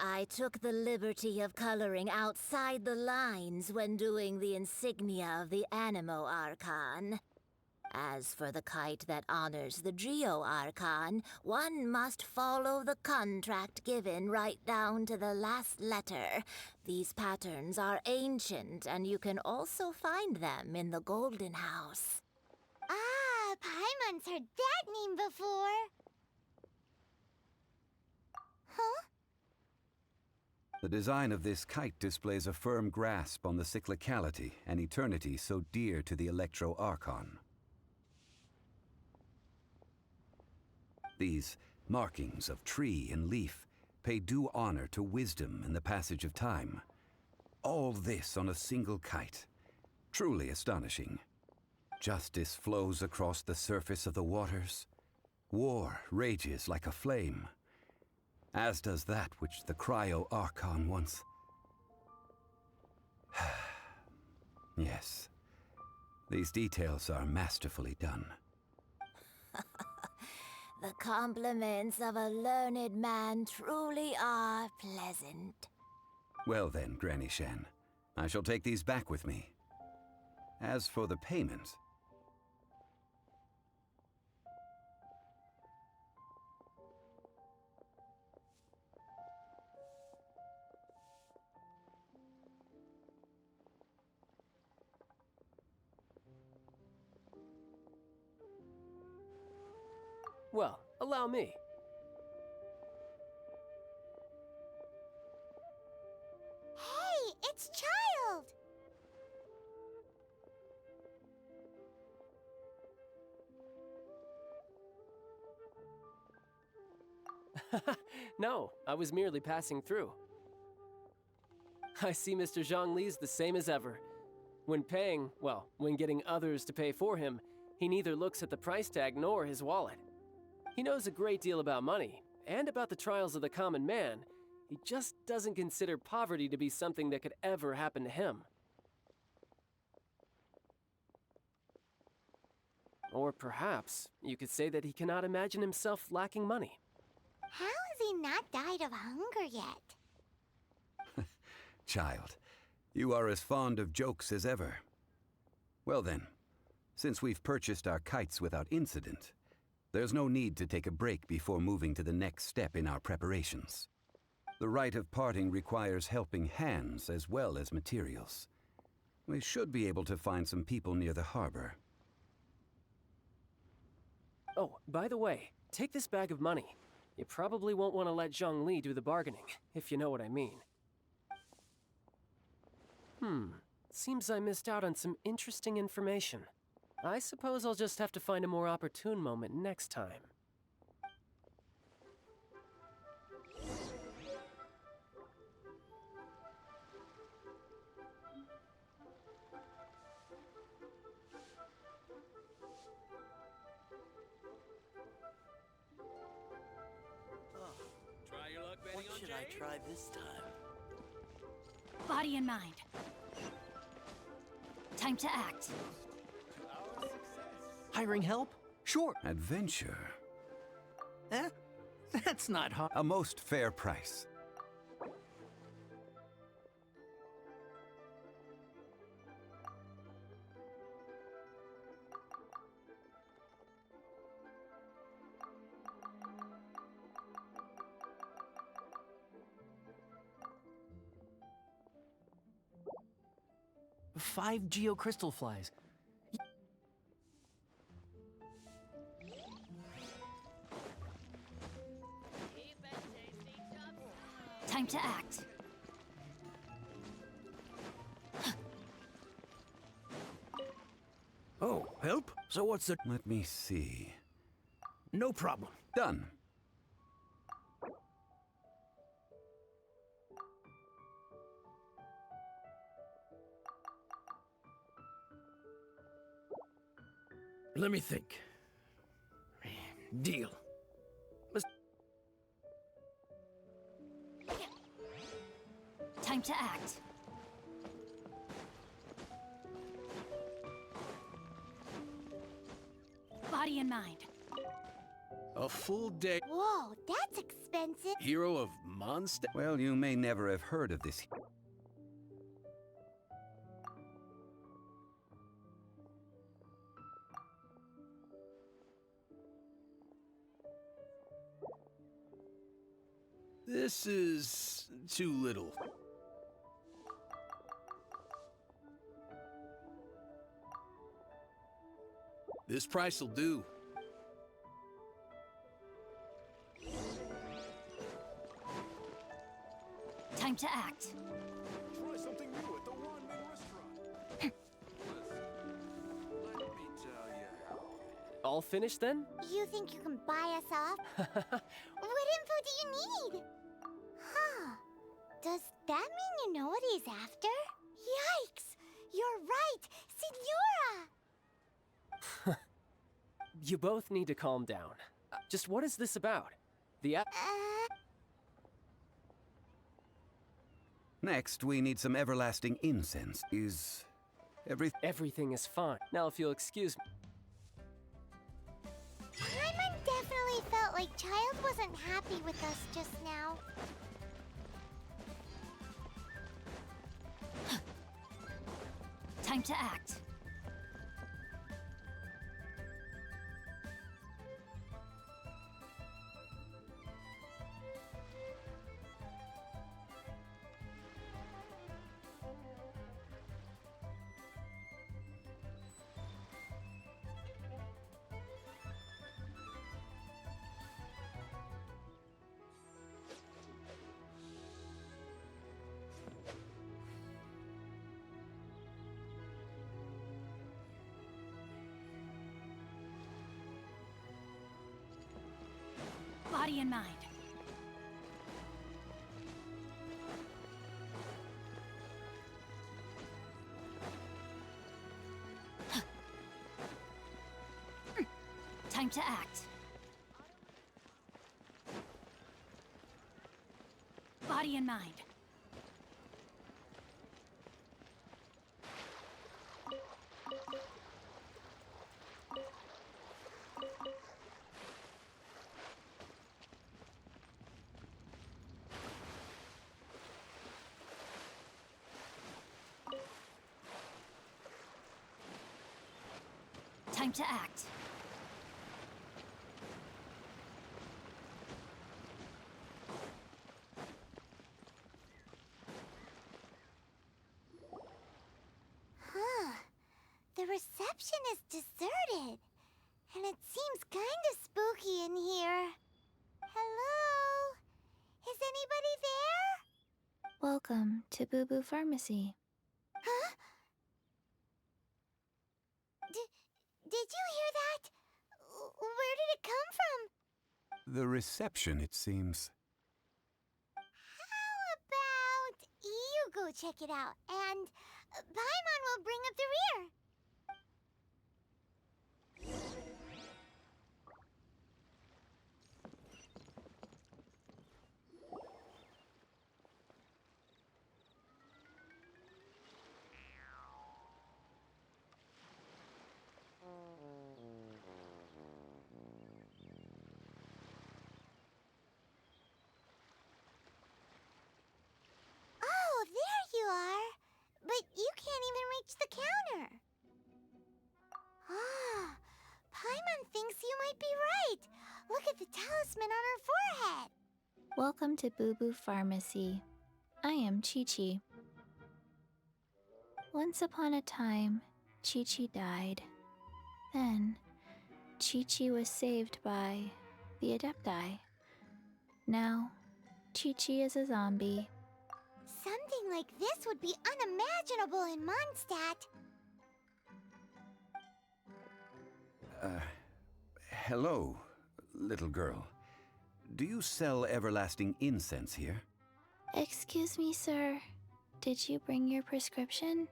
I took the liberty of coloring outside the lines when doing the insignia of the Animo Archon. As for the kite that honors the Geo Archon, one must follow the contract given right down to the last letter. These patterns are ancient, and you can also find them in the Golden House. Ah, Paimon's heard that name before. Huh? The design of this kite displays a firm grasp on the cyclicality and eternity so dear to the Electro Archon. These markings of tree and leaf pay due honor to wisdom and the passage of time. All this on a single kite. Truly astonishing. Justice flows across the surface of the waters. War rages like a flame, as does that which the Cryo-Archon once... Yes, these details are masterfully done. The compliments of a learned man truly are pleasant. Well then, Granny Shan, I shall take these back with me. As for the payment... Well, allow me. Hey, it's Child! No, I was merely passing through. I see Mr. Zhongli's the same as ever. When paying, well, when getting others to pay for him, he neither looks at the price tag nor his wallet. He knows a great deal about money, and about the trials of the common man. He just doesn't consider poverty to be something that could ever happen to him. Or perhaps you could say that he cannot imagine himself lacking money. How has he not died of hunger yet? Child, you are as fond of jokes as ever. Well then, since we've purchased our kites without incident, there's no need to take a break before moving to the next step in our preparations. The rite of parting requires helping hands as well as materials. We should be able to find some people near the harbor. Oh, by the way, take this bag of money. You probably won't want to let Zhongli do the bargaining, if you know what I mean. Seems I missed out on some interesting information. I suppose I'll just have to find a more opportune moment next time. Try your luck betting What on should Jade? I try this time? Body and mind. Time to act. Hiring help? Sure. Adventure. Eh? That's not hard. A most fair price. Five geocrystal flies. Time to act. Oh, help? So what's the... Let me see. No problem. Done. Let me think. Deal. Time to act. Body and mind. A full day. Whoa, that's expensive. Hero of Mondstadt? Well, you may never have heard of this. This is too little. This price will do. Time to act. Try something new at the ramen restaurant. Listen, let me tell you how. All finished then? You think you can buy us off? What info do you need? Huh. Does that mean you know what he's after? Yikes! You're right! Signora! You both need to calm down. Just what is this about? Next, we need some everlasting incense. Is everything is fine. Now, if you'll excuse me. Paimon definitely felt like Child wasn't happy with us just now. Time to act. Body and mind. Time to act. Body and mind. Time to act. Huh. The reception is deserted. And it seems kinda spooky in here. Hello? Is anybody there? Welcome to Boo Boo Pharmacy. Huh? Did you hear that? Where did it come from? the reception, it seems. How about you go check it out, and Paimon will bring up the rear. Oh, there you are. But you can't even reach the counter. Ah, Paimon thinks you might be right. Look at the talisman on her forehead. Welcome to Boo Boo Pharmacy. I am Chi-Chi. Once upon a time, Chi-Chi died. Then, Chi-Chi was saved by the Adepti. Now, Chi-Chi is a zombie. Something like this would be unimaginable in Mondstadt. Hello, little girl. Do you sell everlasting incense here? Excuse me, sir. Did you bring your prescription?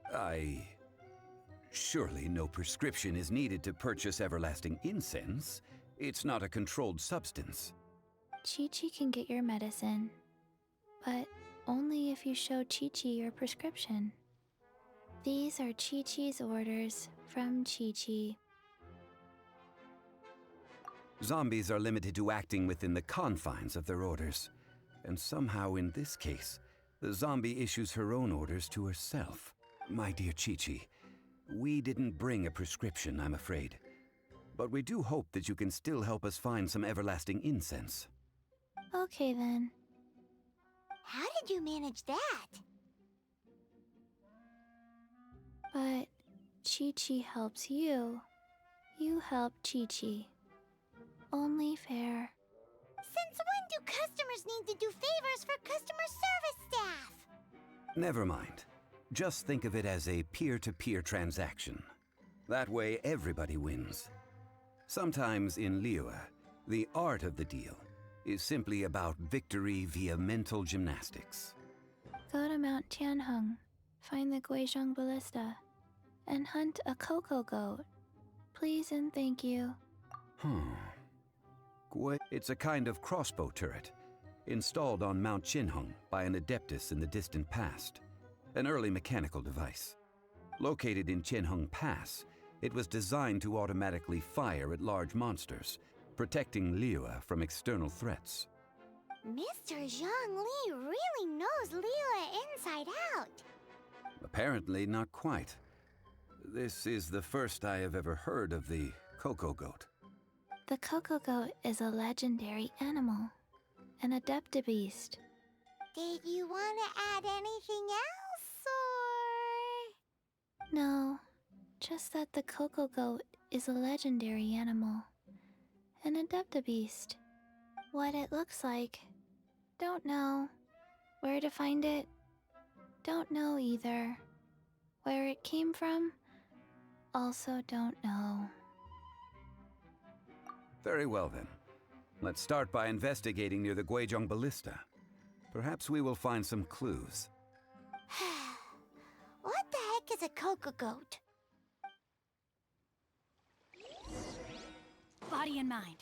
Surely no prescription is needed to purchase everlasting incense. It's not a controlled substance. Chi-Chi can get your medicine, but only if you show Chi-Chi your prescription. These are Chi-Chi's orders from Chi-Chi. Zombies are limited to acting within the confines of their orders. And somehow in this case, the zombie issues her own orders to herself. My dear Chi-Chi, we didn't bring a prescription, I'm afraid. But we do hope that you can still help us find some everlasting incense. Okay then. How did you manage that? But Chi-Chi helps you. You help Chi-Chi. Only fair. Since when do customers need to do favors for customer service staff? Never mind. Just think of it as a peer-to-peer transaction. That way, everybody wins. Sometimes in Liyue, the art of the deal is simply about victory via mental gymnastics. Go to Mount Tianheng, find the Guizhong Ballista, and hunt a cocoa goat. Please and thank you. It's a kind of crossbow turret, installed on Mount Qinheng by an adeptus in the distant past, an early mechanical device. Located in Qinheng Pass, it was designed to automatically fire at large monsters, protecting Liyue from external threats. Mr. Zhongli really knows Liyue inside out. Apparently not quite. This is the first I have ever heard of the cocoa goat. The cocoa goat is a legendary animal, an adeptabeast. Did you want to add anything else, or...? No, just that the cocoa goat is a legendary animal, an adeptabeast. What it looks like, don't know. Where to find it, don't know either. Where it came from, also don't know. Very well then. Let's start by investigating near the Guizhong Ballista. Perhaps we will find some clues. What the heck is a cocoa goat? Body and mind.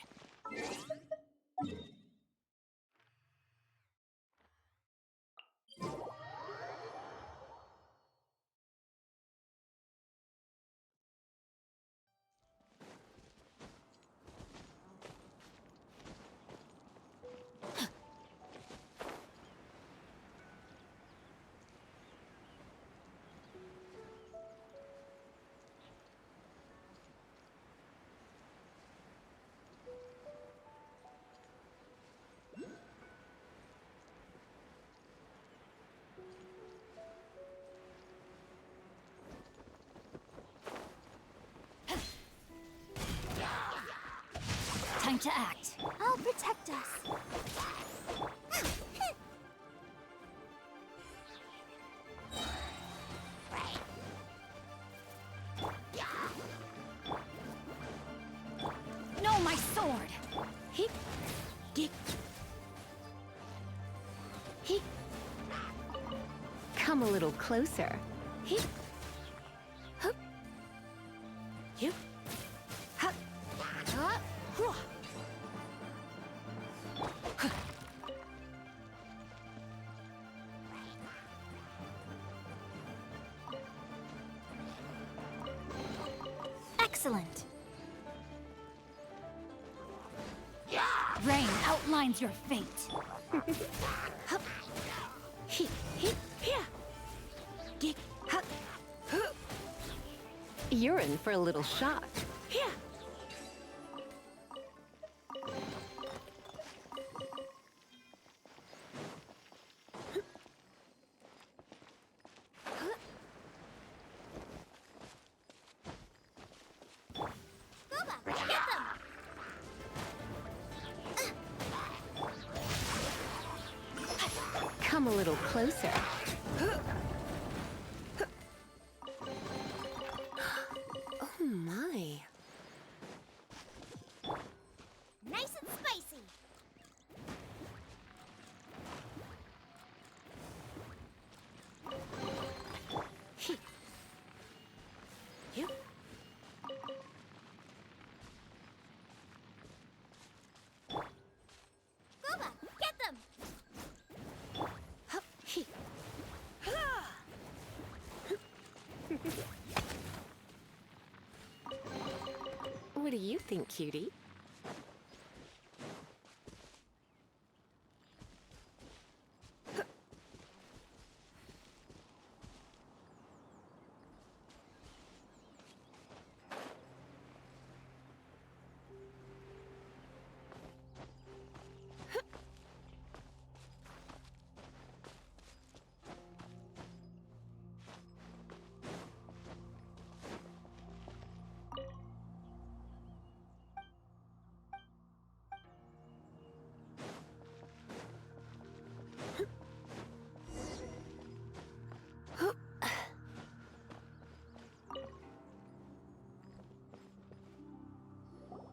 Time to act. I'll protect us. No, my sword! Hip. Dick. Hip. Come a little closer. Hip. Hup. Hip. Hup. Hup. Hua. Excellent! Rain outlines your fate. Hup. Hip. Hip. Here. Dick. Hup. Hup. You're in for a little shock. Here. Come a little closer. Oh my. Nice and spicy. Hip. Hip. Booba, get them! Hup. Hip. What do you think, cutie?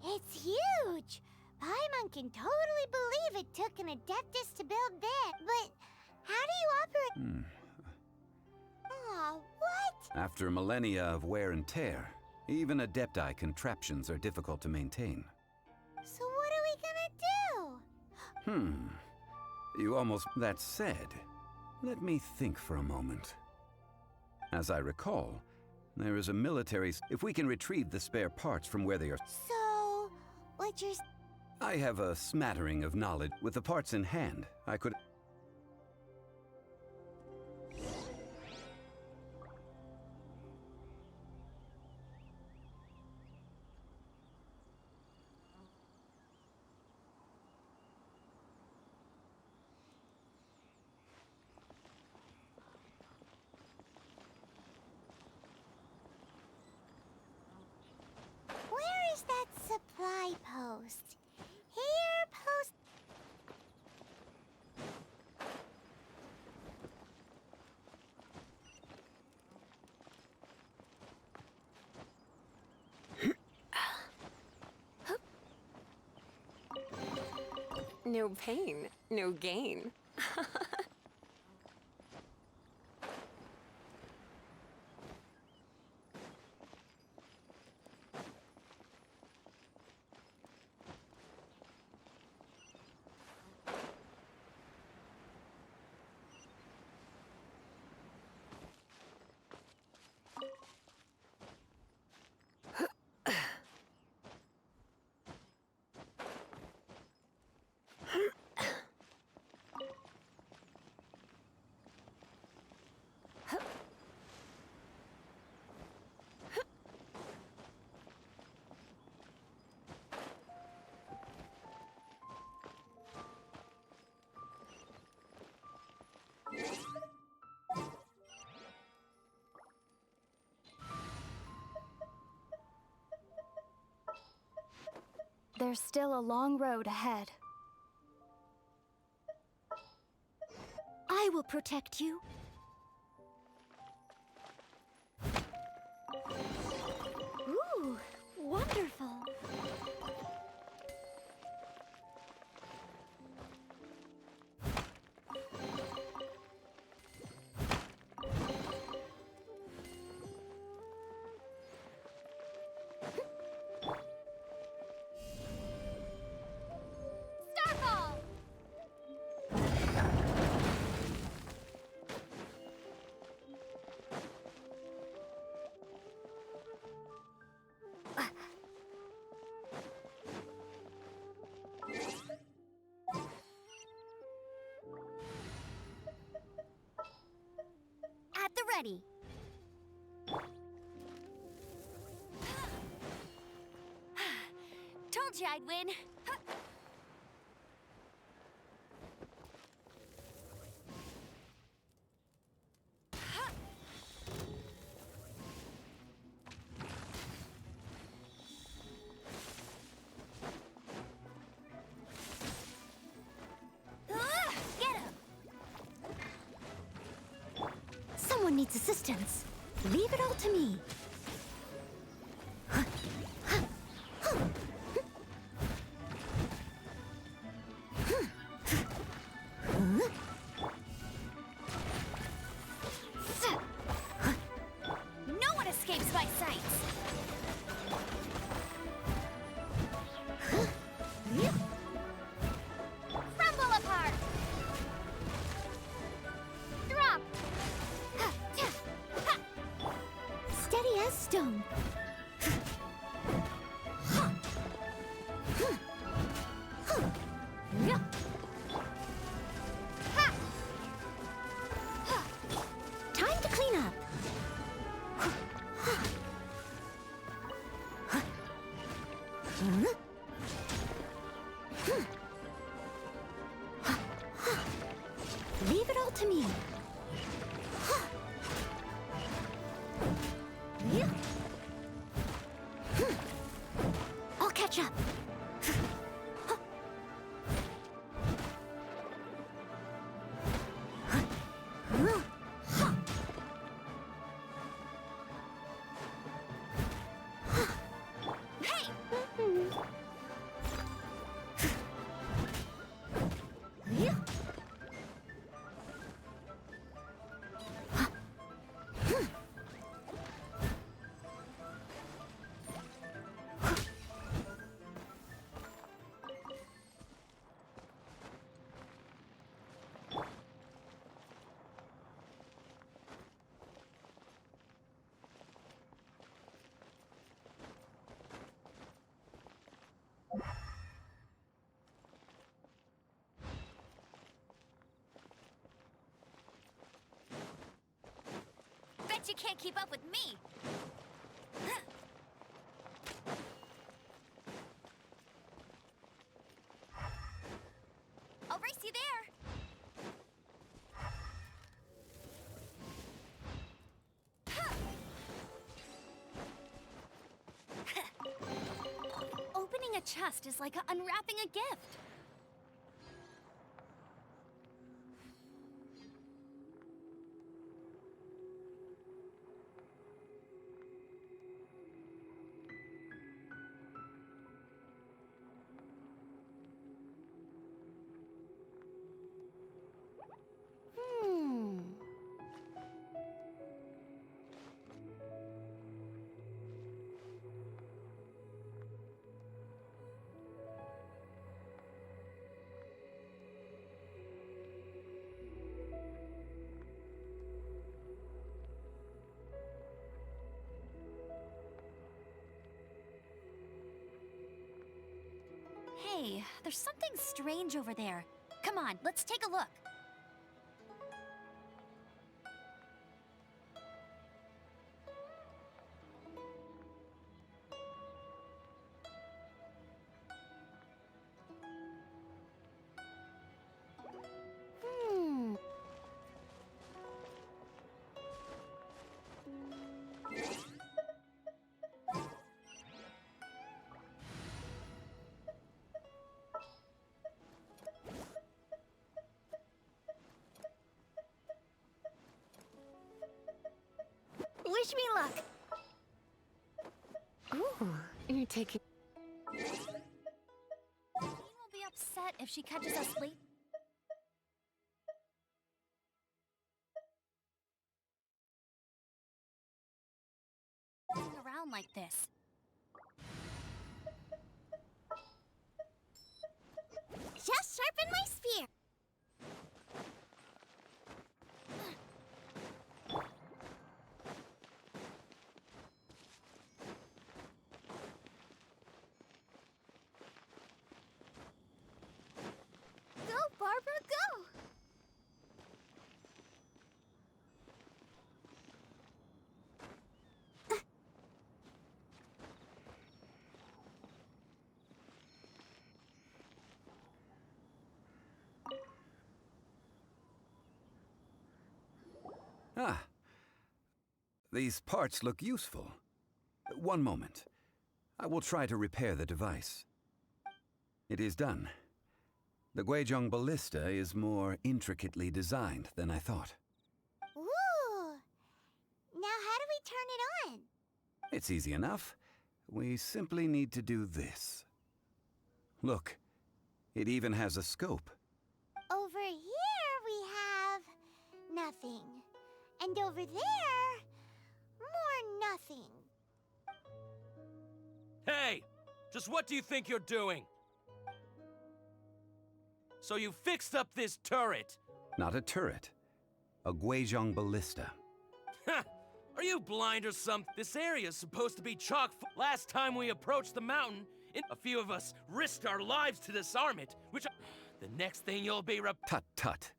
It's huge! Paimon can totally believe it took an Adeptus to build that, but how do you operate? Aw, what? After millennia of wear and tear, even Adepti contraptions are difficult to maintain. So what are we gonna do? You almost... That said, let me think for a moment. As I recall, there is a military... If we can retrieve the spare parts from where they are... So, what you're... I have a smattering of knowledge. With the parts in hand, I could... Where is that supply post? Here, post... No pain, no gain. There's still a long road ahead. I will protect you. Ooh, wonderful. At the ready. Told you I'd win. Get him! Someone needs assistance. Leave it all to me. No one escapes my sights! Crumble apart! Drop! Steady as stone. Time to clean up. Leave it all to me. I'll catch up. Hey! Chi-Chi can't keep up with me. I'll race you there. Opening a chest is like unwrapping a gift. Hey, there's something strange over there. Come on, let's take a look. Wish me luck. Ooh, you're taking... Jane will be upset if she catches us late. Around like this. Just sharpen my spear. Go, Barbara, go! Ah. These parts look useful. One moment. I will try to repair the device. It is done. The Guizhong ballista is more intricately designed than I thought. Ooh! Now how do we turn it on? It's easy enough. We simply need to do this. Look, it even has a scope. Over here we have nothing. And over there, more nothing. Hey! Just what do you think you're doing? So you fixed up this turret? Not a turret. A Guizhong ballista. Ha! Are you blind or something? This area's supposed to be chock full. Last time we approached the mountain, a few of us risked our lives to disarm it, which... The next thing you'll be Tut tut.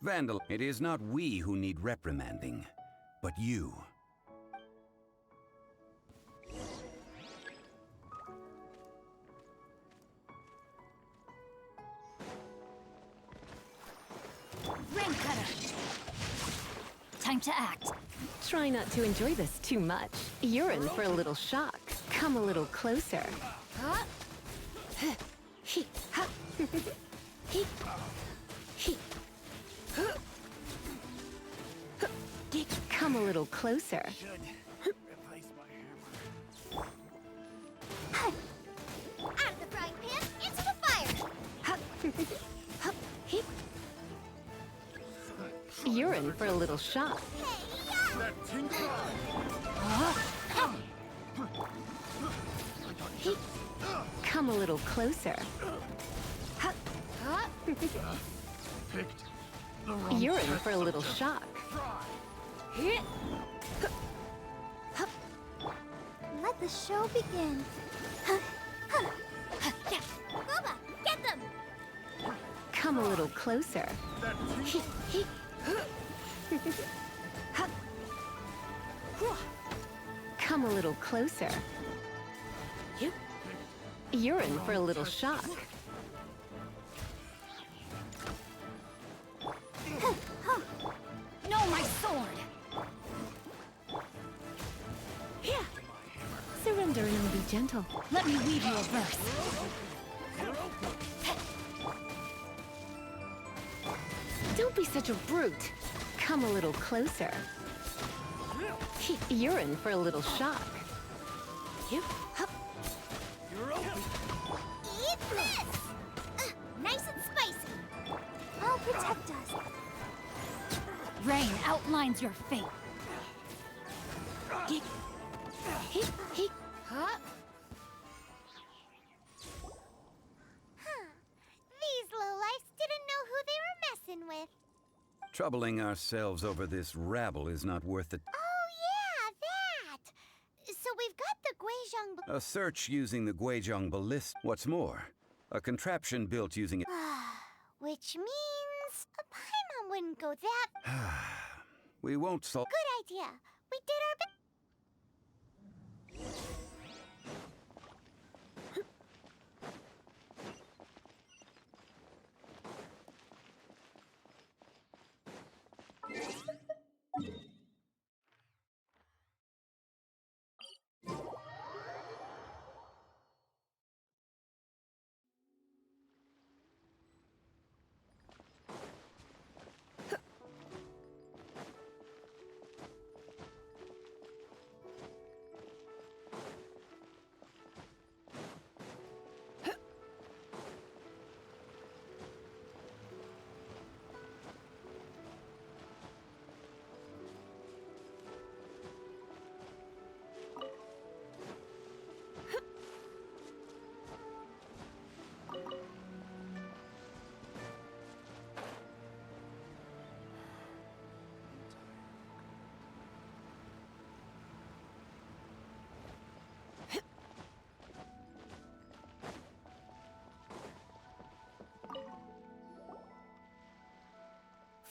Vandal, it is not we who need reprimanding, but you. Rain cutter. Time to act. Try not to enjoy this too much. You're in for a little shock. Come a little closer. Huh? Come a little closer. Replace my hammer. Out of the frying pan, into the fire! You're in for a little shock. That tinker! Come a little closer. Picked the wrong You're in for a little shock. Let the show begin. Boba, get them! Come a little closer. come a little closer. You're in for a little shock. No, my sword! Surrender and be gentle. Let me weave you a verse. Don't be such a brute. Come a little closer. You're in for a little shock. Eat this! Nice and spicy. I'll protect us. Rain outlines your fate. These lowlifes didn't know who they were messing with. Troubling ourselves over this rabble is not worth it. Oh yeah, that! So we've got the Guizhong... A search using the Guizhong ballista. What's more, a contraption built using it. Which means a Paimon wouldn't go that... We won't solve. Good idea. We did our best.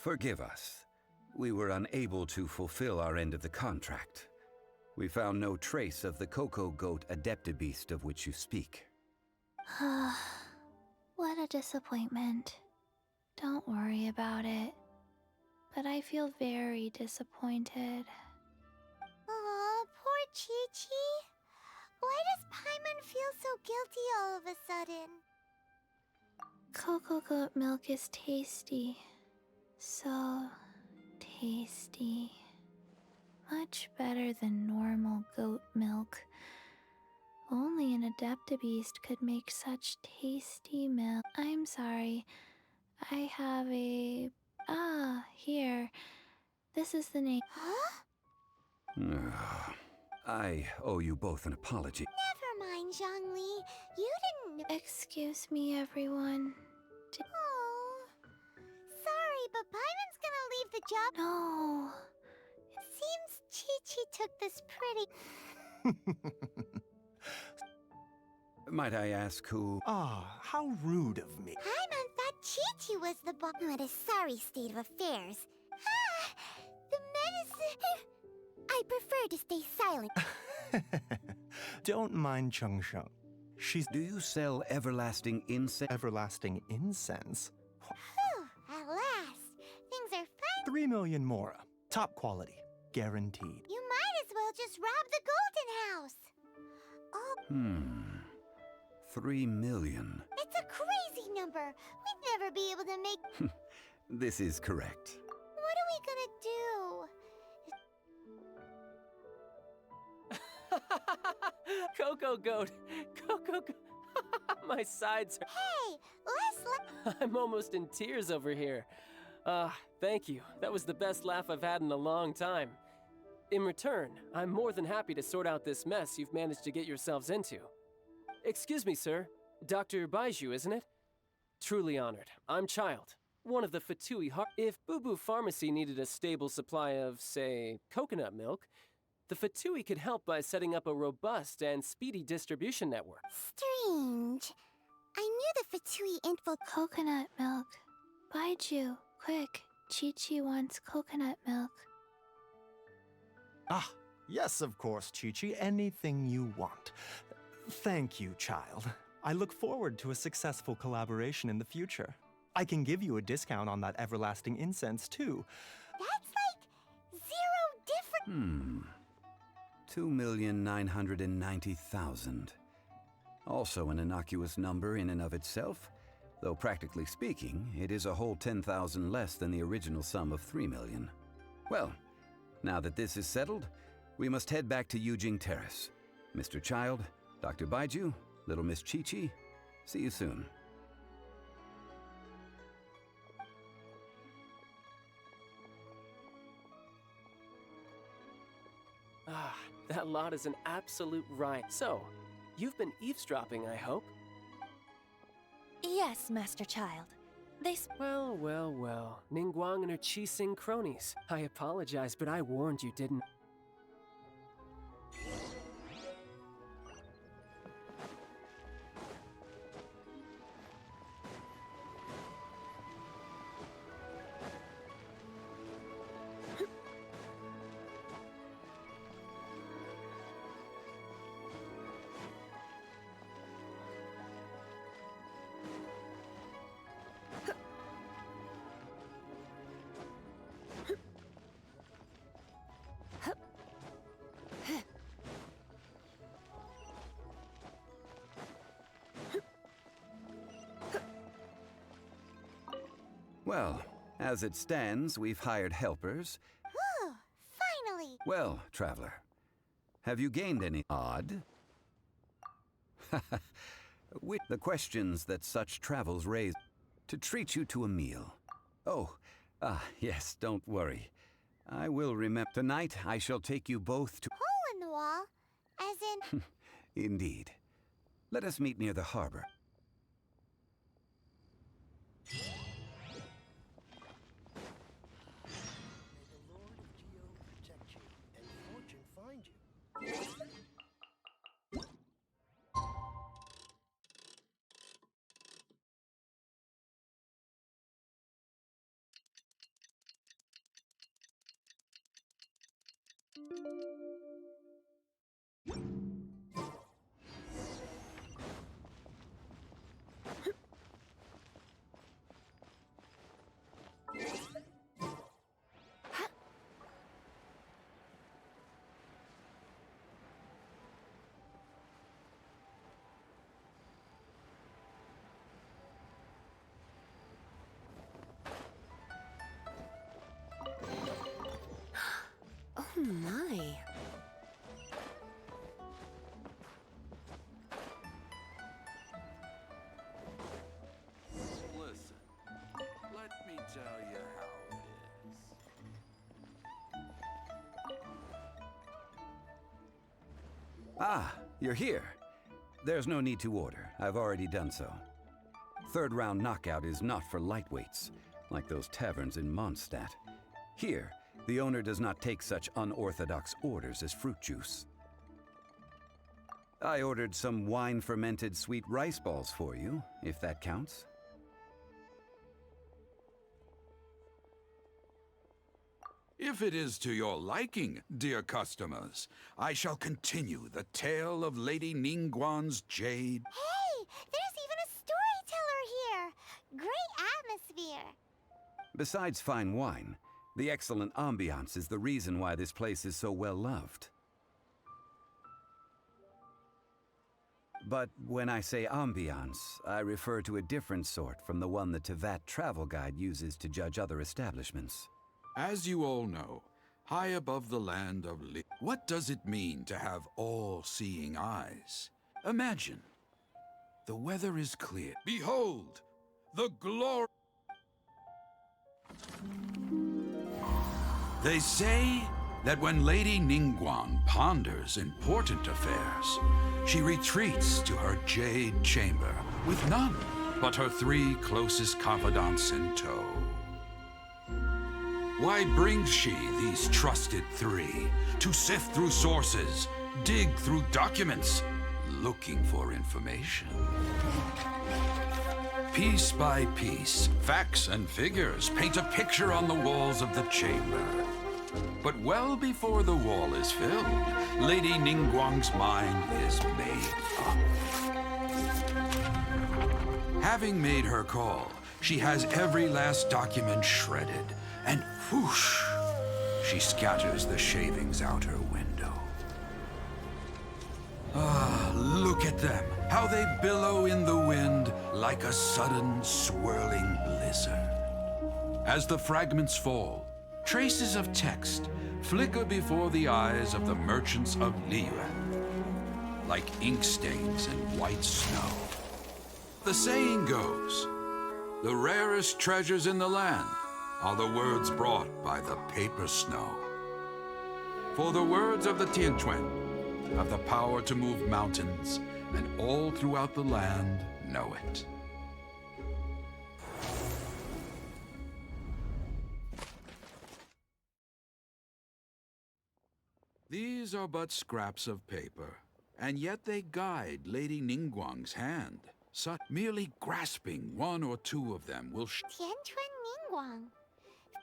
Forgive us. We were unable to fulfill our end of the contract. We found no trace of the Coco Goat Adeptabeast of which you speak. What a disappointment. Don't worry about it. But I feel very disappointed. Aw, poor Chi-Chi. Why does Paimon feel so guilty all of a sudden? Cocoa goat milk is tasty. So tasty. Much better than normal goat milk. Only an Adeptabeast could make such tasty milk. I'm sorry. I have a... here. This is the name. Huh? I owe you both an apology. Never mind, Zhongli. You didn't... Excuse me, everyone. Oh. Sorry, but Paimon's gonna leave the job. No. It seems Chi-Chi took this pretty... Might I ask who? How rude of me. Paimon thought Chi-Chi was the boss. What a sorry state of affairs. The medicine... I prefer to stay silent. Don't mind Cheng Sheng. Do you sell everlasting incense? Everlasting incense? Whew, at last. Things are fine. 3 million more. Top quality. Guaranteed. You might as well just rob the Golden House. Oh. 3 million. It's a crazy number. We'd never be able to make... This is correct. What are we gonna do? Coco Goat! Coco Goat! My sides are... Hey, let's... I'm almost in tears over here. Thank you. That was the best laugh I've had in a long time. In return, I'm more than happy to sort out this mess you've managed to get yourselves into. Excuse me, sir. Dr. Baiju, isn't it? Truly honored. I'm Child, one of the F2P. If Boo Boo Pharmacy needed a stable supply of, say, coconut milk, the F2P could help by setting up a robust and speedy distribution network. Strange. I knew the F2P info... Coconut milk. Baiju, quick. Chi-Chi wants coconut milk. Yes, of course, Chi-Chi. Anything you want. Thank you, child. I look forward to a successful collaboration in the future. I can give you a discount on that everlasting incense, too. That's like 0 different. 2,990,000. Also an innocuous number in and of itself, though practically speaking, it is a whole 10,000 less than the original sum of 3 million. Well, now that this is settled, we must head back to Yujing Terrace. Mr. Child, Dr. Baiju, little Miss Chi-Chi, see you soon. Ah, that lot is an absolute riot. So, you've been eavesdropping, I hope? Yes, Master Child. Well, well, well. Ningguang and her Qi-Sing cronies. I apologize, but I warned you, didn't I? Well, as it stands, we've hired helpers. Ooh, finally! Well, traveler, have you gained any odd? With the questions that such travels raise, to treat you to a meal. Oh, yes, don't worry. I will remember. Tonight, I shall take you both to... Hole in the wall? As in... Indeed. Let us meet near the harbor. Oh my. Listen, let me tell you how it is. Ah, you're here. There's no need to order. I've already done so. Third round knockout is not for lightweights, like those taverns in Mondstadt. Here, the owner does not take such unorthodox orders as fruit juice. I ordered some wine-fermented sweet rice balls for you, if that counts. If it is to your liking, dear customers, I shall continue the tale of Lady Ningguang's jade. Hey, there's even a storyteller here! Great atmosphere! Besides fine wine, the excellent ambiance is the reason why this place is so well loved. But when I say ambiance, I refer to a different sort from the one the Tevat travel guide uses to judge other establishments. As you all know, high above the land of what does it mean to have all-seeing eyes? Imagine, the weather is clear. Behold, the glory... They say that when Lady Ningguang ponders important affairs, she retreats to her jade chamber with none but her 3 closest confidants in tow. Why brings she these trusted 3 to sift through sources, dig through documents, looking for information? Piece by piece, facts and figures paint a picture on the walls of the chamber. But well before the wall is filled, Lady Ningguang's mind is made up. Having made her call, she has every last document shredded, and whoosh, she scatters the shavings out her window. Ah, look at them, how they billow in the wind like a sudden swirling blizzard. As the fragments fall, traces of text flicker before the eyes of the merchants of Liyue, like ink stains in white snow. The saying goes, the rarest treasures in the land are the words brought by the paper snow. For the words of the Tianquan have the power to move mountains, and all throughout the land know it. These are but scraps of paper, and yet they guide Lady Ningguang's hand. Such merely grasping one or two of them will Tianquan Ningguang.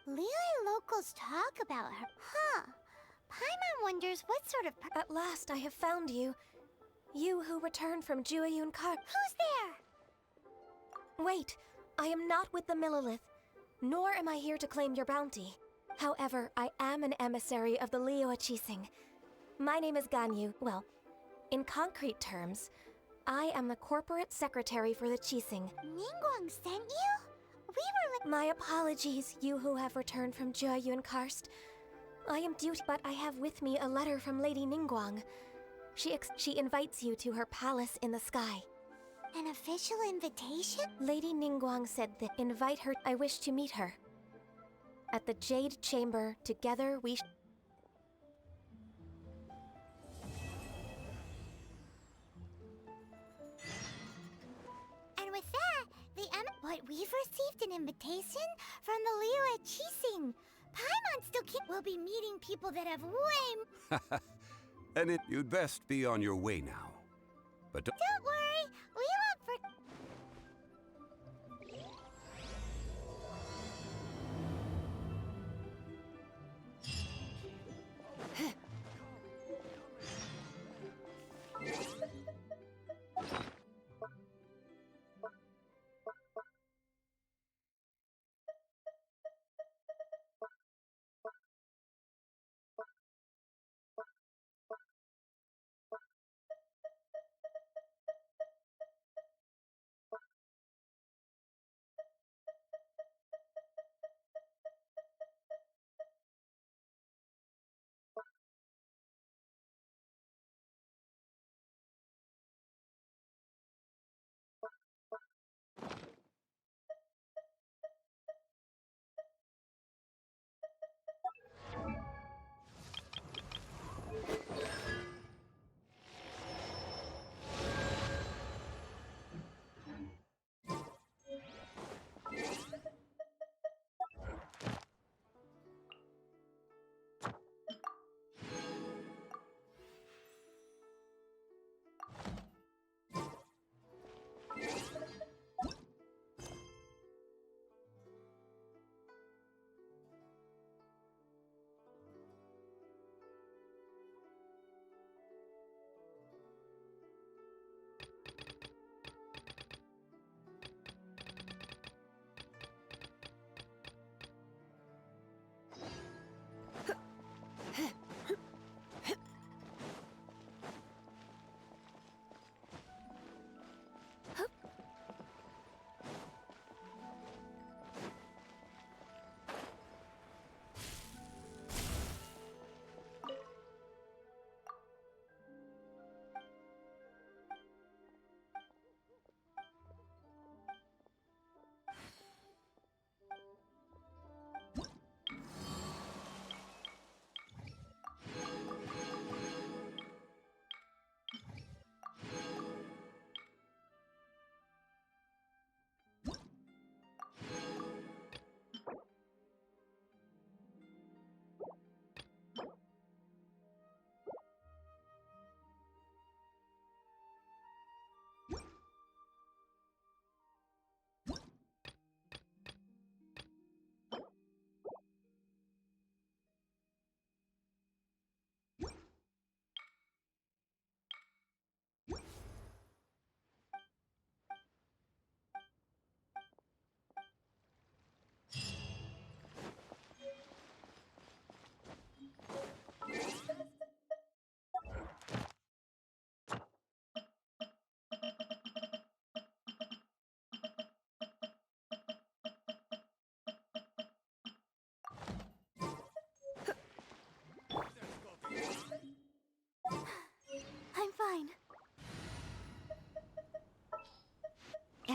Liyue locals talk about her. Huh. Paimon wonders what sort of At last I have found you. You who returned from Jueyun Kar. Who's there? Wait, I am not with the Millilith, nor am I here to claim your bounty. However, I am an emissary of the Liyue Qixing. My name is Ganyu. Well, in concrete terms, I am the corporate secretary for the Qixing. Ningguang sent you? We were My apologies, you who have returned from Jueyun Karst. I am due, but I have with me a letter from Lady Ningguang. She invites you to her palace in the sky. An official invitation? Lady Ningguang said that invite her. I wish to meet her. At the Jade Chamber, together we And with that, but we've received an invitation from the Liyue Qixing. Paimon still will be meeting people that have way And you'd best be on your way now. But don't worry, we won't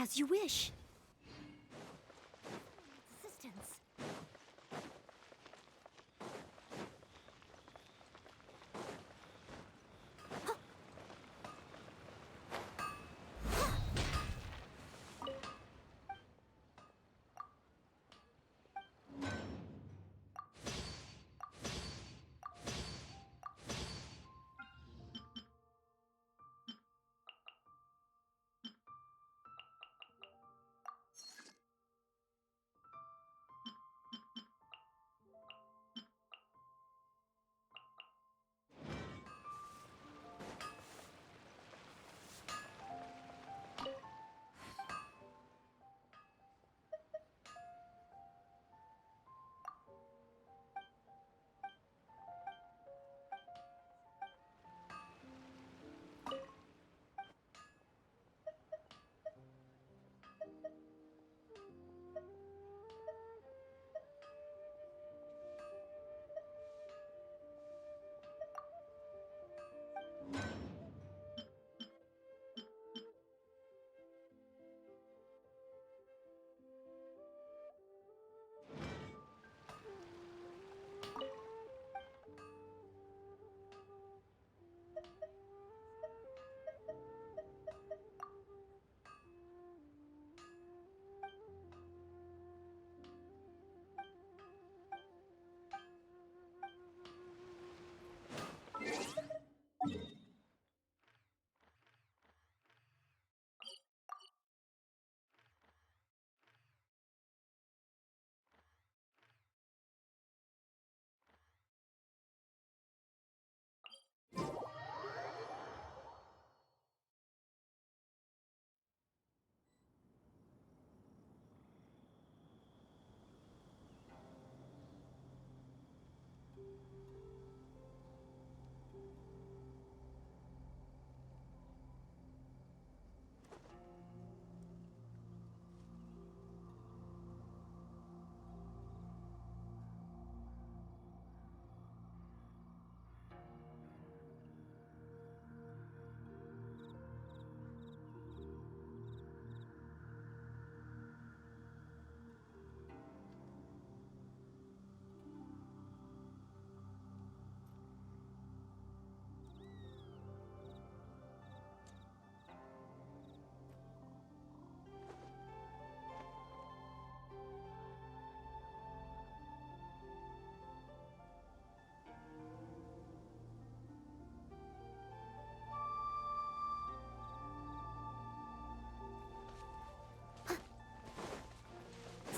As you wish. Assistance.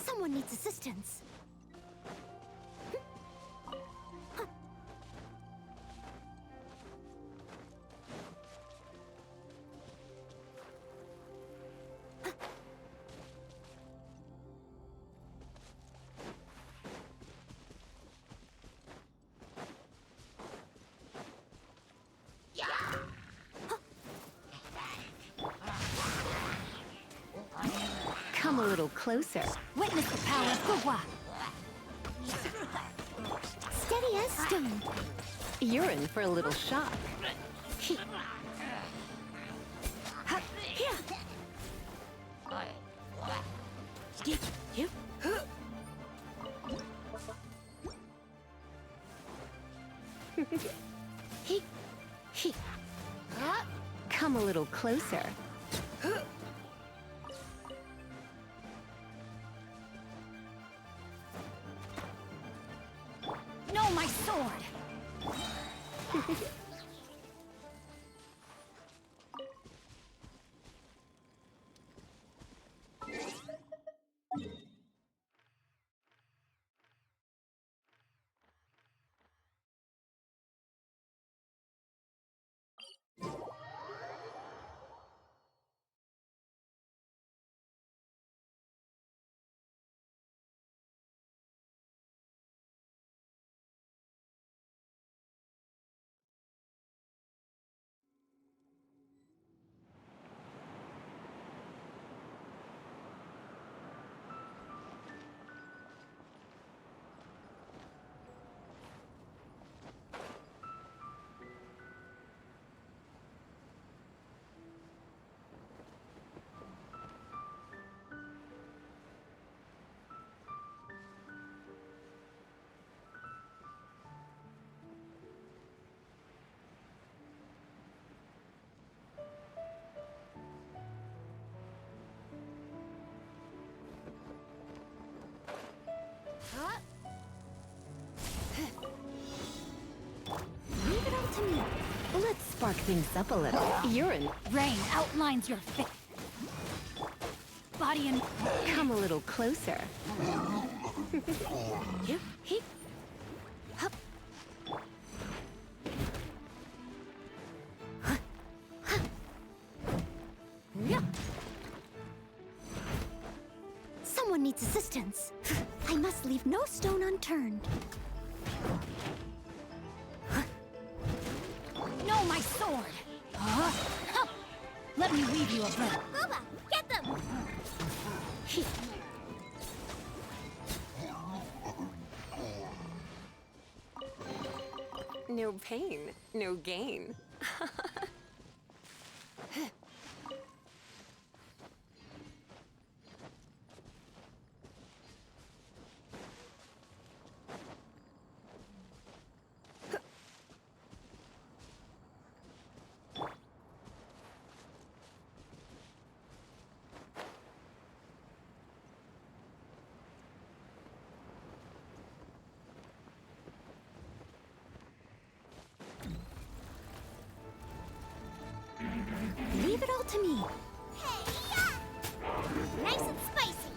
Someone needs assistance. Come a little closer. Witness the power of Gugwa. Steady as stone. You're in for a little shock. Come a little closer. No, my sword! spark things up a little. You're in. Rain outlines your face. Body and... Come a little closer. Hip, hip. Hup. Huh. Huh. Yeah. Someone needs assistance. I must leave no stone unturned. No, my sword! Huh. Let me weave you a rope. Booba, get them! No pain, no gain. Leave it all to me. Nice and spicy.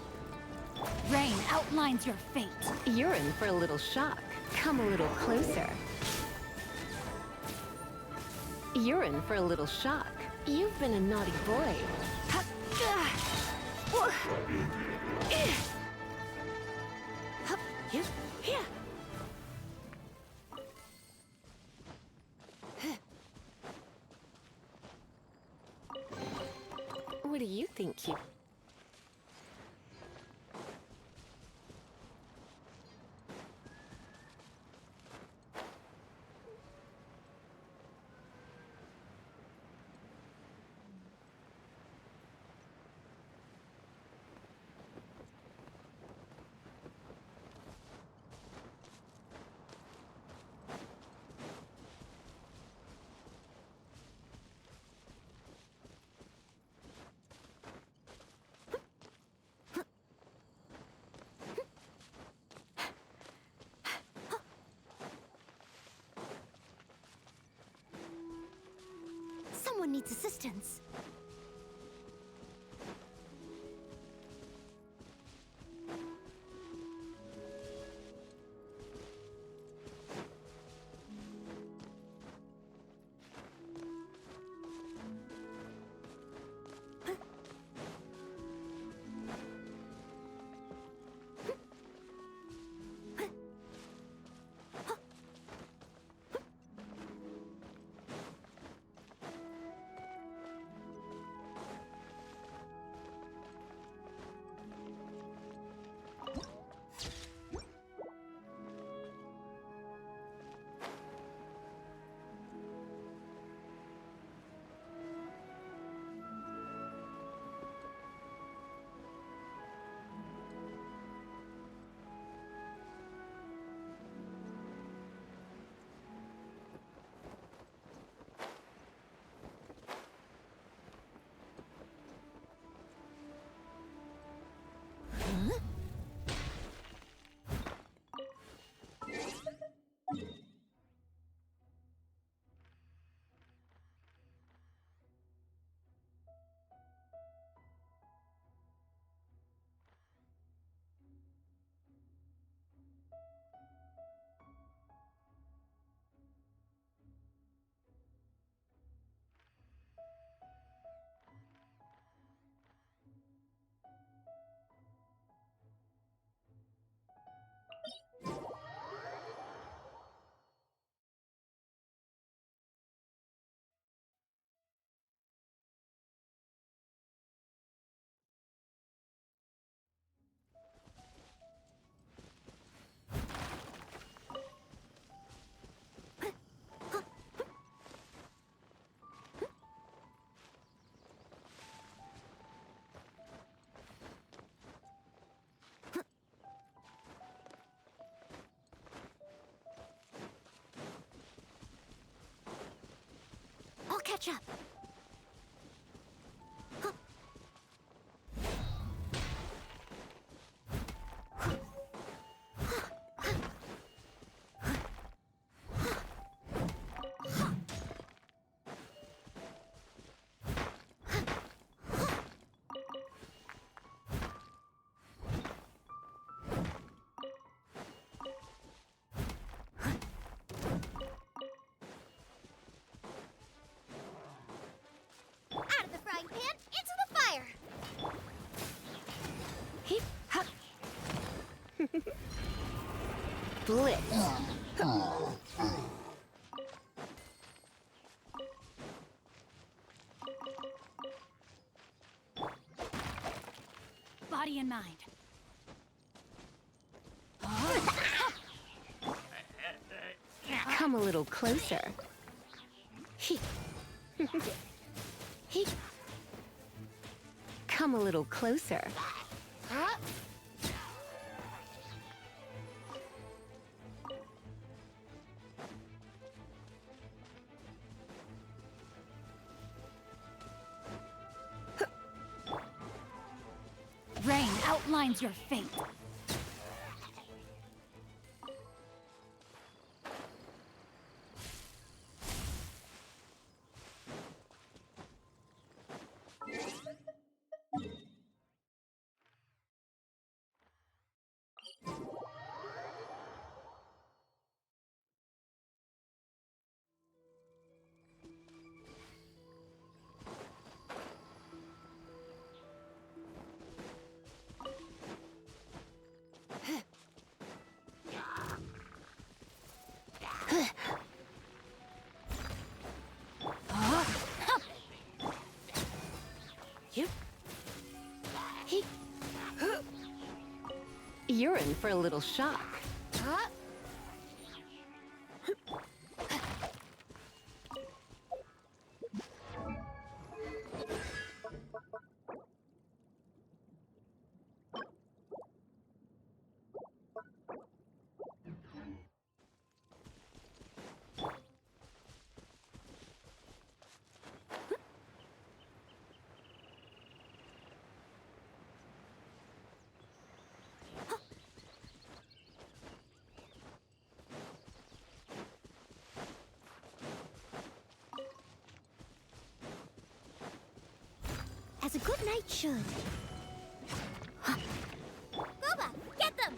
Rain outlines your fate. You're in for a little shock. Come a little closer. You're in for a little shock. You've been a naughty boy. What do you think you... Someone needs assistance. I'll catch up. split. Body and mind. Come a little closer. Come a little closer. Rain outlines your fate. You're in for a little shock. As a good knight should. Gooba, get them!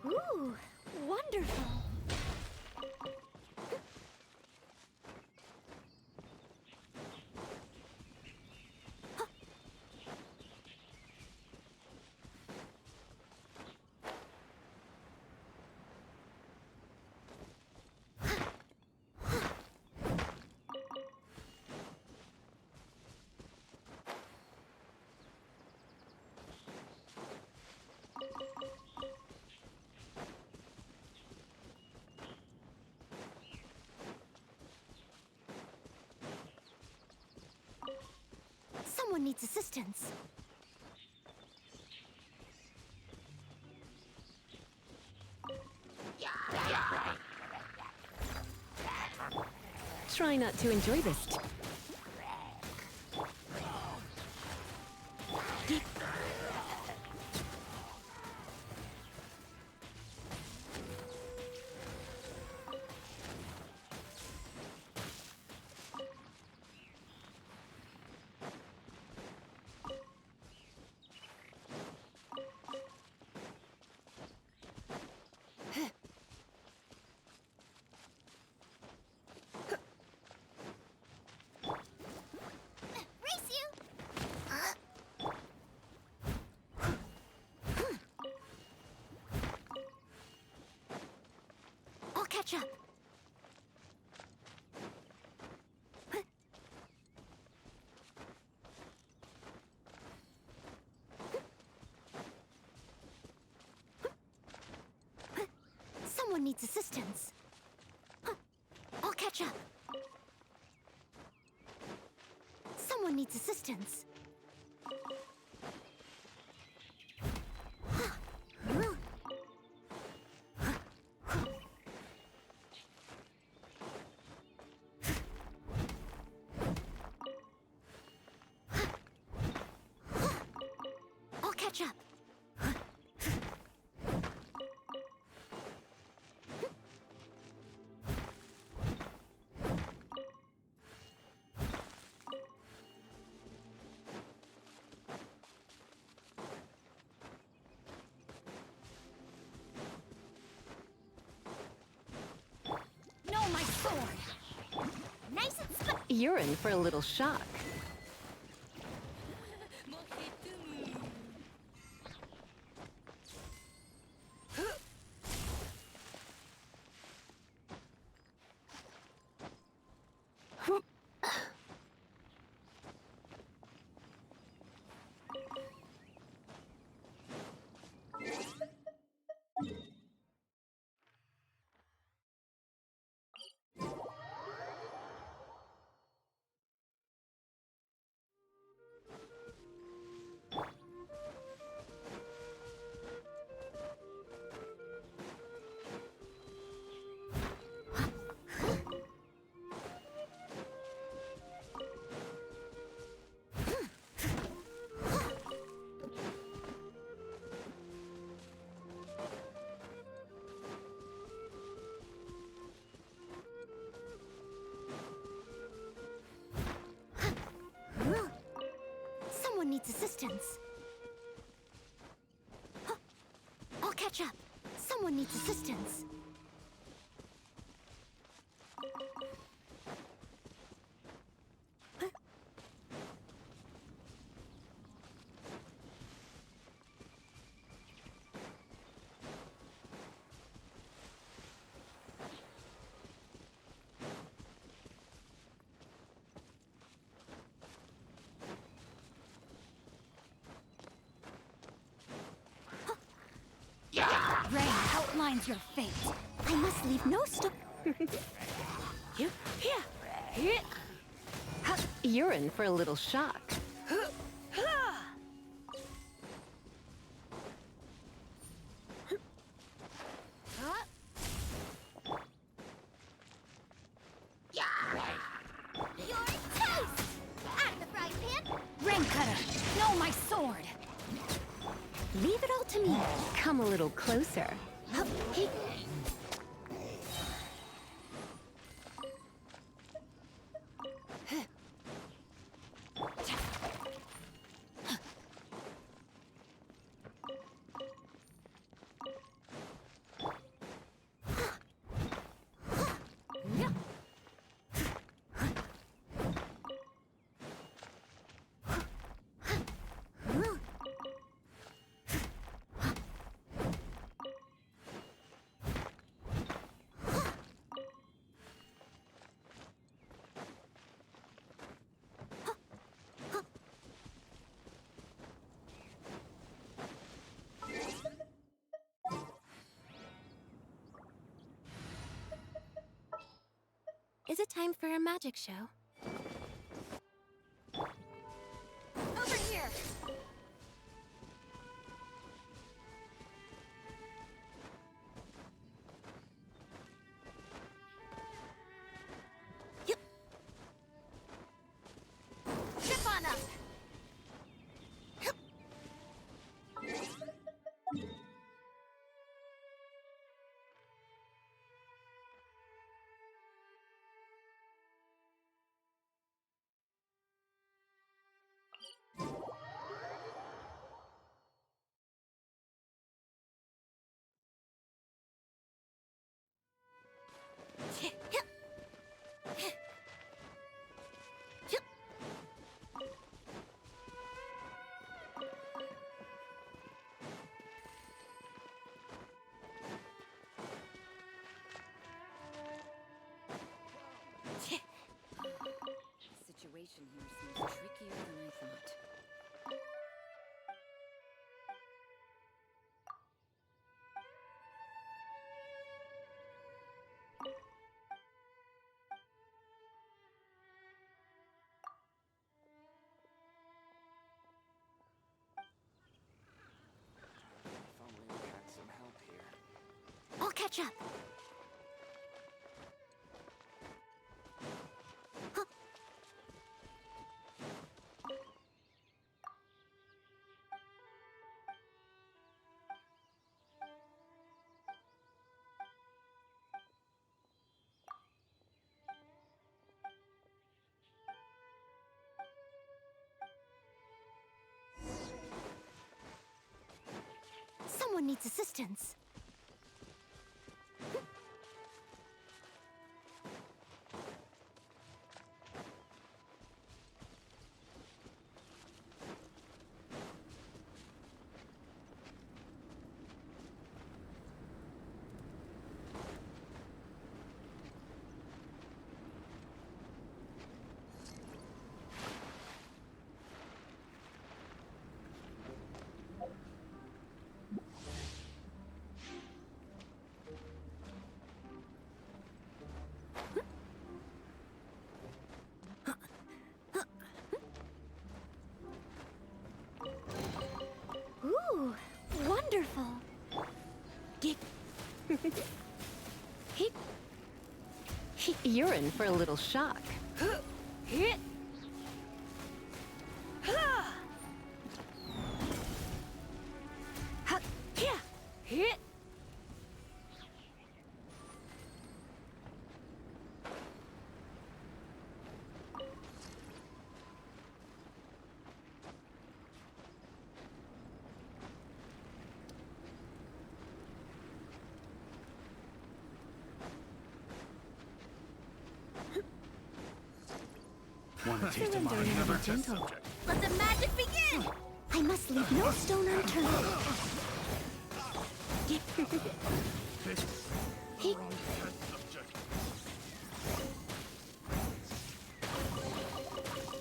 Ooh, wonderful. Someone needs assistance. Try not to enjoy this. Race you! I'll catch up. Someone needs assistance. I'll catch up. Someone needs assistance. I'll catch up. No, my sword! Nice and You're in for a little shock. Someone needs assistance. I'll catch up. Someone needs assistance. Rain outlines your fate. I must leave no stone. You're in for a little shock. Your taste! Out of the frying pan! Rain cutter, no, my sword. Leave it all to me. Come a little closer. Is it time for a magic show? Over here! situation here seems trickier than I thought. If only we had some help here. I'll catch up. Someone needs assistance. Ooh, wonderful. You're in for a little shock. Want to taste of my another gentle. Let the magic begin! I must leave no stone unturned.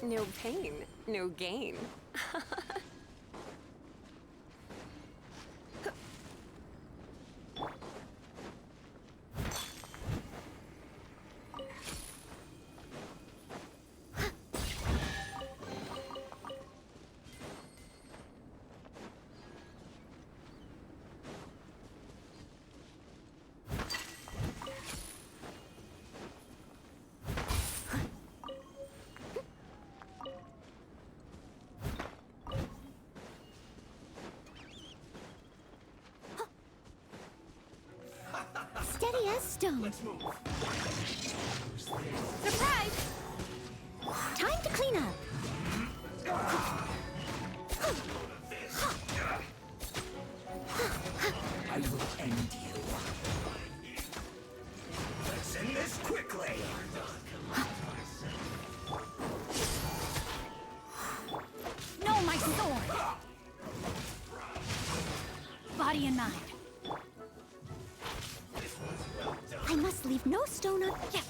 No pain, no gain. Steady as stone. Surprise! Time to clean up. I will end you. Let's end this quickly. No, my sword! Body and mind. I must leave no stone un... Yeah.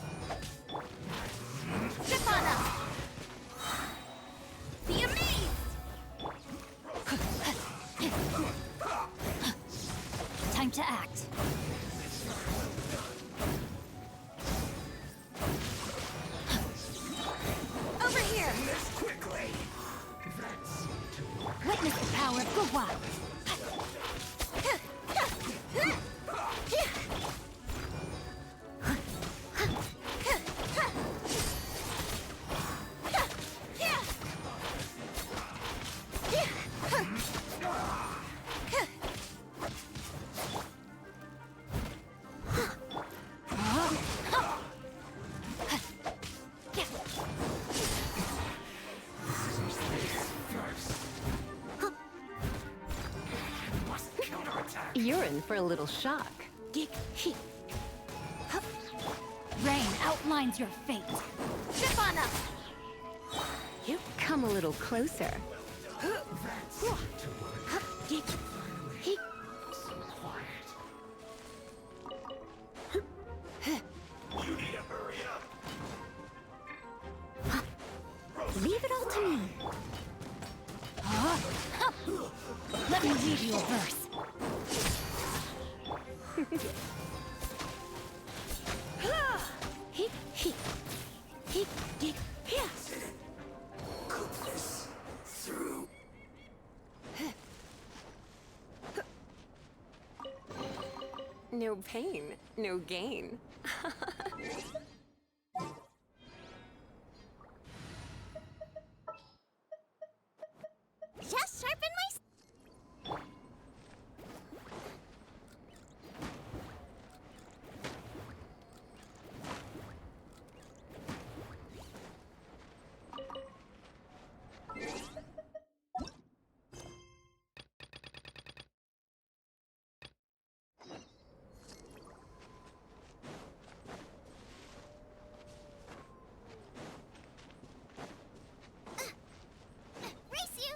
Step on up! Be amazed! Time to act. Over here! Quickly. Witness the power of Gugwa! You're in for a little shock. Rain outlines your fate. Step on up! Come a little closer. read you a verse. No pain, no gain. Just sharpen my... Race you!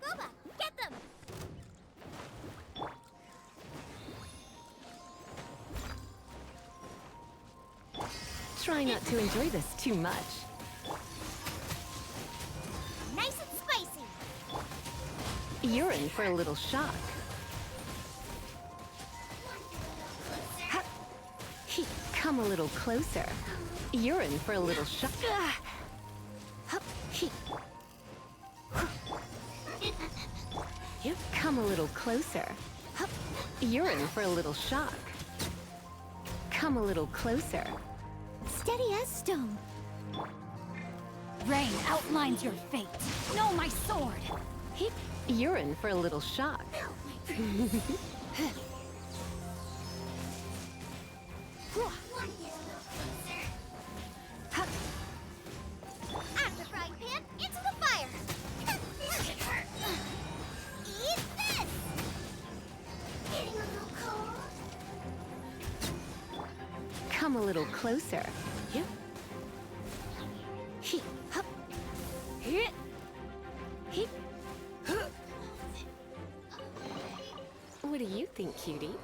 Goba, get them! Try not to enjoy this too much. Nice and spicy! You're in for a little shock. Ha! Come a little closer. You're in for a little shock. Come a little closer. You're in for a little shock. Come a little closer. Steady as stone. Rain outlines your fate. Know my sword. You're in for a little shock. Out of the frying pan, into the fire! Eat this! Getting a little cold? Come a little closer. What do you think, cutie?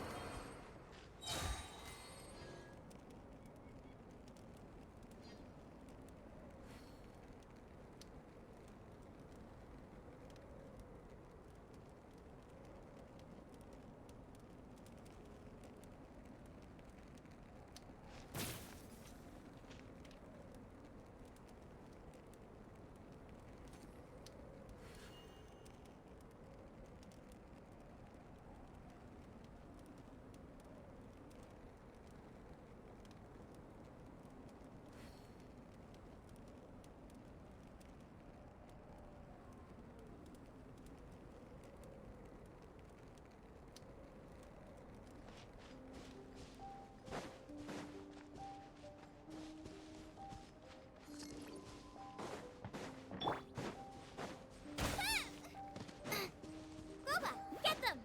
Goba, get them!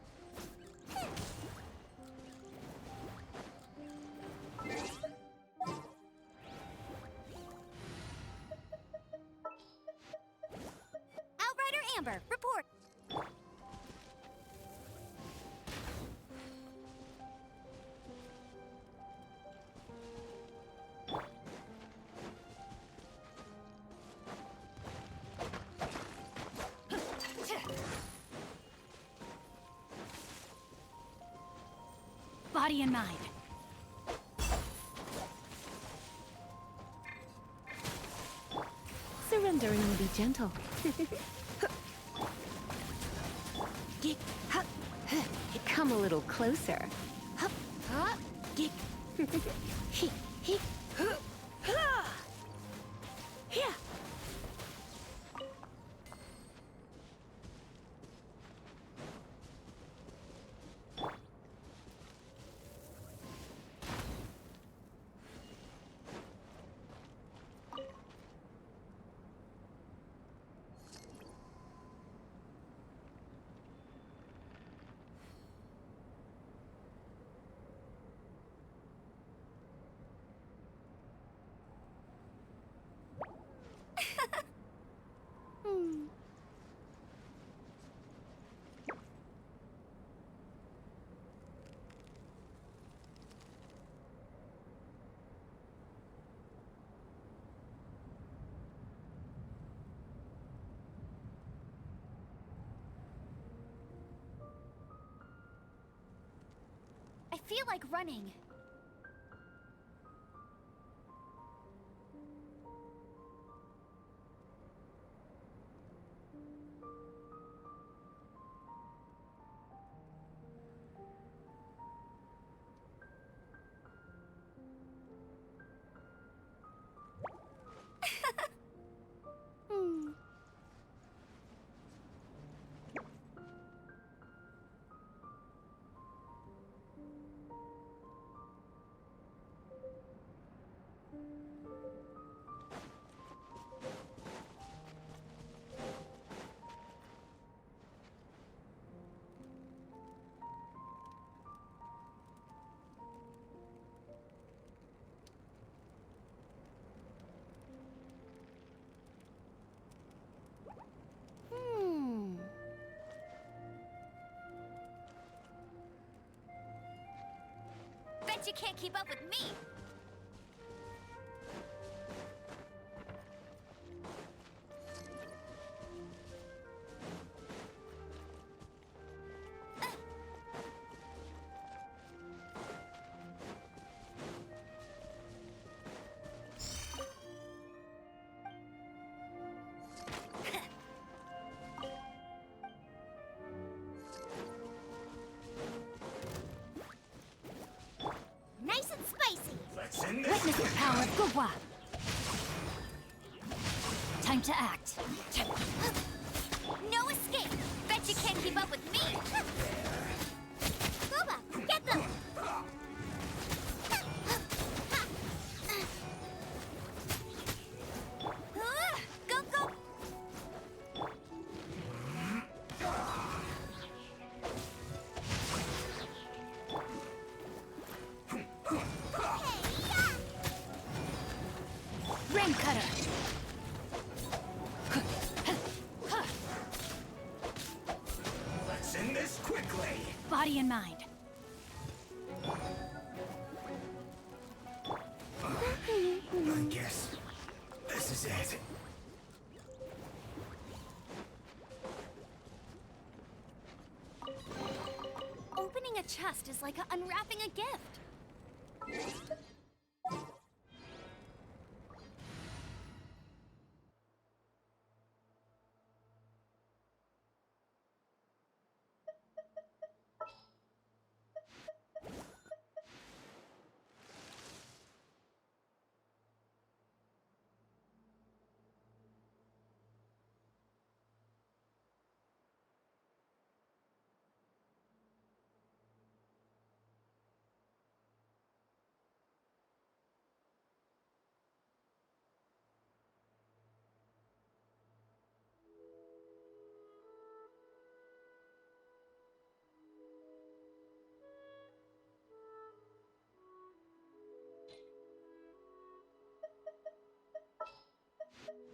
Outrider Amber, report! Body and mind. Surrender and we'll be gentle. Come a little closer. feel like running. Bet you can't keep up with me! Nice and spicy! Witness the power of Gugwa! Time to act. No escape! Bet you can't keep up with me! Guba, get them! Go, go! Rain cutter! Let's end this quickly. Body and mind. I guess this is it. Opening a chest is like unwrapping a gift.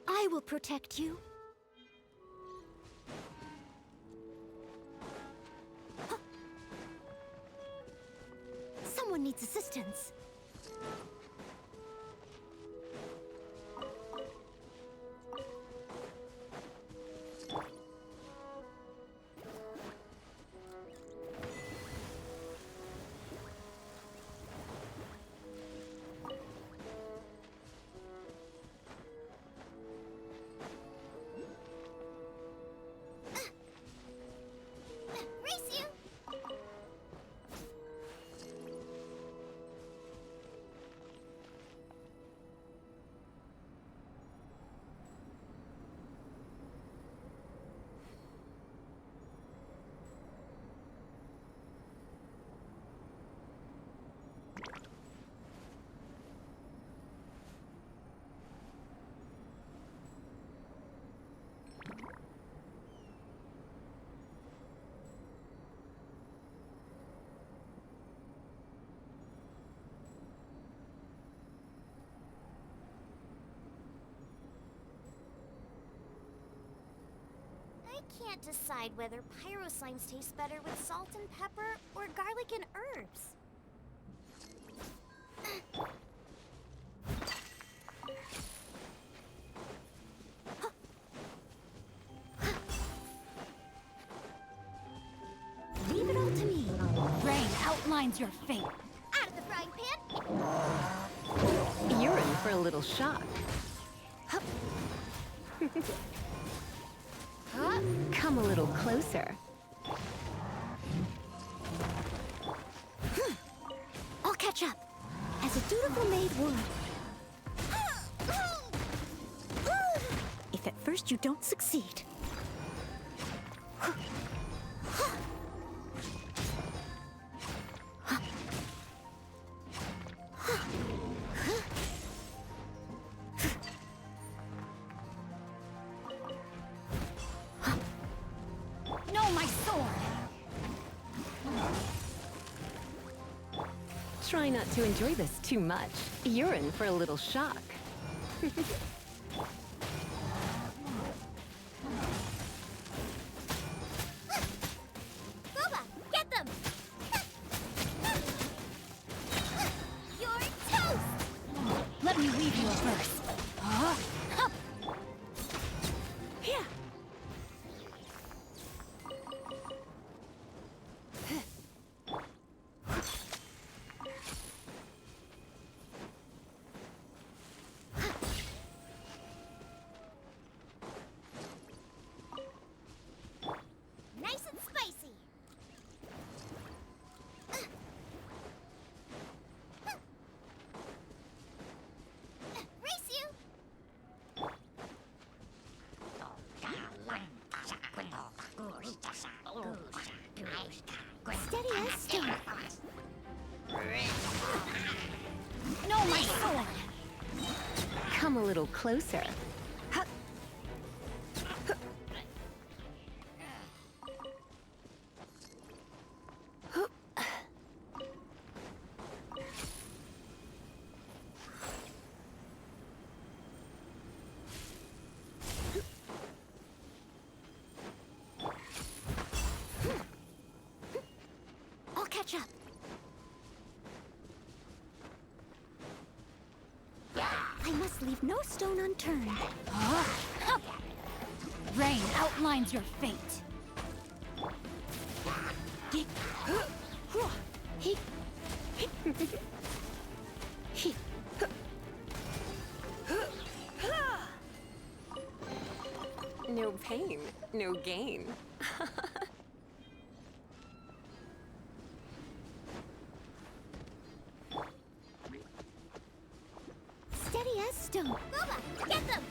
I will protect you. Huh. Someone needs assistance. Race you! I can't decide whether pyro slimes taste better with salt and pepper or garlic and herbs. Leave it all to me. Rain out outlines your fate. Out of the frying pan! You're in for a little shock. Come a little closer. I'll catch up, as a dutiful maid would. If at first you don't succeed. No, my sword! Try not to enjoy this too much. You're in for a little shock. Boba, get them! You're toast! Let me weave you a verse. Here! Nice and spicy! Race you! Steady as stone. No, my sword! Come a little closer. I'll catch up. I must leave no stone unturned. Rain outlines your fate. No pain, no gain. Steady as stone. Boba, get them!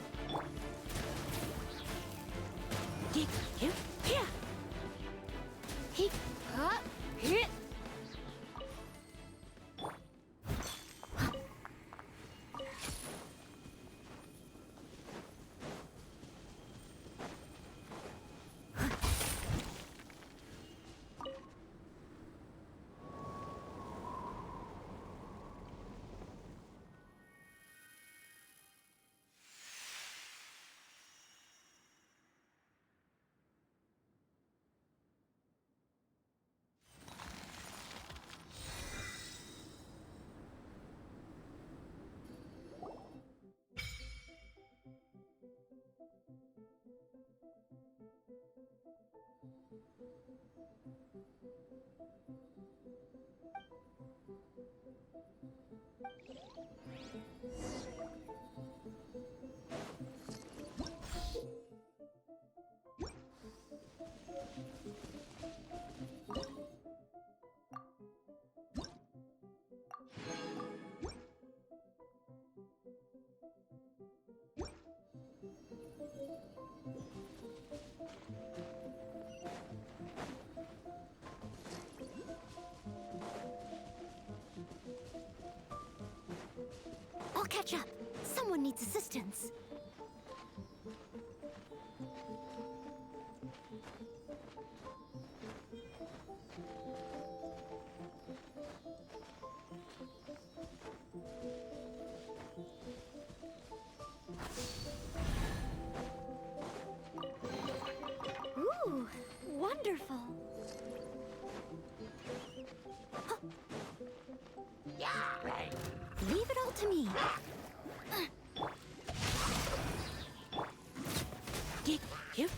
Here. I'll catch up. Someone needs assistance. Ooh, wonderful. Leave it all to me. Here.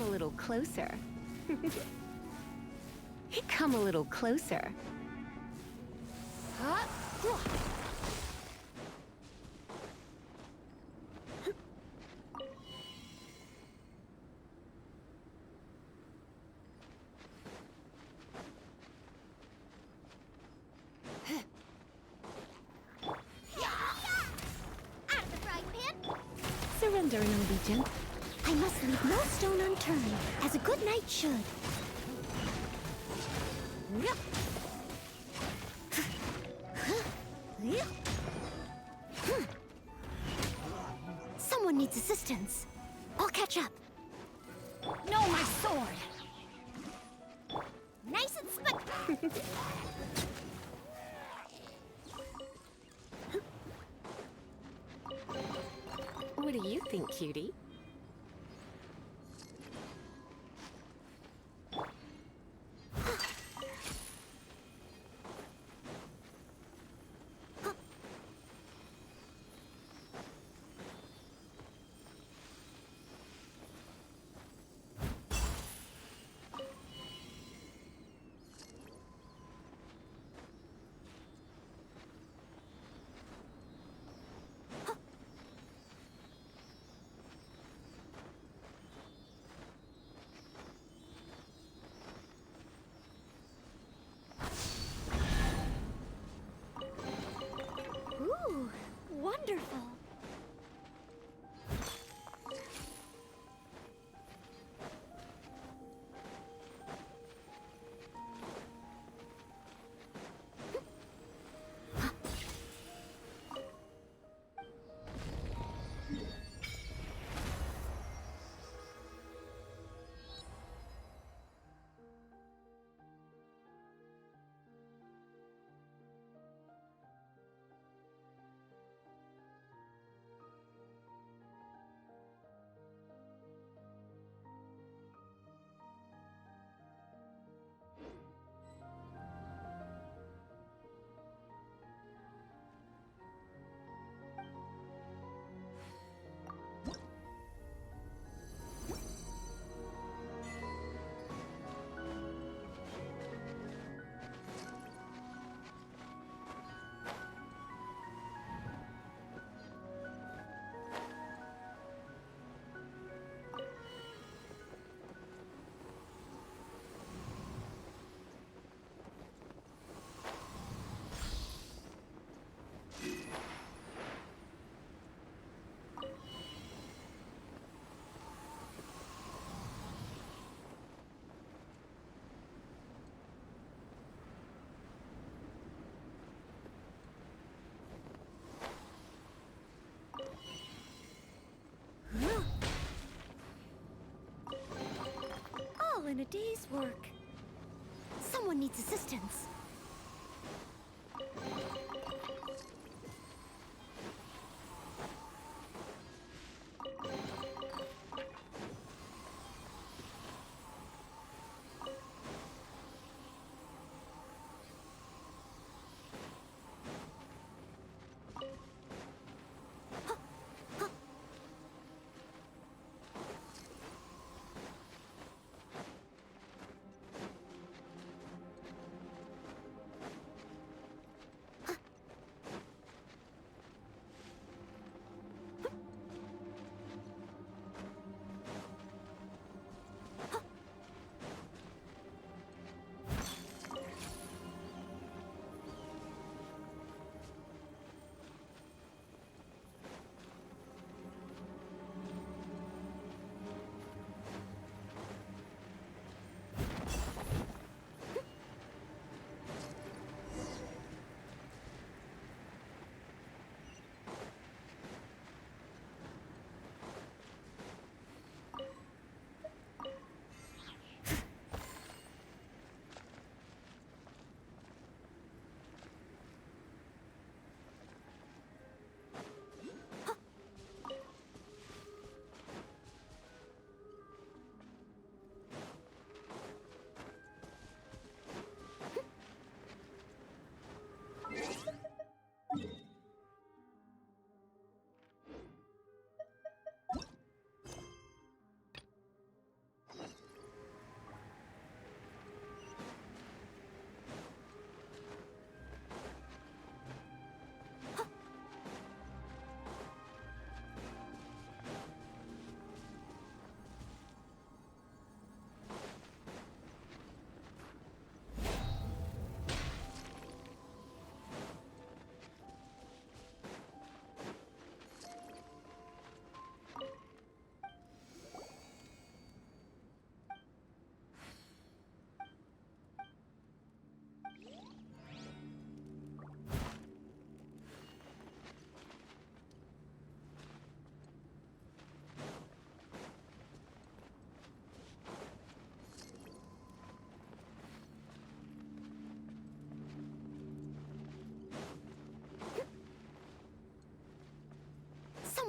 Come a little closer. Come a little closer. Out of the frying pan! Surrender in allegiance. I must leave no stone unturned, as a good knight should. Someone needs assistance. I'll catch up. No, my sword! Nice and split! What do you think, cutie? Ooh, wonderful. All in a day's work. Someone needs assistance.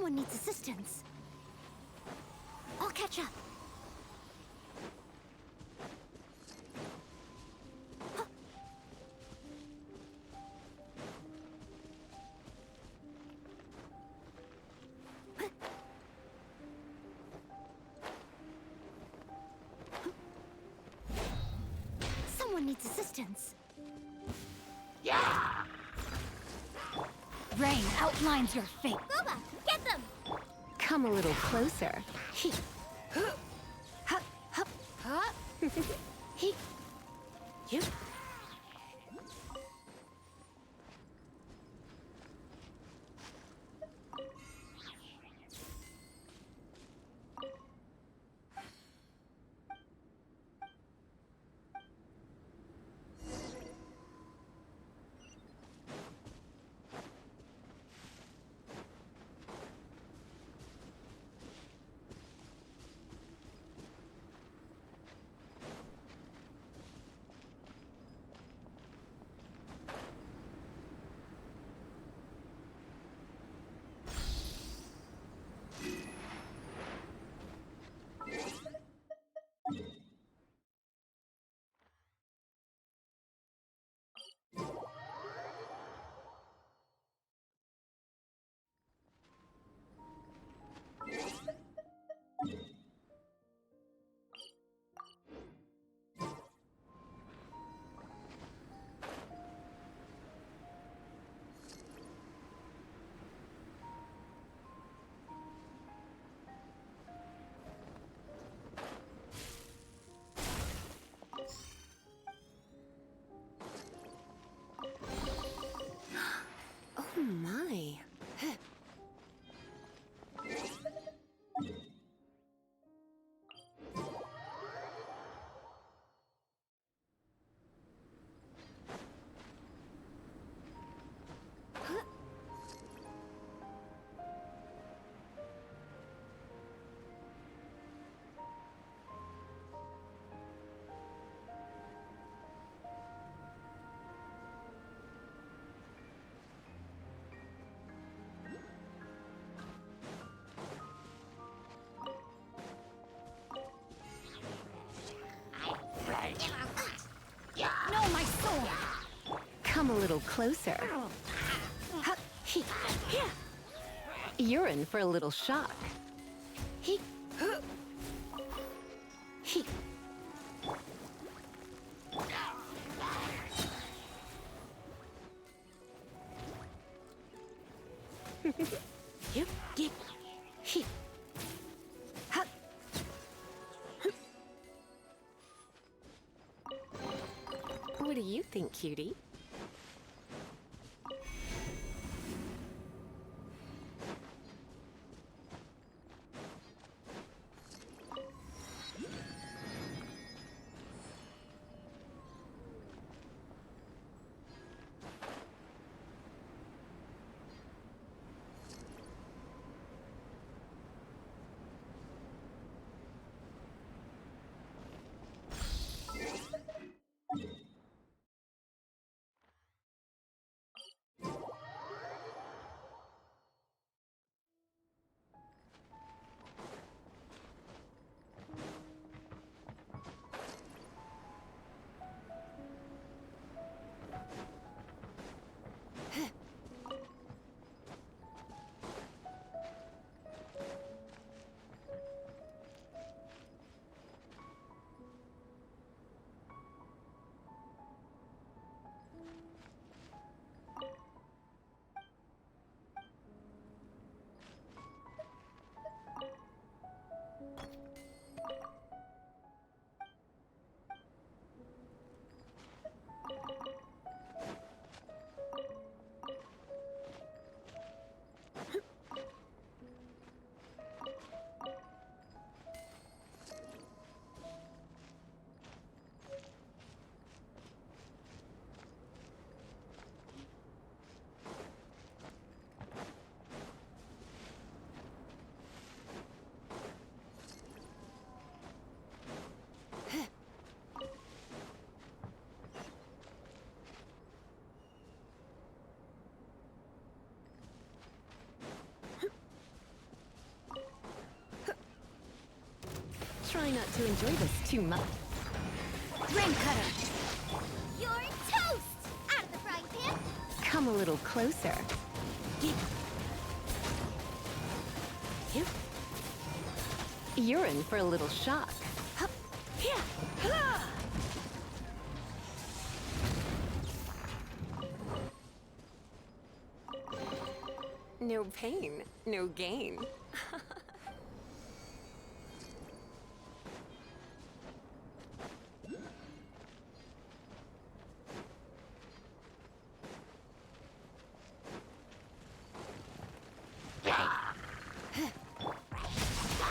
Someone needs assistance. I'll catch up. Someone needs assistance. Rain outlines your fate. Booba, get them! Come a little closer. Oh my. No, my sword! Come a little closer. You're in for a little shock. What do you think, cutie? Try not to enjoy this too much. Rain cutter! You're toast! Out of the frying pan! Come a little closer. You're in for a little shock. No pain, no gain.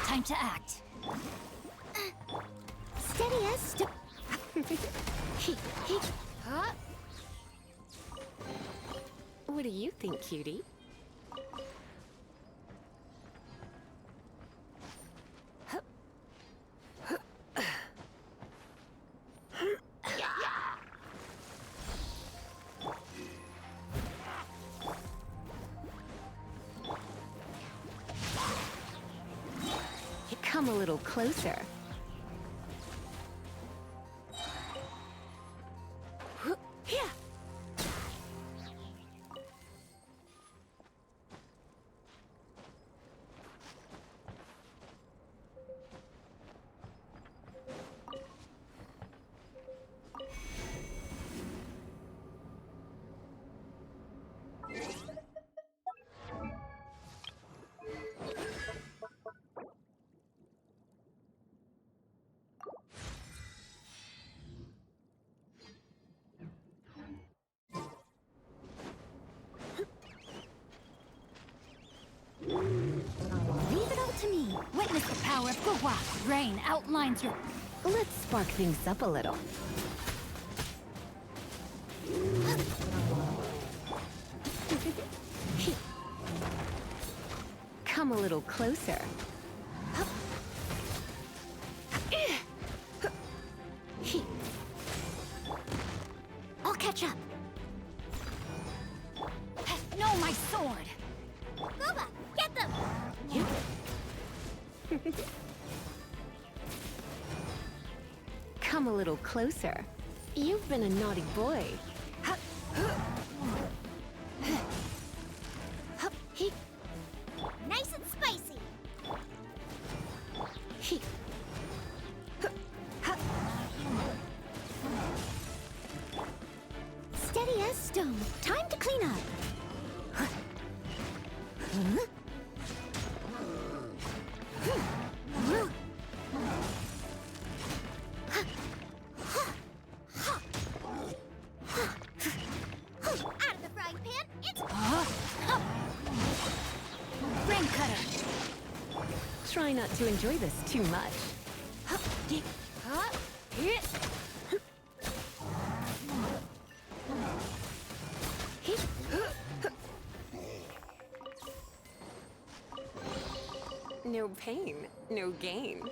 Time to act. Steady as What do you think, cutie? Come a little closer. Leave it all to me. Witness the power of Gua. Rain outlines your... Let's spark things up a little. Come a little closer. I'll catch up. No, my sword! Gooba, get them! Come a little closer. You've been a naughty boy. Nice and spicy! Steady as stone. Time to clean up. Out of the frying pan, it's... Rain cutter! Try not to enjoy this too much. No pain, no gain.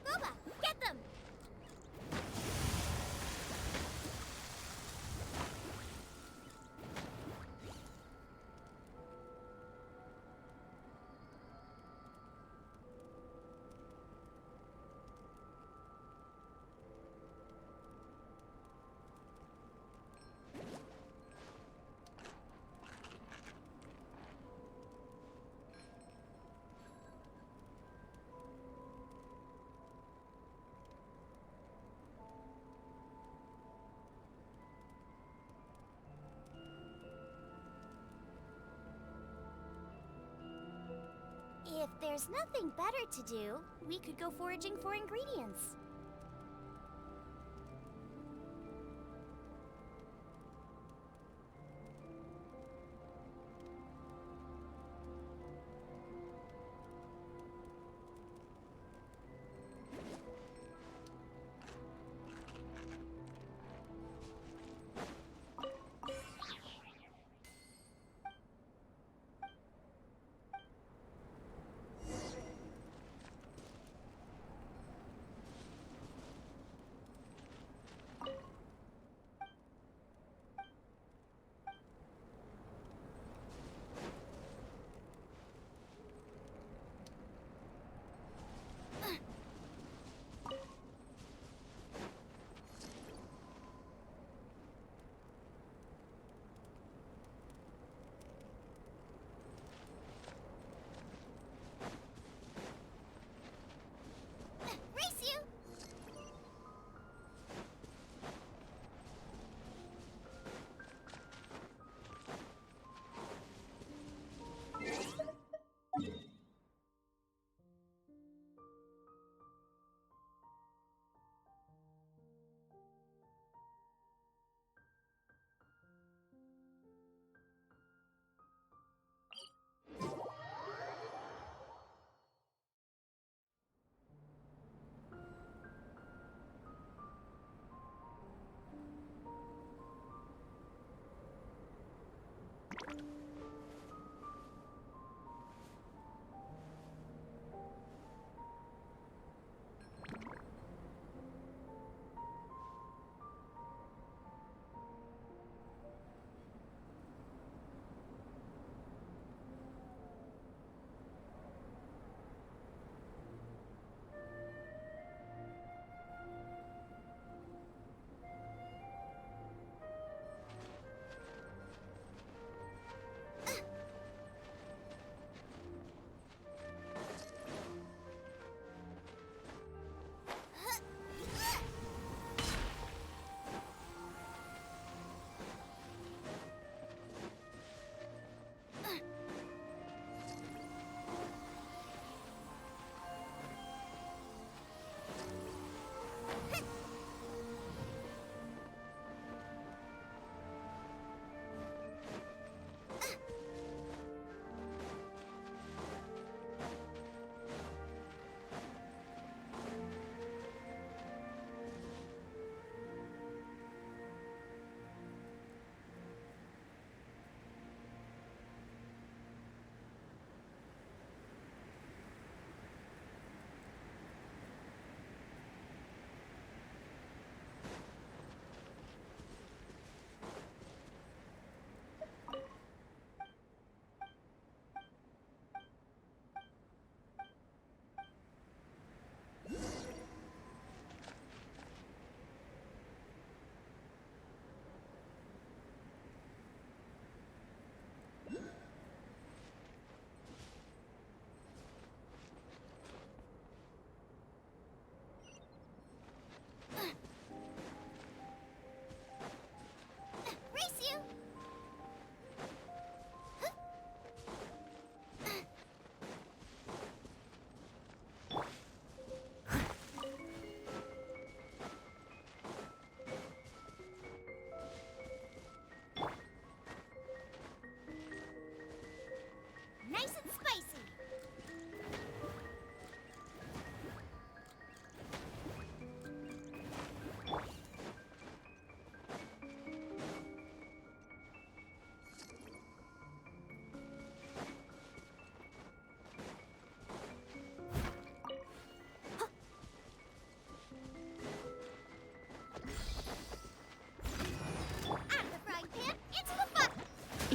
Gooba, get them! If there's nothing better to do, we could go foraging for ingredients.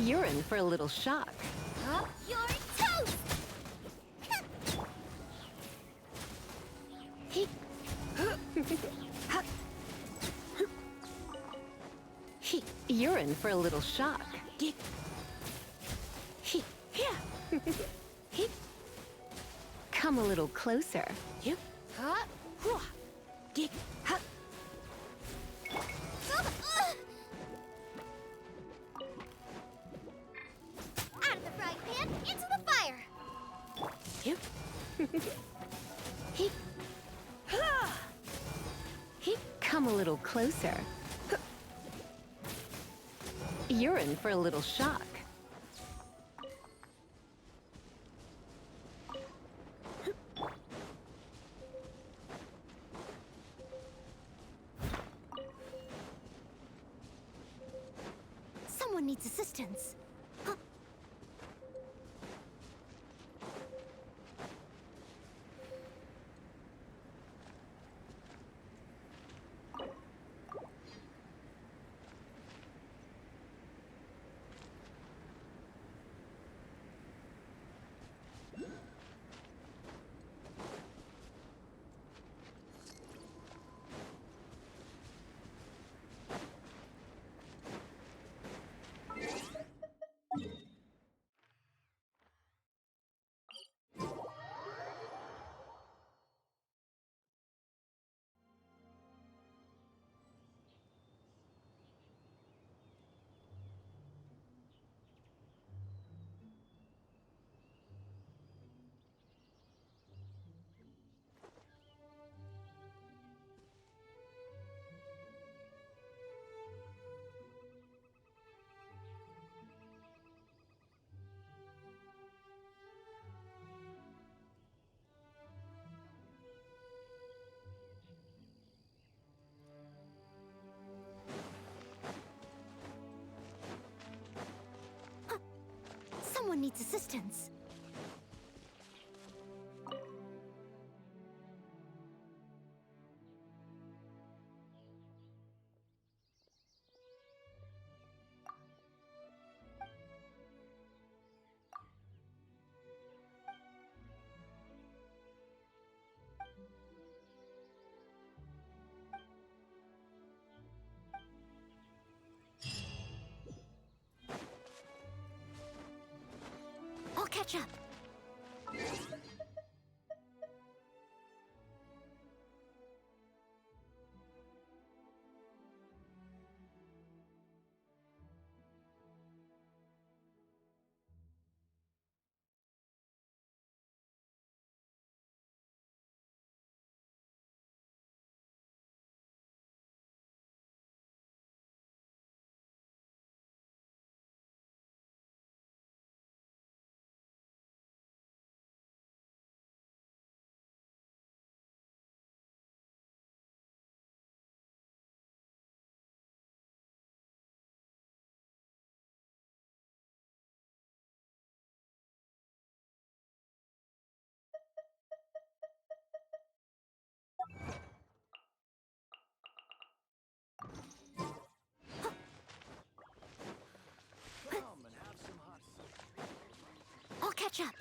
You're in for a little shock. Huh? You're toast! You're in for a little shock. Come a little closer. Out of the frying pan, into the fire! Come a little closer. You're in for a little shock. Someone needs assistance. Someone needs assistance. I'll catch up. I'll catch up.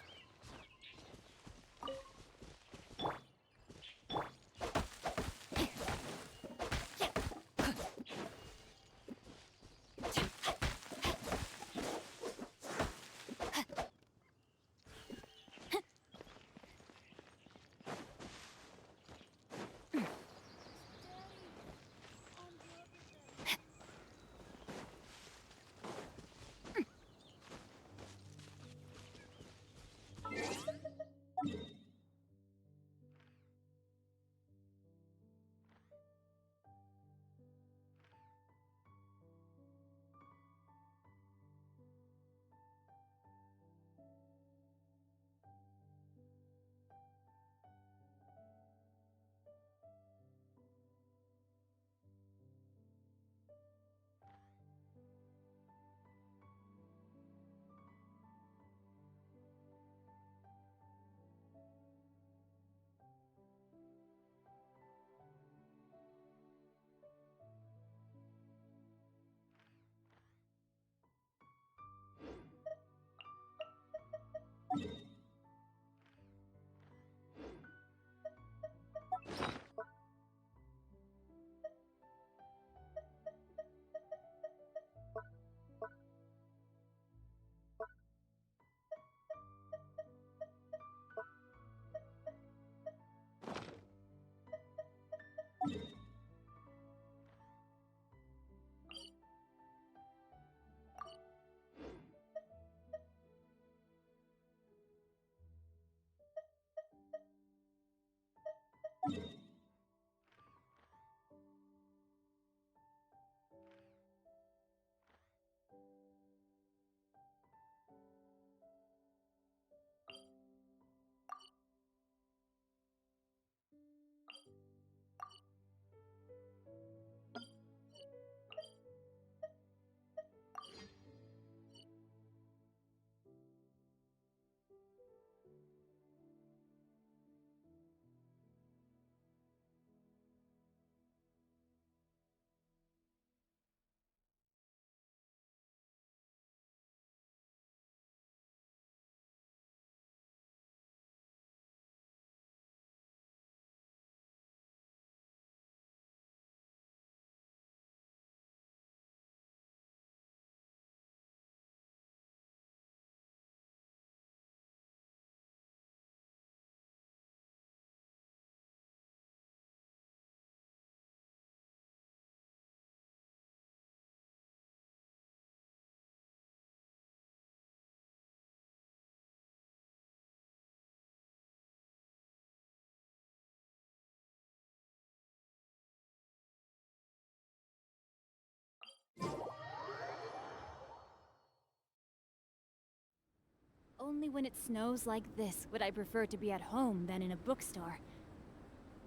Only when it snows like this would I prefer to be at home than in a bookstore.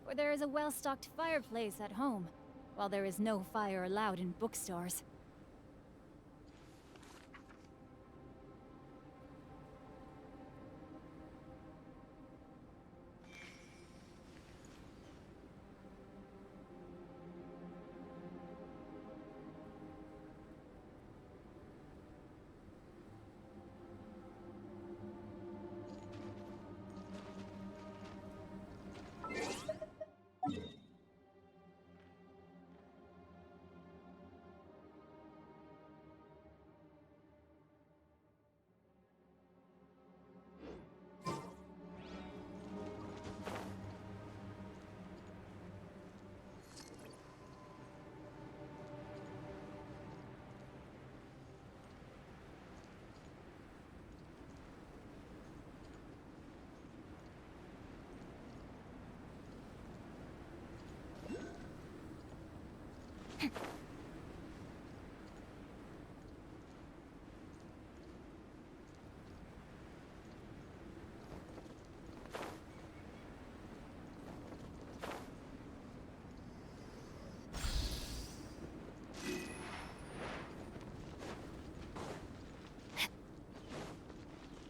For there is a well-stocked fireplace at home, while there is no fire allowed in bookstores.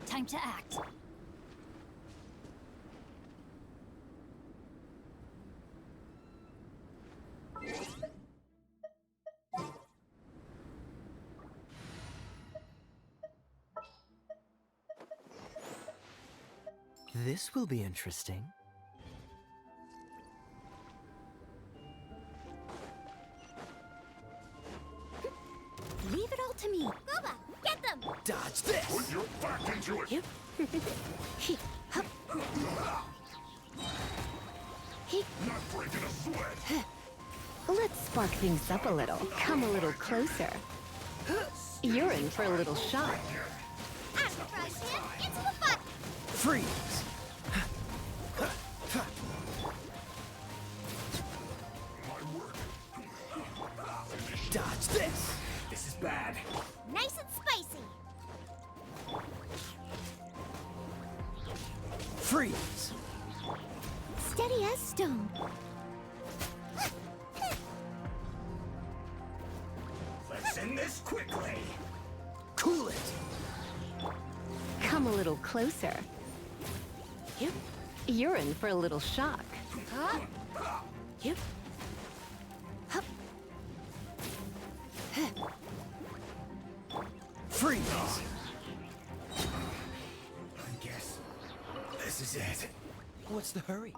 Time to act. This will be interesting. Leave it all to me. Gooba, get them! Dodge this! Put your back into it! Not breaking a sweat! Let's spark things up a little. Come a little closer. You're in for a little shock. I'm surprised him into the butt! Freeze! Dodge this! This is bad. Nice and spicy! Freeze! Steady as stone. Let's end this quickly! Cool it! Come a little closer. You're in for a little shock. Freeze! I guess this is it. What's the hurry?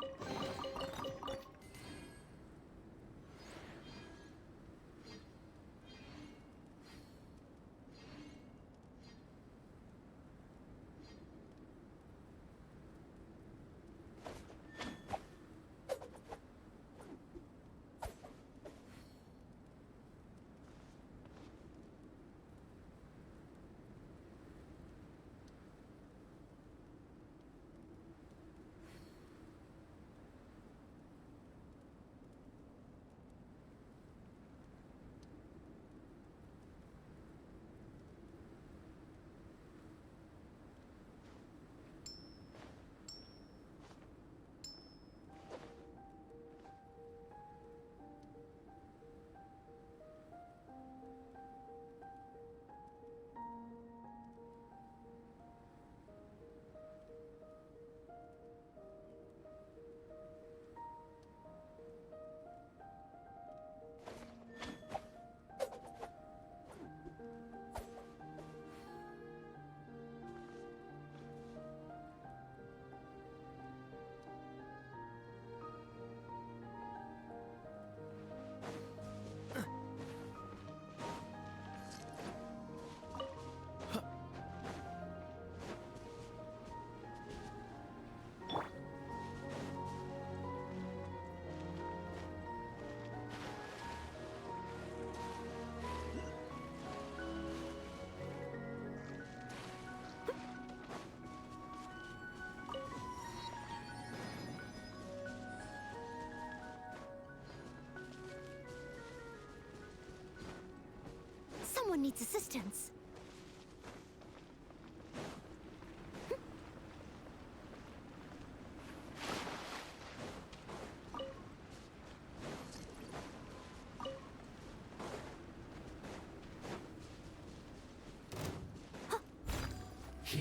Someone needs assistance.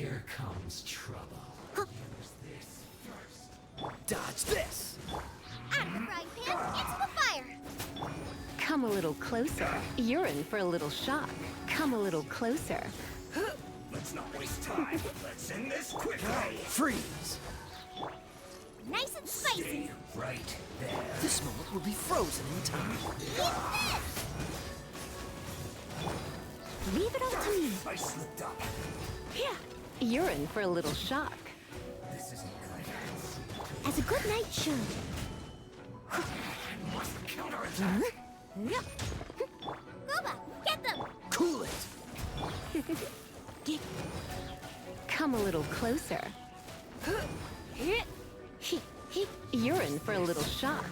Here comes trouble. Use this first. Dodge this! Out of the frying pan, into the fire! Come a little closer. You're in for a little shock. Come a little closer. Let's not waste time. Let's end this quickly. Freeze! Nice and spicy! Stay right there. This moment will be frozen in time. Eat this! Leave it all to me. I slipped up. Here, You're in for a little shock. This isn't good. as a good knight should. Must counterattack. Goba, get them! Cool it. Come a little closer. You're in for a little shock.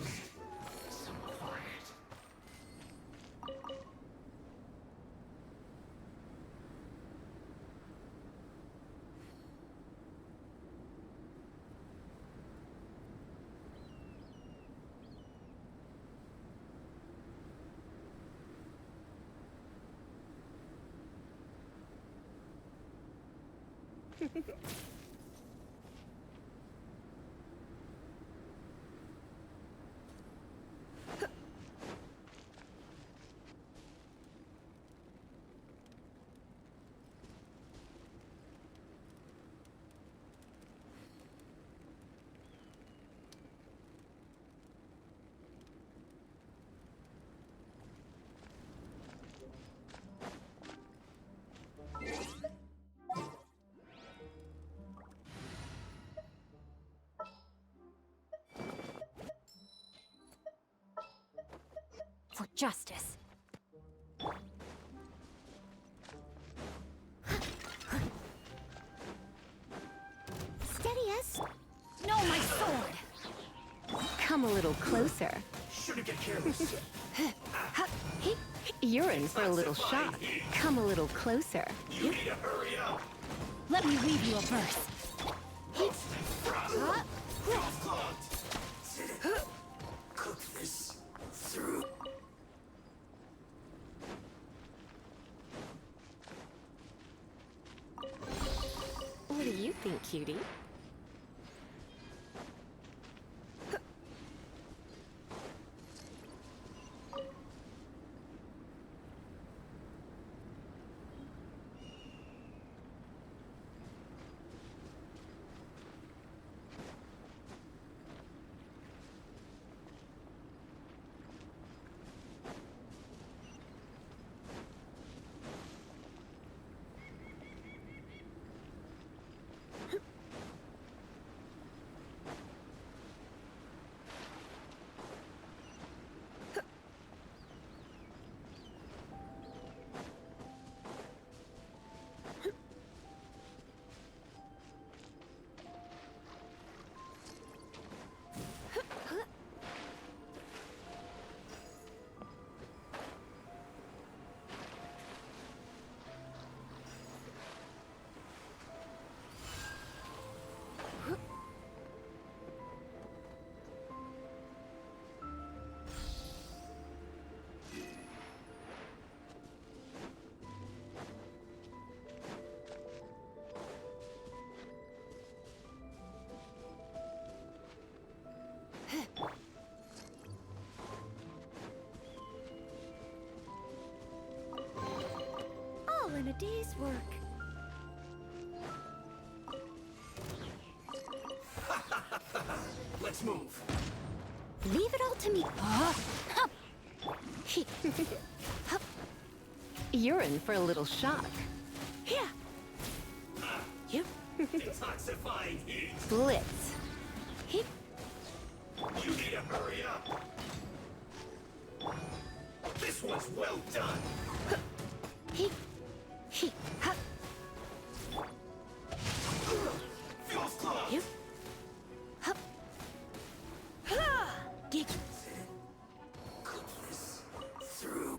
For justice. Steady us. No, my sword! Come a little closer. Shouldn't get careless. You're in for a little shock. Come a little closer. You need to hurry up. Let me read you a verse. Cook this through. What do you think, cutie? All in a day's work. Let's move. Leave it all to me. You're in for a little shock. Here. Detoxifying heat. Blitz. You need to hurry up. This one's well done. Feels close. Cook this through.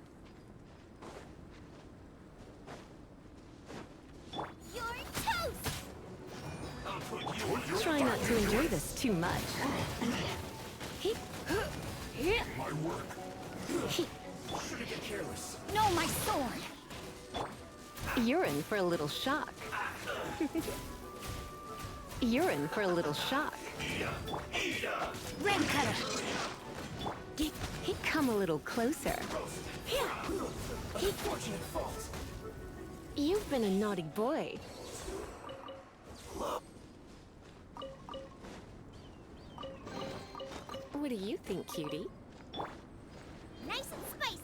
You're toast! I'll put you on your Try not to enjoy this too much. My work. Shouldn't get careless. No, my sword! You're in for a little shock. You're in for a little shock. Rain cutter. Come a little closer. You've been a naughty boy. What do you think, cutie? Nice and spicy.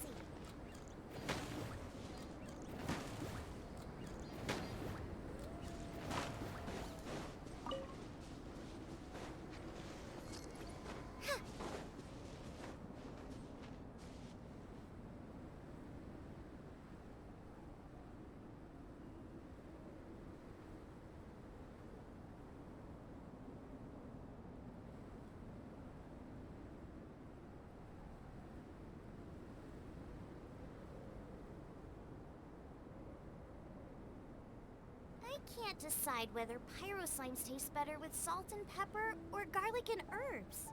I can't decide whether pyro slimes taste better with salt and pepper or garlic and herbs.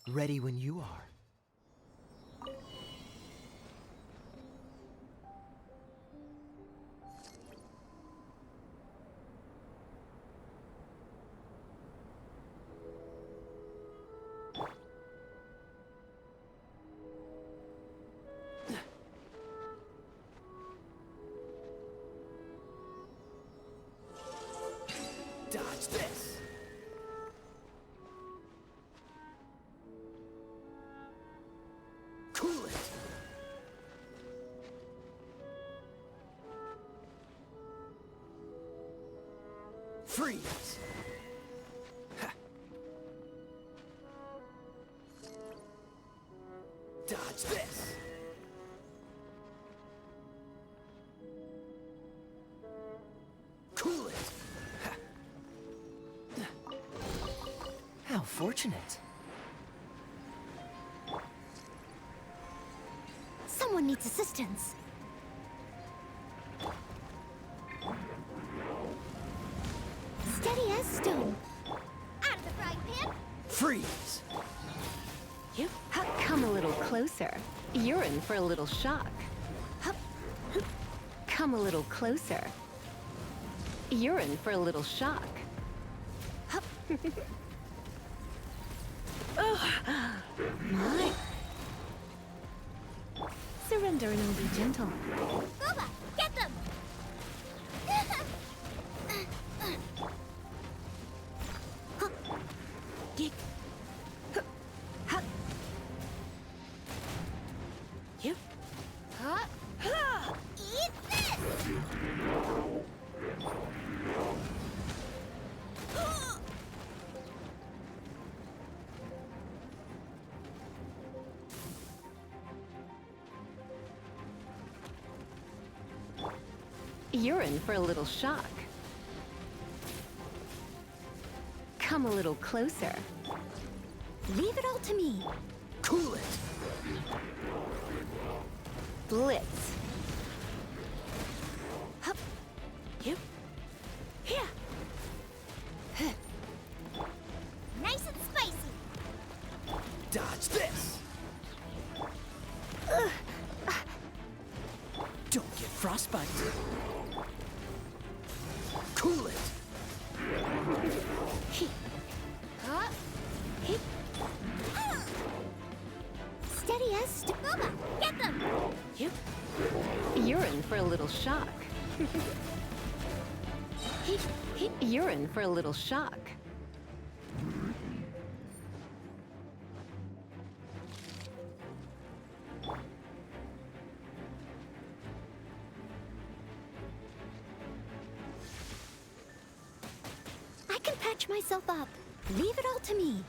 Ready when you are. Dodge this! Cool it! Freeze! Ha. Dodge this! Cool it! Ha. How fortunate. Someone needs assistance. Steady as stone. Out of the frying pan. Freeze! Come a little closer. You're in for a little shock. Come a little closer. You're in for a little shock. My. Surrender and be gentle. Booba, get them! Eat this! You're in for a little shock. Come a little closer. Leave it all to me. Cool it! Blitz. Nice and spicy. Dodge this! frostbite. Cool it. Steady as Booba, get them! You're in for a little shock. You're in for a little shock. I can patch myself up. Leave it all to me.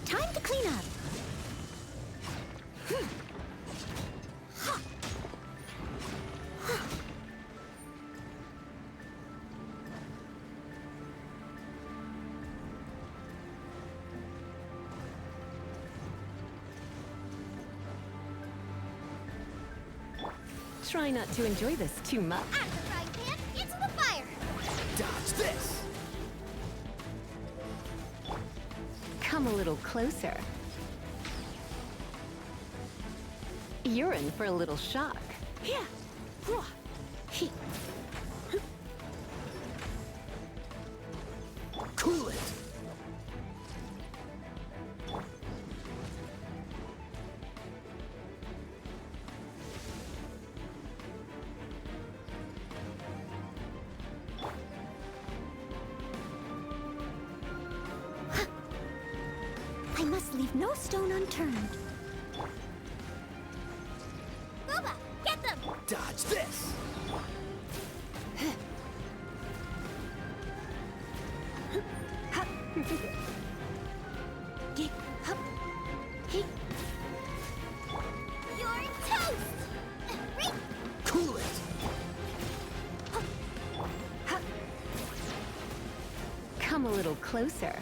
Time to clean up. Try not to enjoy this too much. Out of the frying pan, into the fire! Dodge this. Come a little closer. You're in for a little shock. Cool it. I must leave no stone unturned. Booba, get them! Dodge this. You're toast! Cool it. Come a little closer.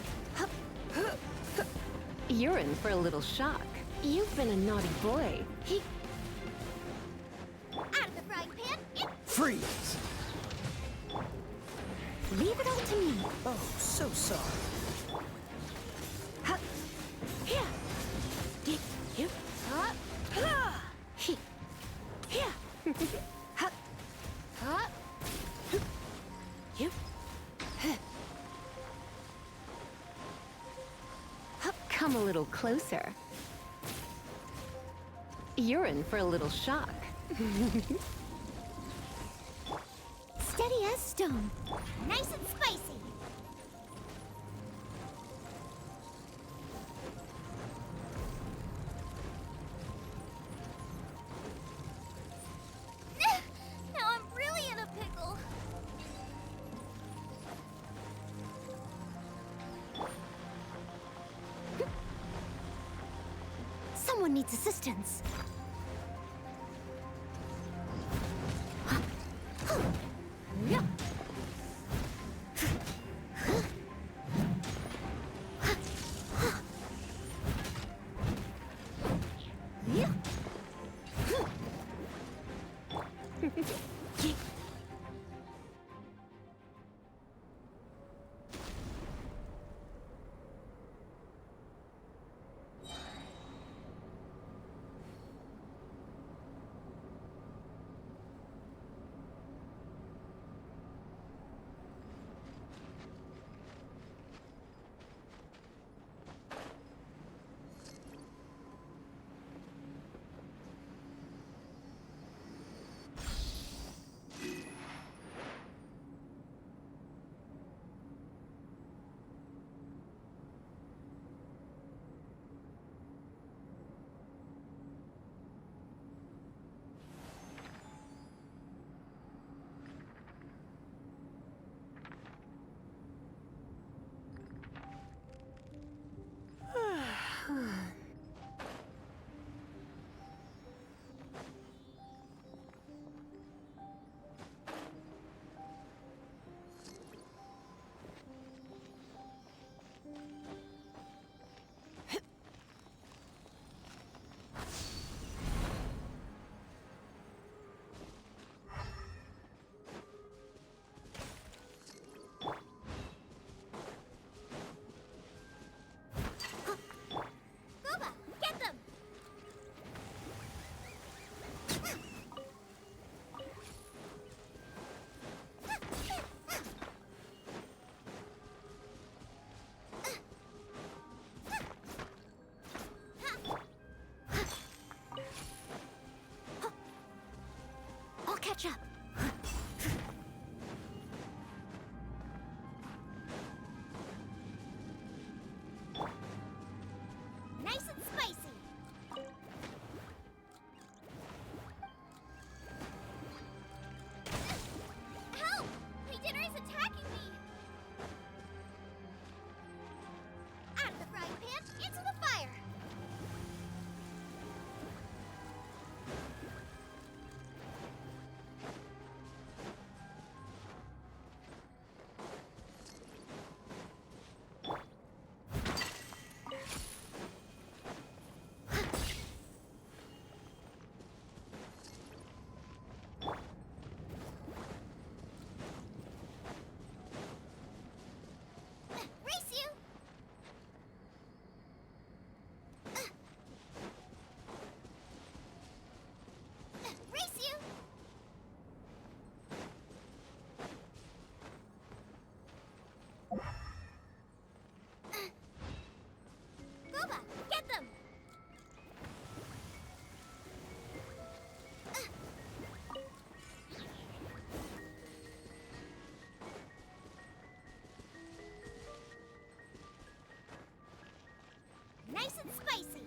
You're in for a little shock. You've been a naughty boy. Out of the frying pan, Freeze. Leave it all to me. Oh, so sorry. Come a little closer. You're in for a little shock. Steady as stone. nice and spicy! Now I'm really in a pickle! Someone needs assistance. catch up. Nice and spicy. Help! My dinner is attacking me. Out of the frying pan, into the fire. Race you! Race you! Goba, get them! Nice and spicy.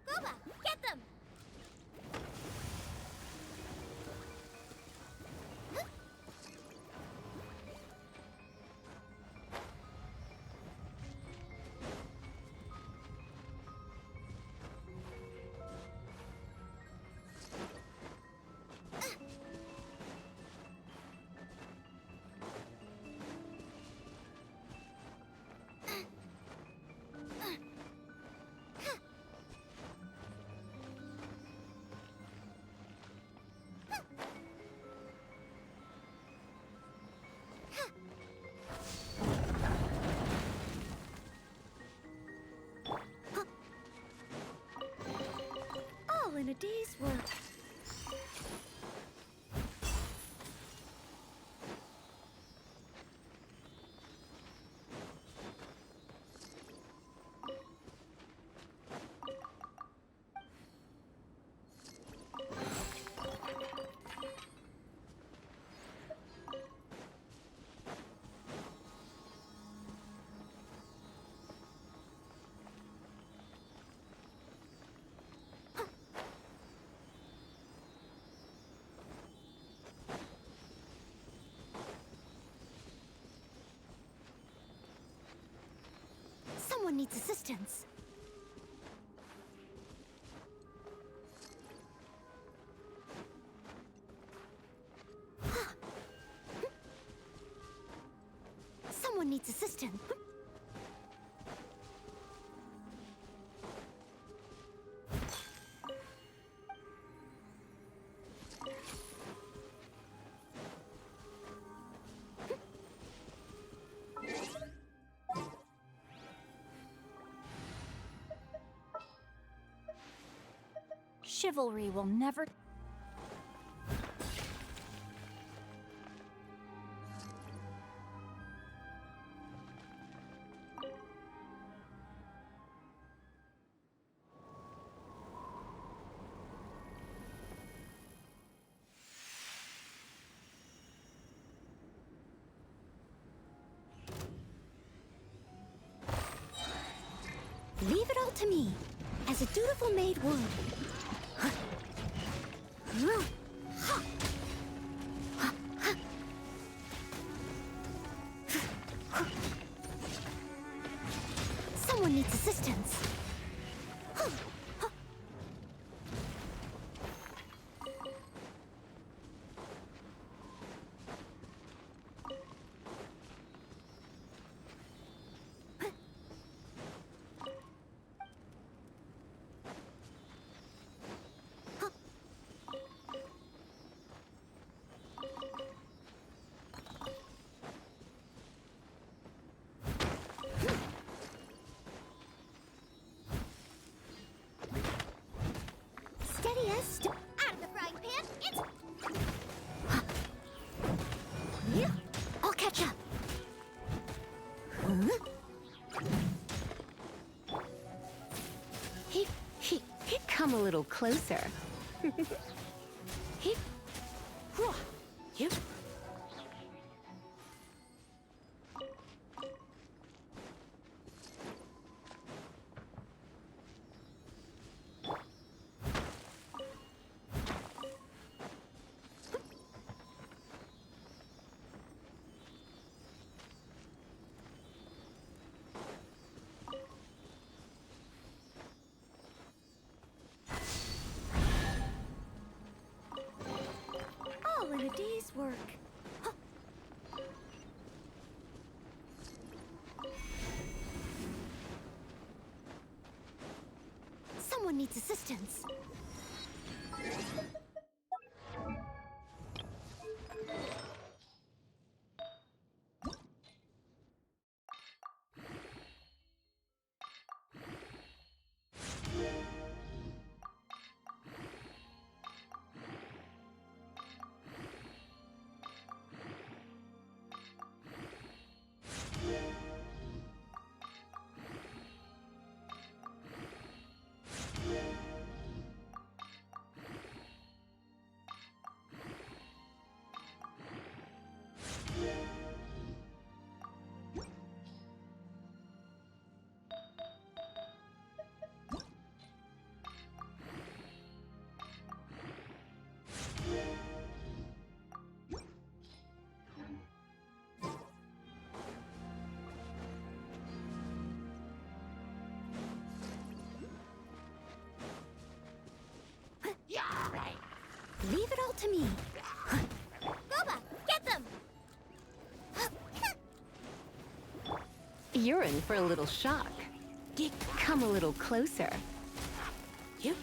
Goba, get them! All in a day's work. Someone needs assistance. Someone needs assistance. Chivalry will never... Leave it all to me, as a dutiful maid would. Someone needs assistance. Come a little closer. Hip. Hua. Hip. All in a day's work. Huh. Someone needs assistance. Leave it all to me. Boba, get them! You're in for a little shock. Come a little closer. Yep.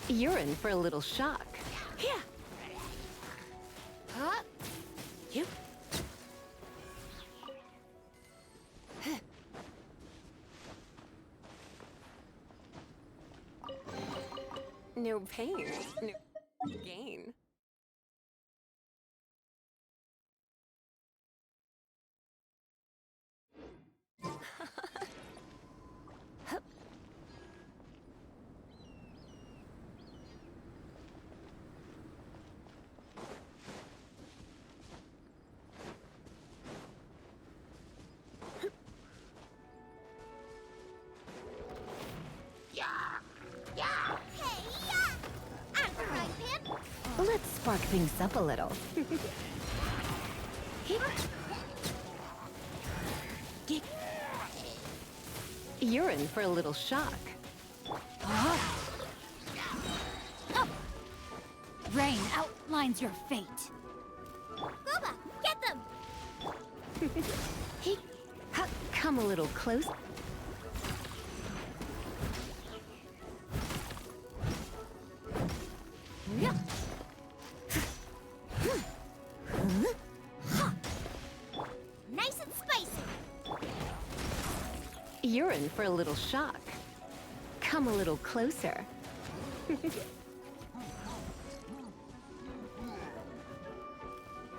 You're in for a little shock. Yep. No pain, no gain. Let's spark things up a little. You're in for a little shock. Rain outlines your fate. Boba, get them! Come a little close. Nice and spicy! You're in for a little shock. Come a little closer.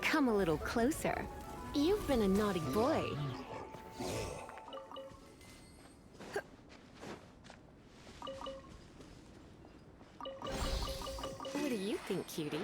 Come a little closer. You've been a naughty boy. What do you think, cutie?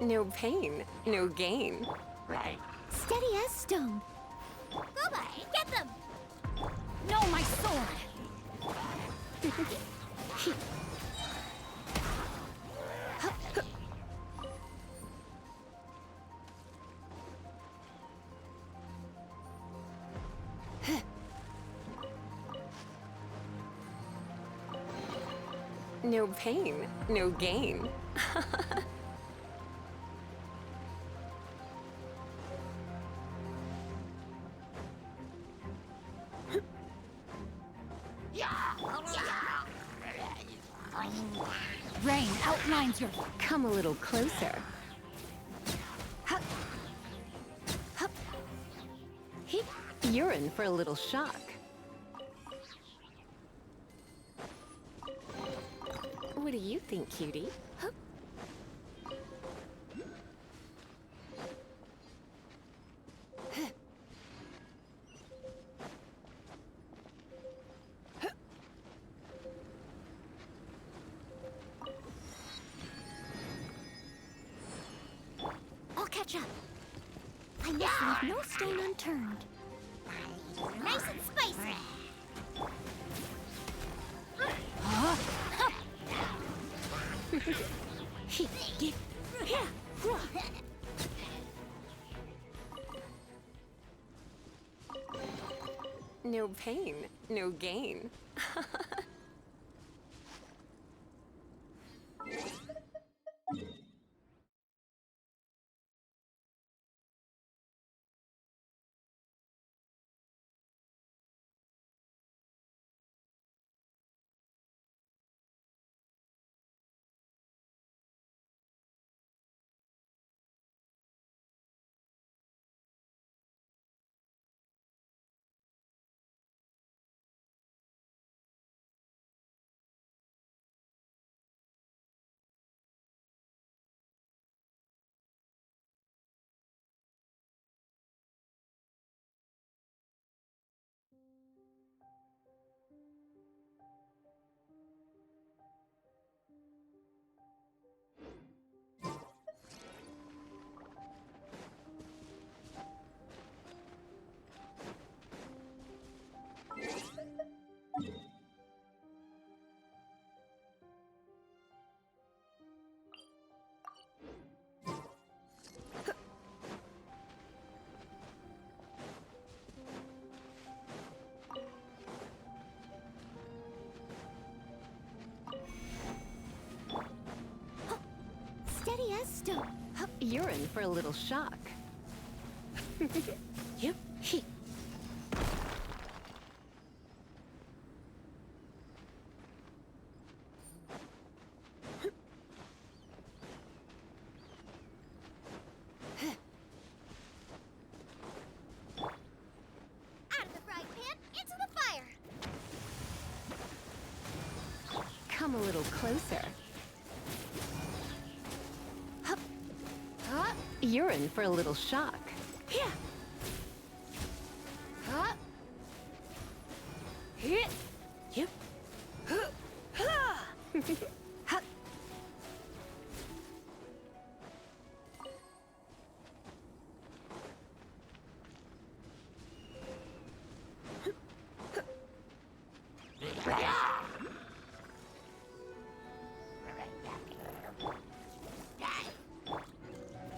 No pain, no gain. Steady as stone. Booba, get them! No, my sword! No pain, no gain. Rain outlines your... Come a little closer. You're in for a little shock. What do you think, cutie? I'll catch up. I must leave no stone unturned. Nice and spicy! No pain, no gain. Steady as stone. You're in for a little shock. Yep. Out of the frying pan, into the fire! Come a little closer. You're in for a little shock. Yep.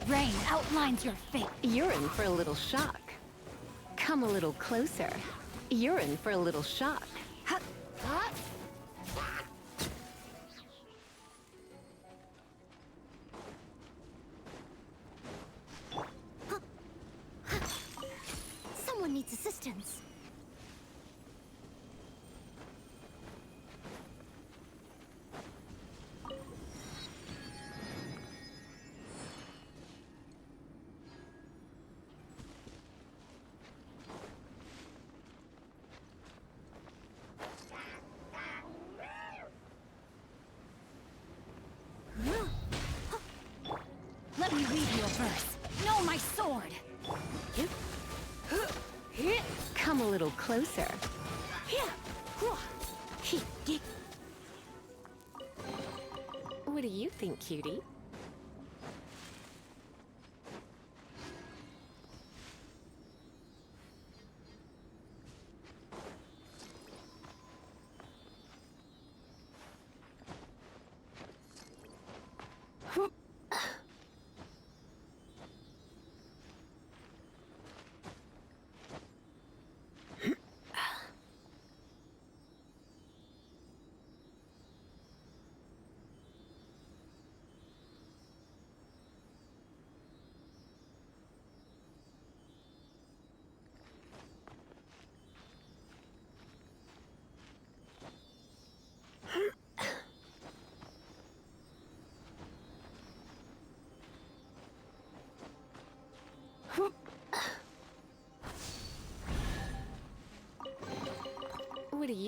Rain outlines your fate. You're in for a little shock. Come a little closer. You're in for a little shock. Someone needs assistance. Let me read your verse. No, my sword! Come a little closer. What do you think, cutie?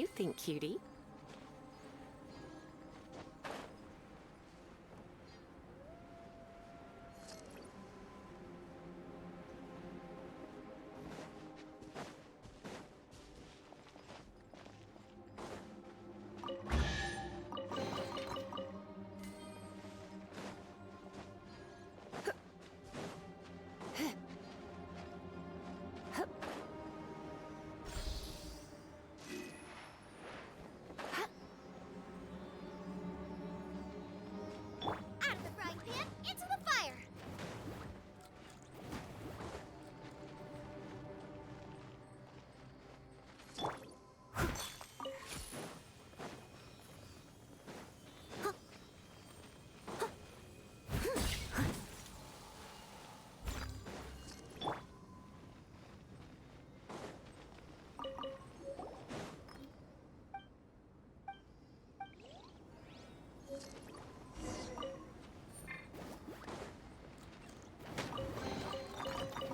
you think, cutie? Out of the frying pan, into the fire!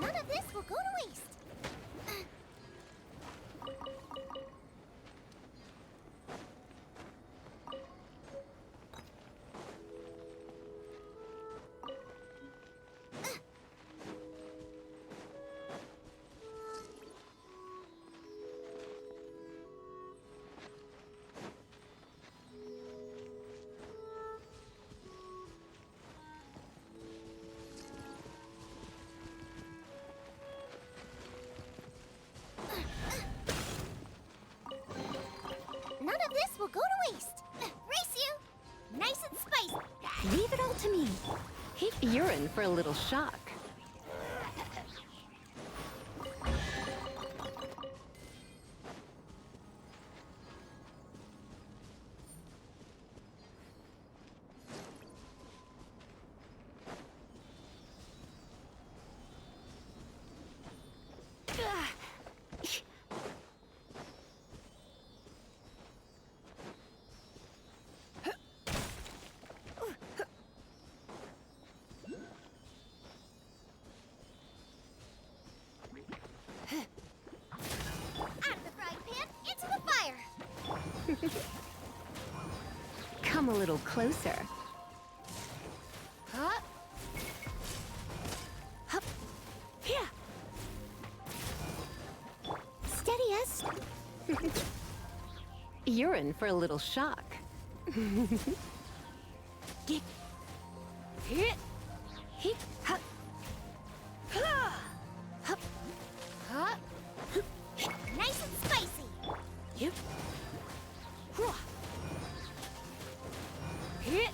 None of this will go to waste. None of this will go to waste. Race you! Nice and spicy. Leave it all to me. You're in for a little shock. Out of the frying pan, into the fire! Come a little closer. Huh? Hup. Here! Steady as... You're in for a little shock. Get... Hit! Hip, hup. Hup! Huh? Nice and spicy! Yep. Hit!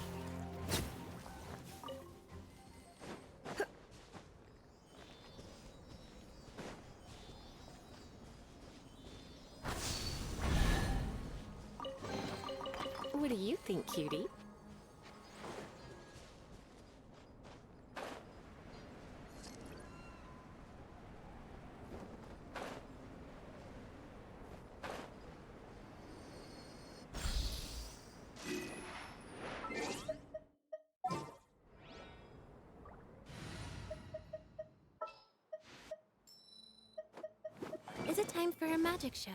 What do you think, cutie? Is it time for a magic show?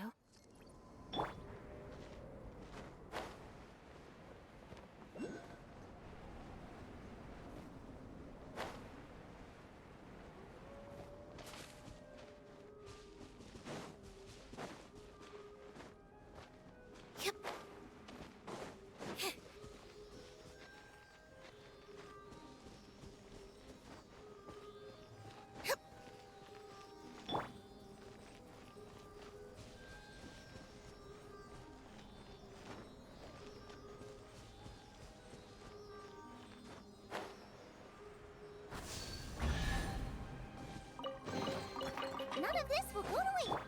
None of this will go to waste.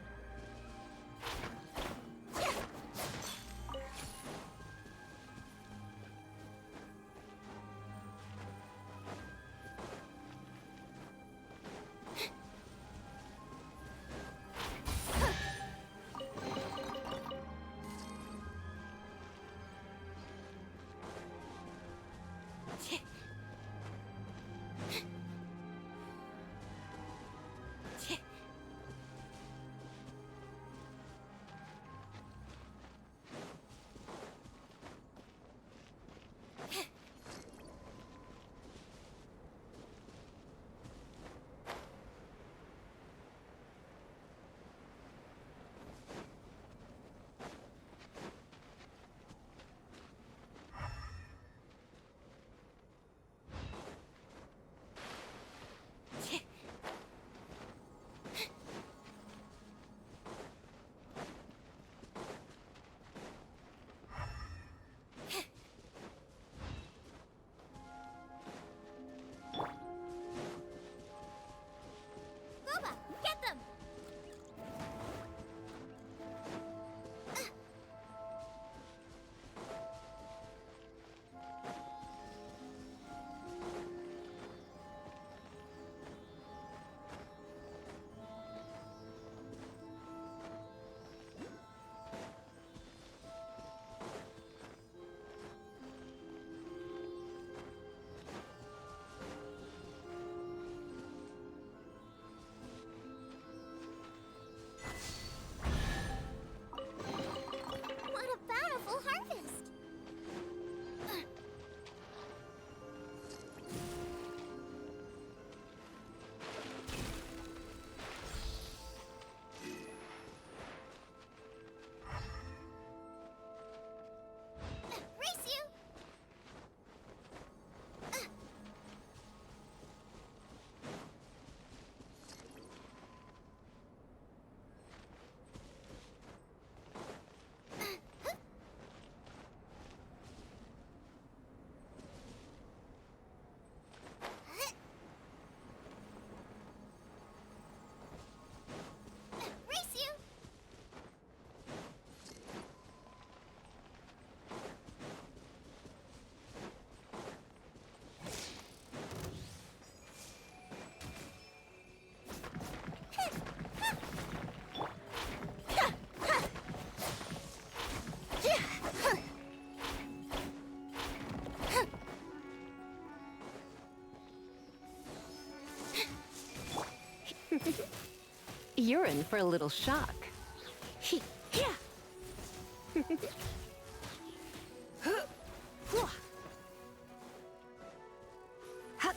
You're in for a little shock.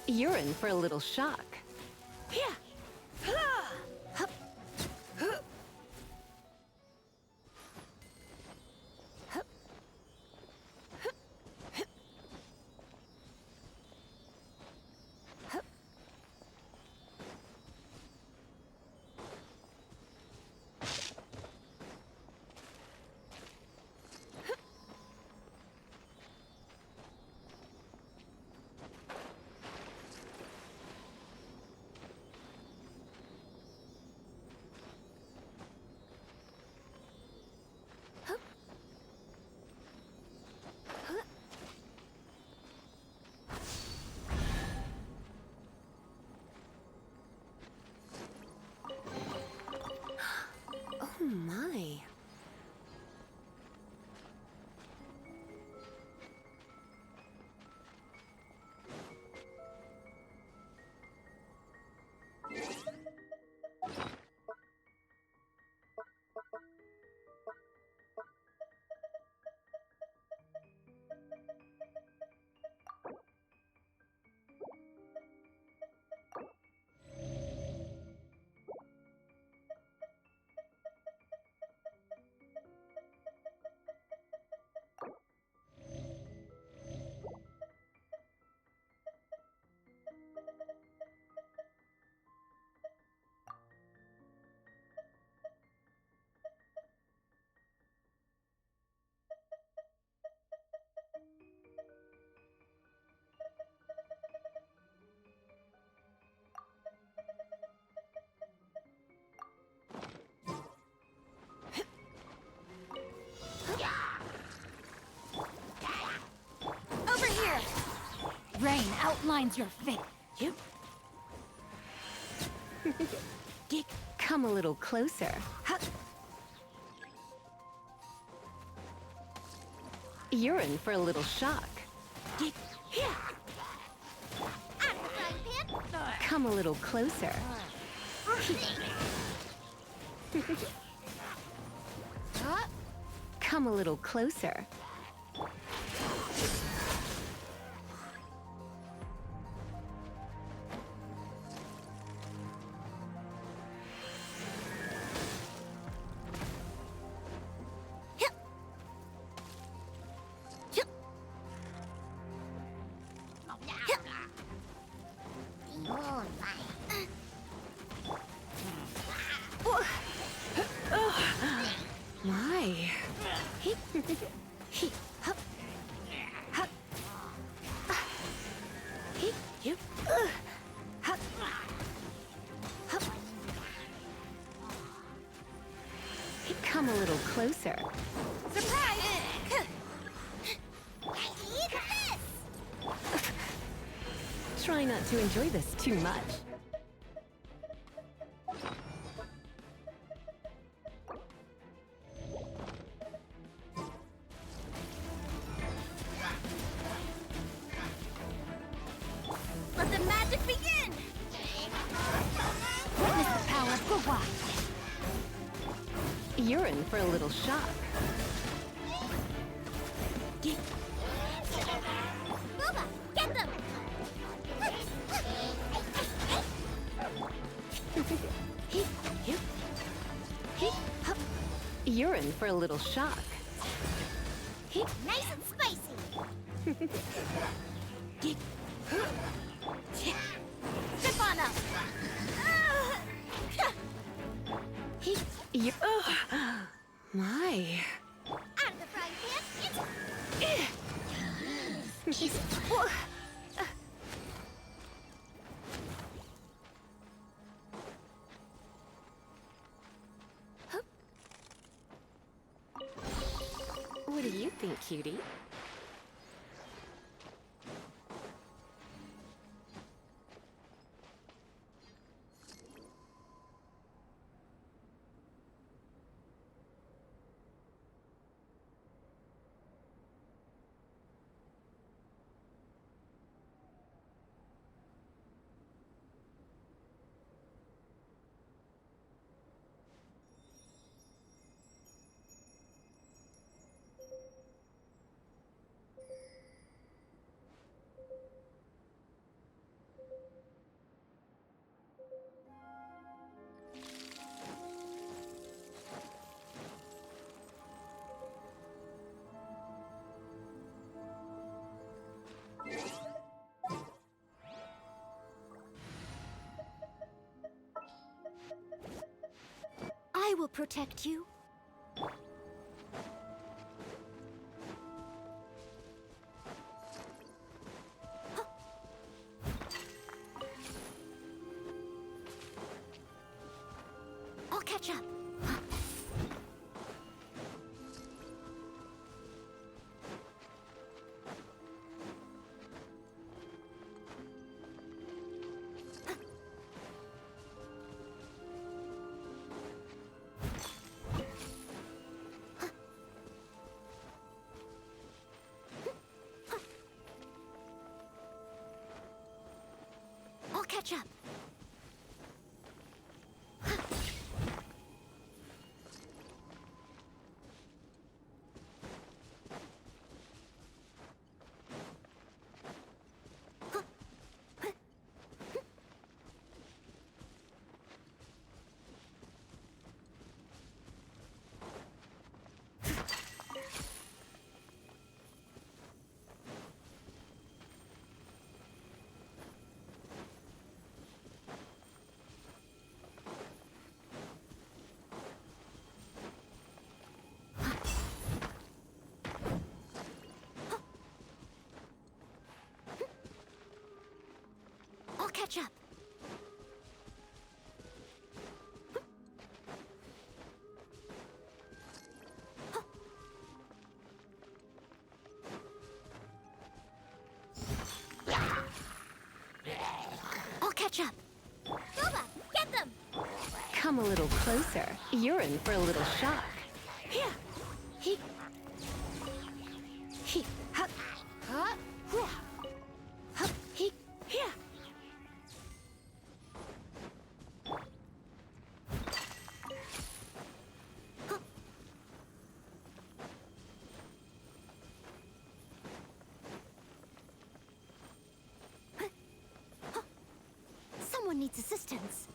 You're in for a little shock. Oh my. Over here! Rain outlines your fate. Yep. Dick, come a little closer. You're in for a little shock. Dick, come a little closer. Come a little closer. My. Come a little closer. Surprise! Try not to enjoy this too much. Let the magic begin! Witness the power of Gua. You're in for a little shock. Booba, get them! You're in for a little shock. Nice and spicy! Zip on up! My. Out of the frying pan, What do you think, cutie? I will protect you. I'll catch up. I'll catch up. I'll catch up. I'll catch up. Nova, get them! Come a little closer. You're in for a little shock. Here. He. He. Ha. Ha. Hua. Ha. He. Here. Someone needs assistance.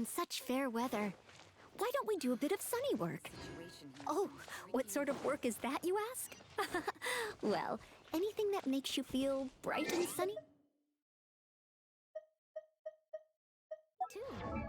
Such fair weather. Why don't we do a bit of sunny work? Oh, what sort of work is that, you ask? Well, anything that makes you feel bright and sunny? Too.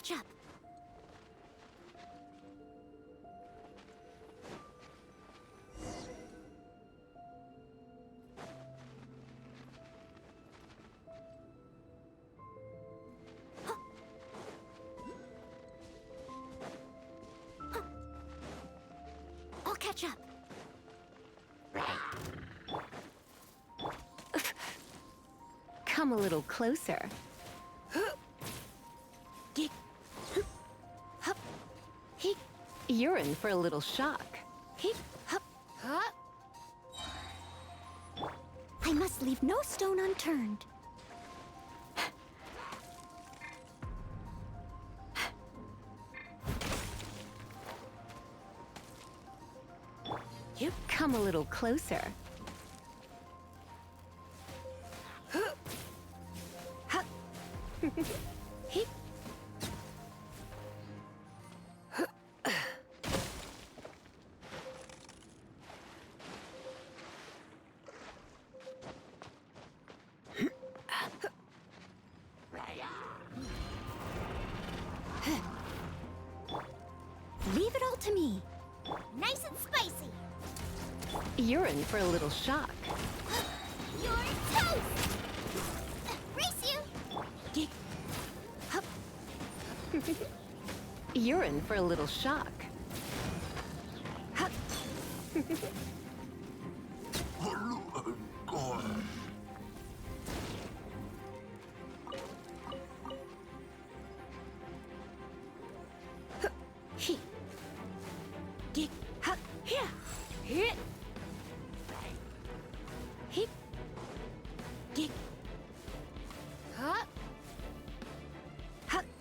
catch up. I'll catch up. Come a little closer. You're in for a little shock. I must leave no stone unturned. You come a little closer. Leave it all to me. Nice and spicy. You're in for a little shock. You're toast. Race you. You're in for a little shock.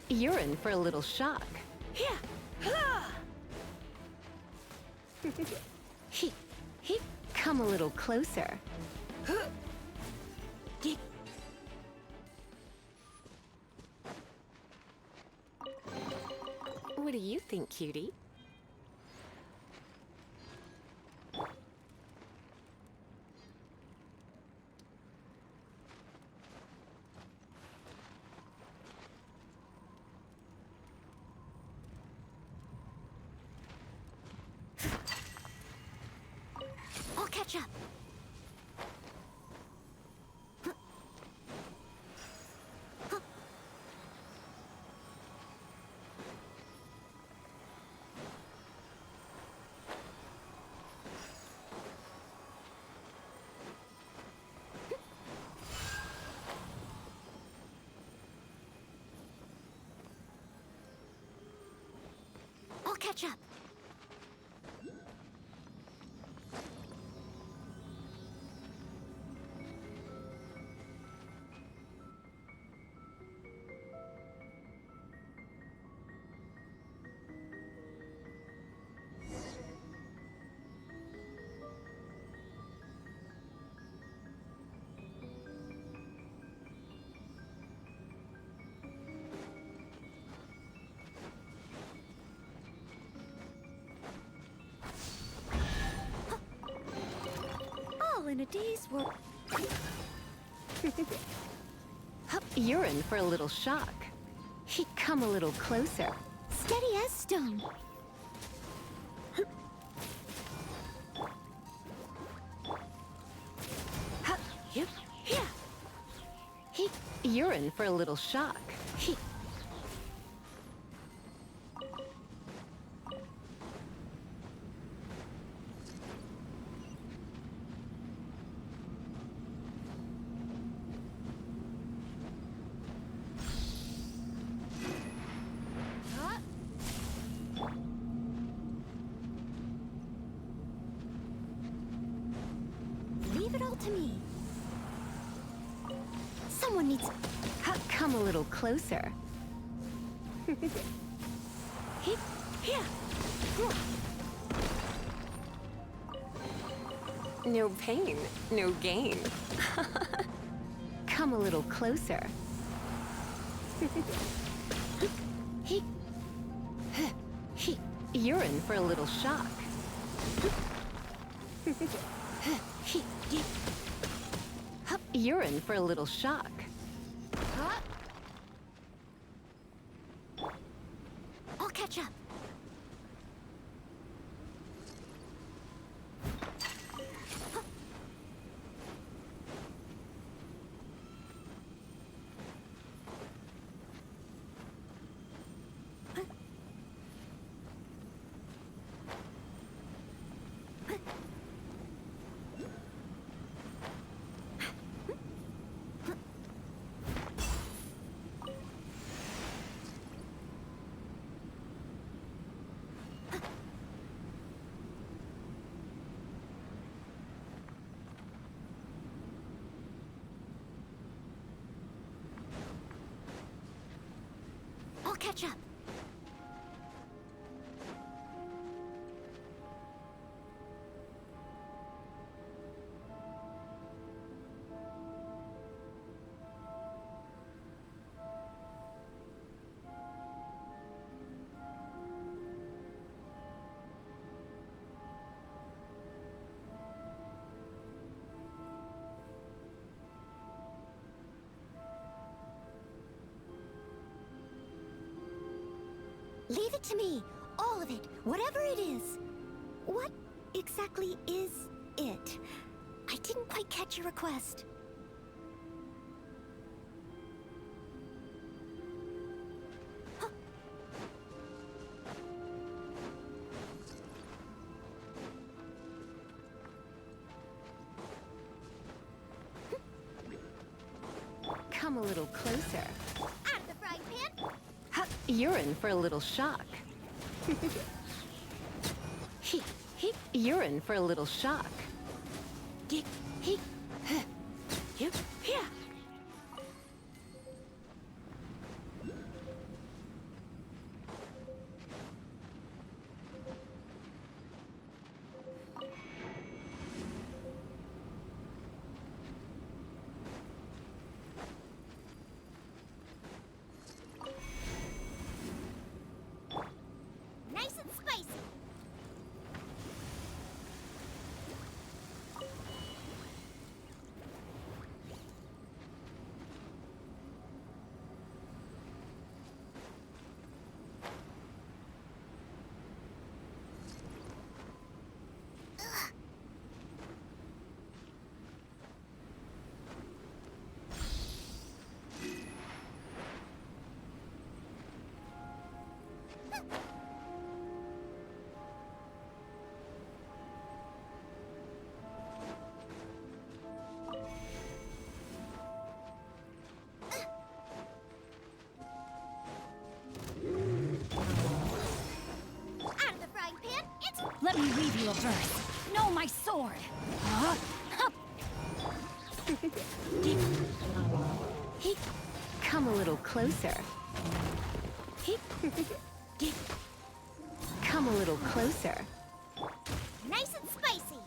You're in for a little shock. Come a little closer. What do you think, cutie? I'll catch up. I'll catch up. All in a day's work. You're in for a little shock. Come a little closer. Steady as stone. You're in for a little shock. Leave it all to me. Someone needs... Come a little closer. No pain, no gain. Come a little closer. You're in for a little shock. You're in for a little shock. catch up. Leave it to me. All of it. Whatever it is. What exactly is it? I didn't quite catch your request. Huh. Come a little closer. Out of the frying pan. You're in for a little shock. You're in for a little shock. Nice and spicy. Let me weave you a verse. No, my sword! Huh? Come a little closer. Come a little closer. Nice and spicy.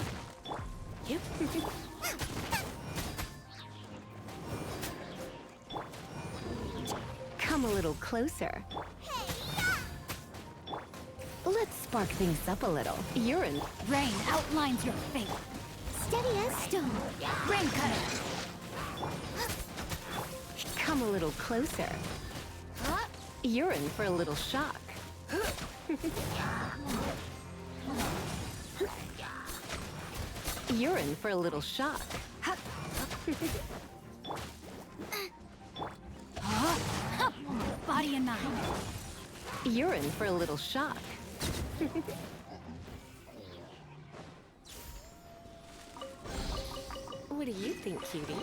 Come a little closer. Let's spark things up a little. You're in. Rain outlines your fate. Steady as stone. Rain cutter. Come a little closer. You're in for a little shock. You're in for a little shock. Body and mind. You're in for a little shock. What do you think, cutie?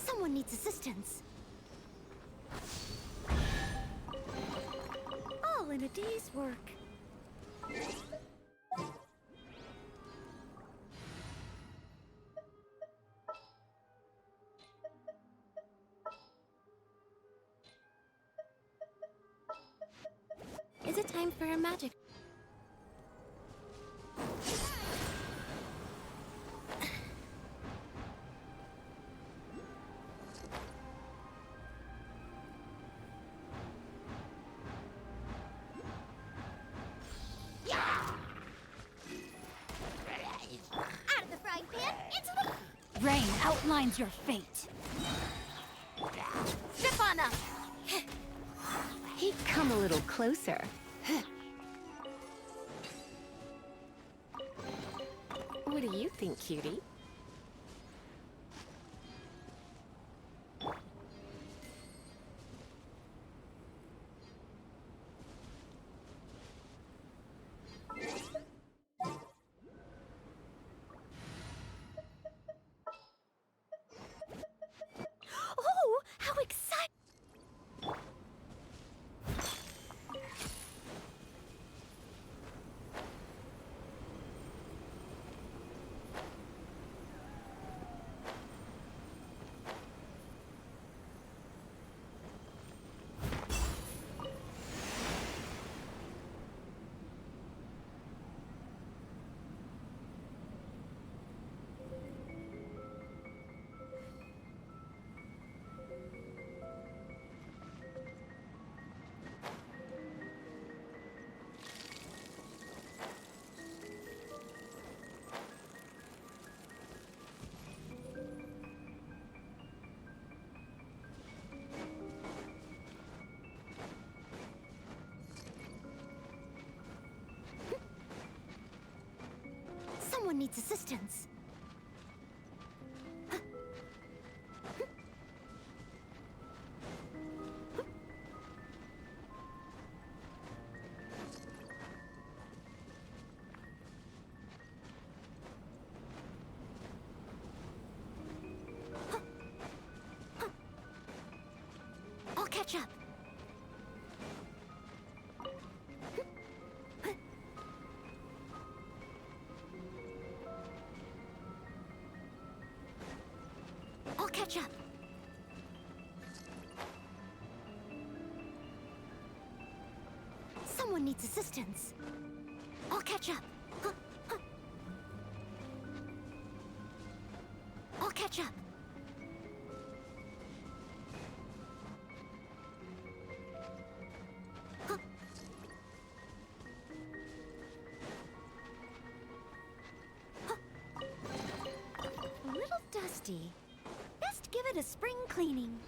Someone needs assistance. All in a day's work. Is it time for a magic? Out of the frying pan, into the... Rain outlines your fate. Step on up. Come a little closer. think, cutie? Oh, how exciting! Someone needs assistance. I'll catch up. I'll catch up. Someone needs assistance. I'll catch up. I'll catch up. A little dusty. Best give it a spring cleaning.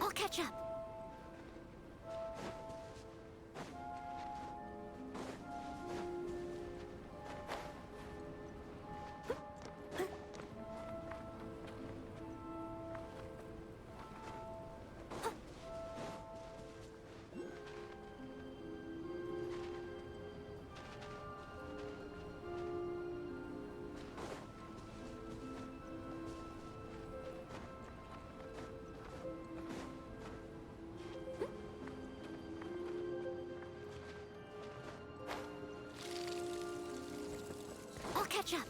I'll catch up. I'll catch up.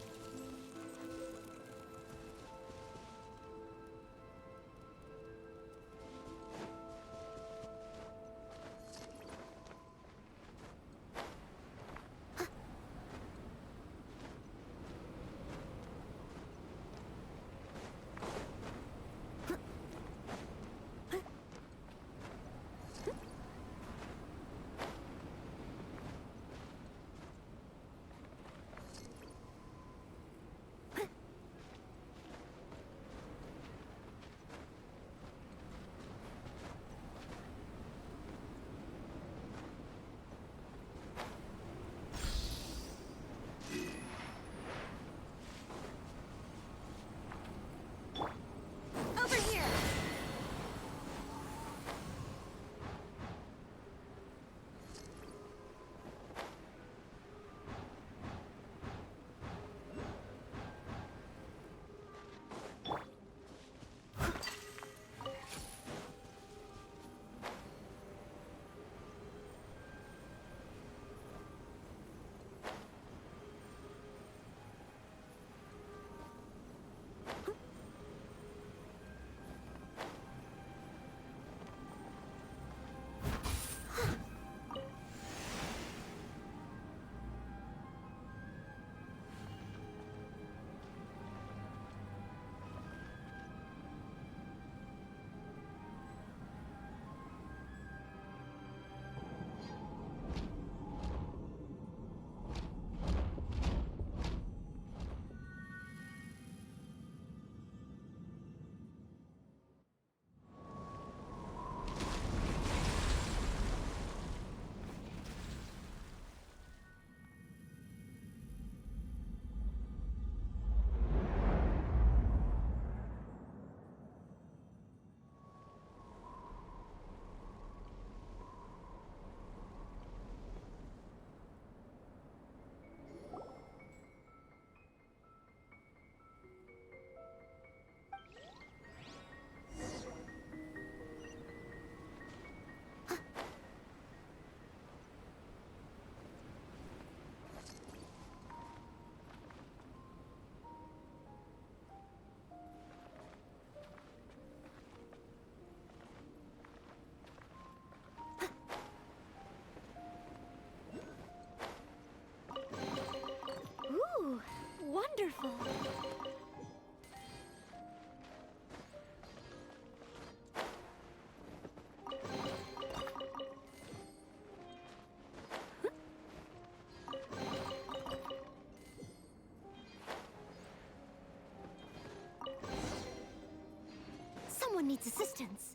Someone needs assistance.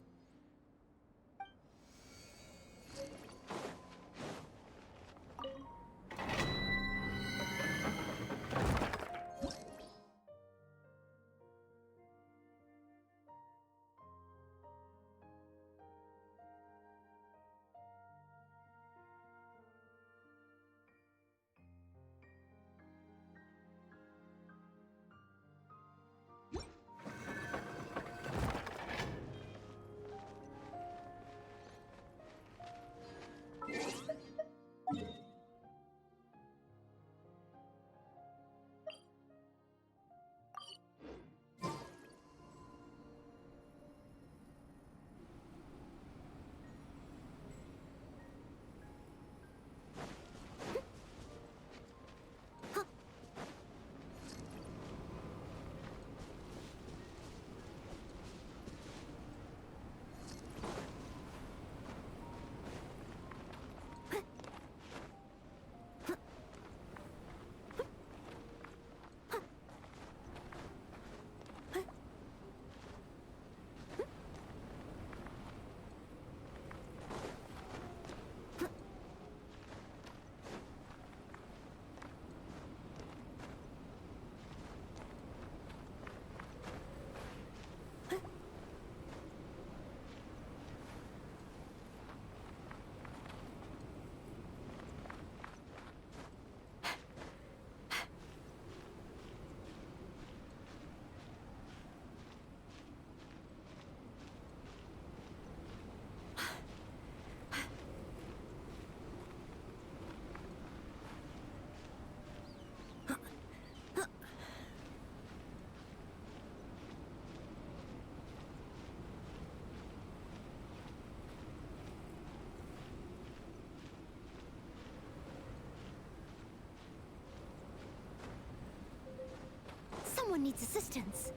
Someone needs assistance.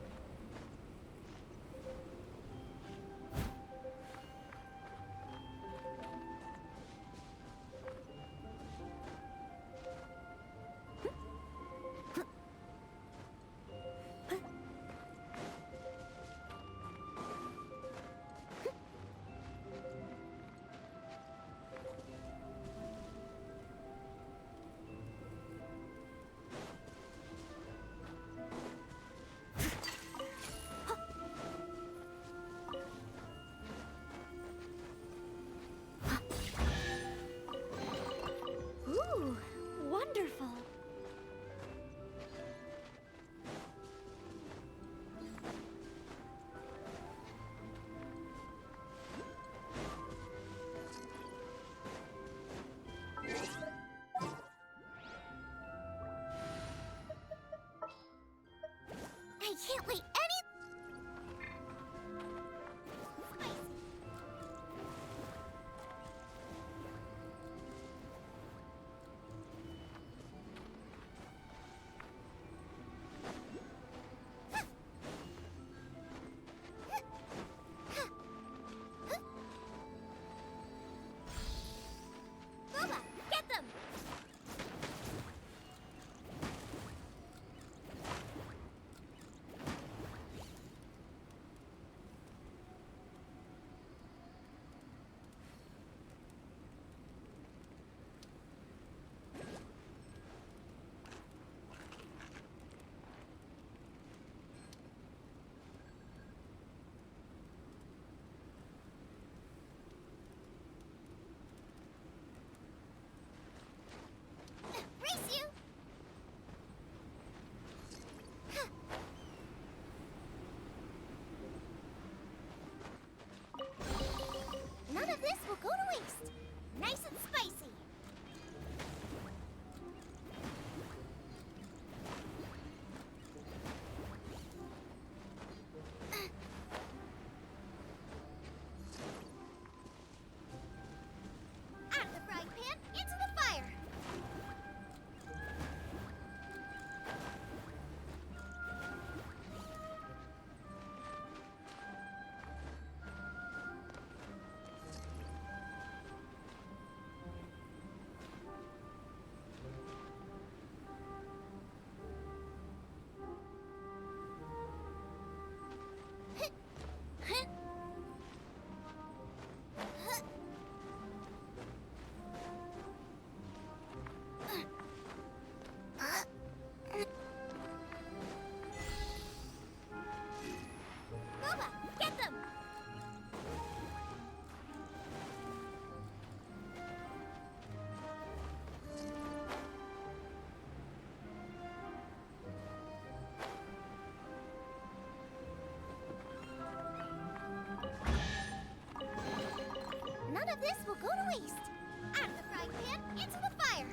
Ooh, wonderful. I can't wait any... Booba, get them! go to waste. Out of the frying pan, into the fire.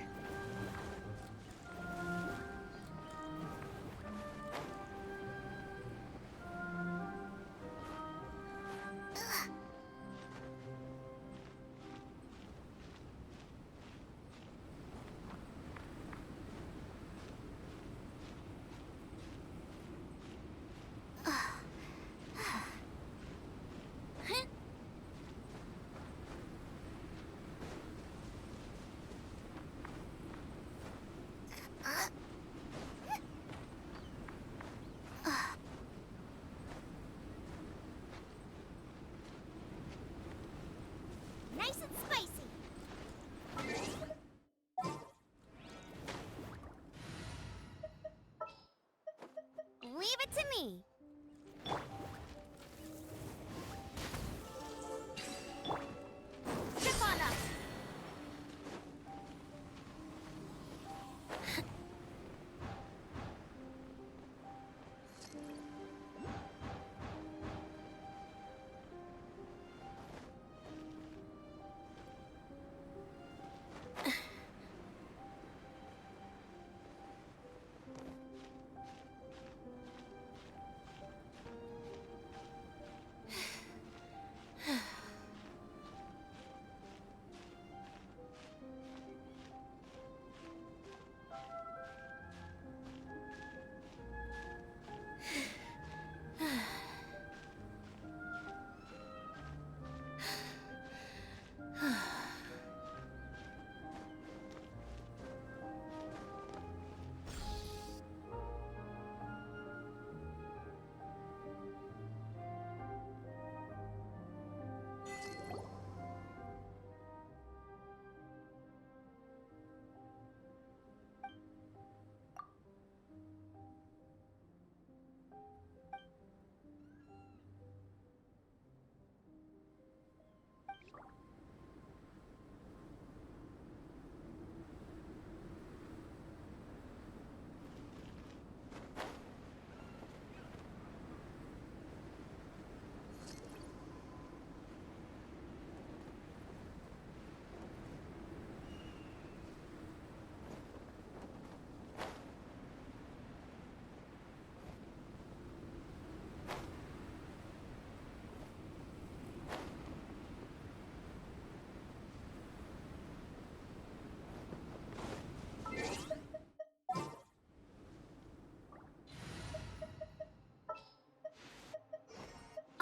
Nice and spicy. Leave it to me. Trip on up.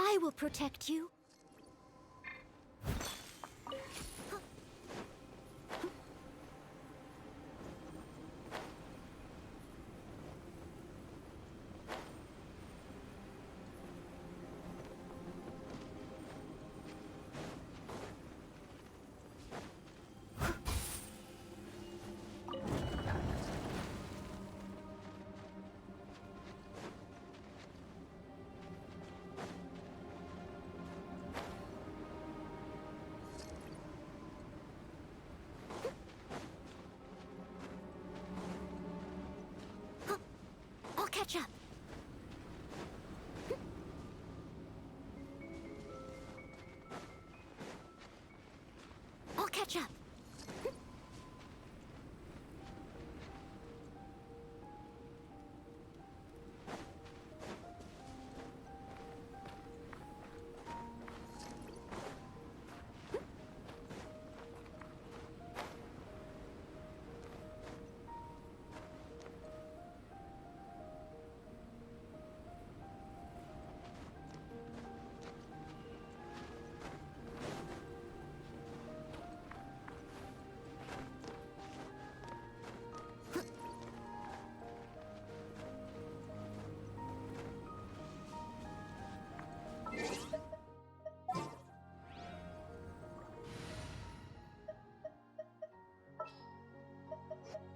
I will protect you. I'll catch up. I'll catch up.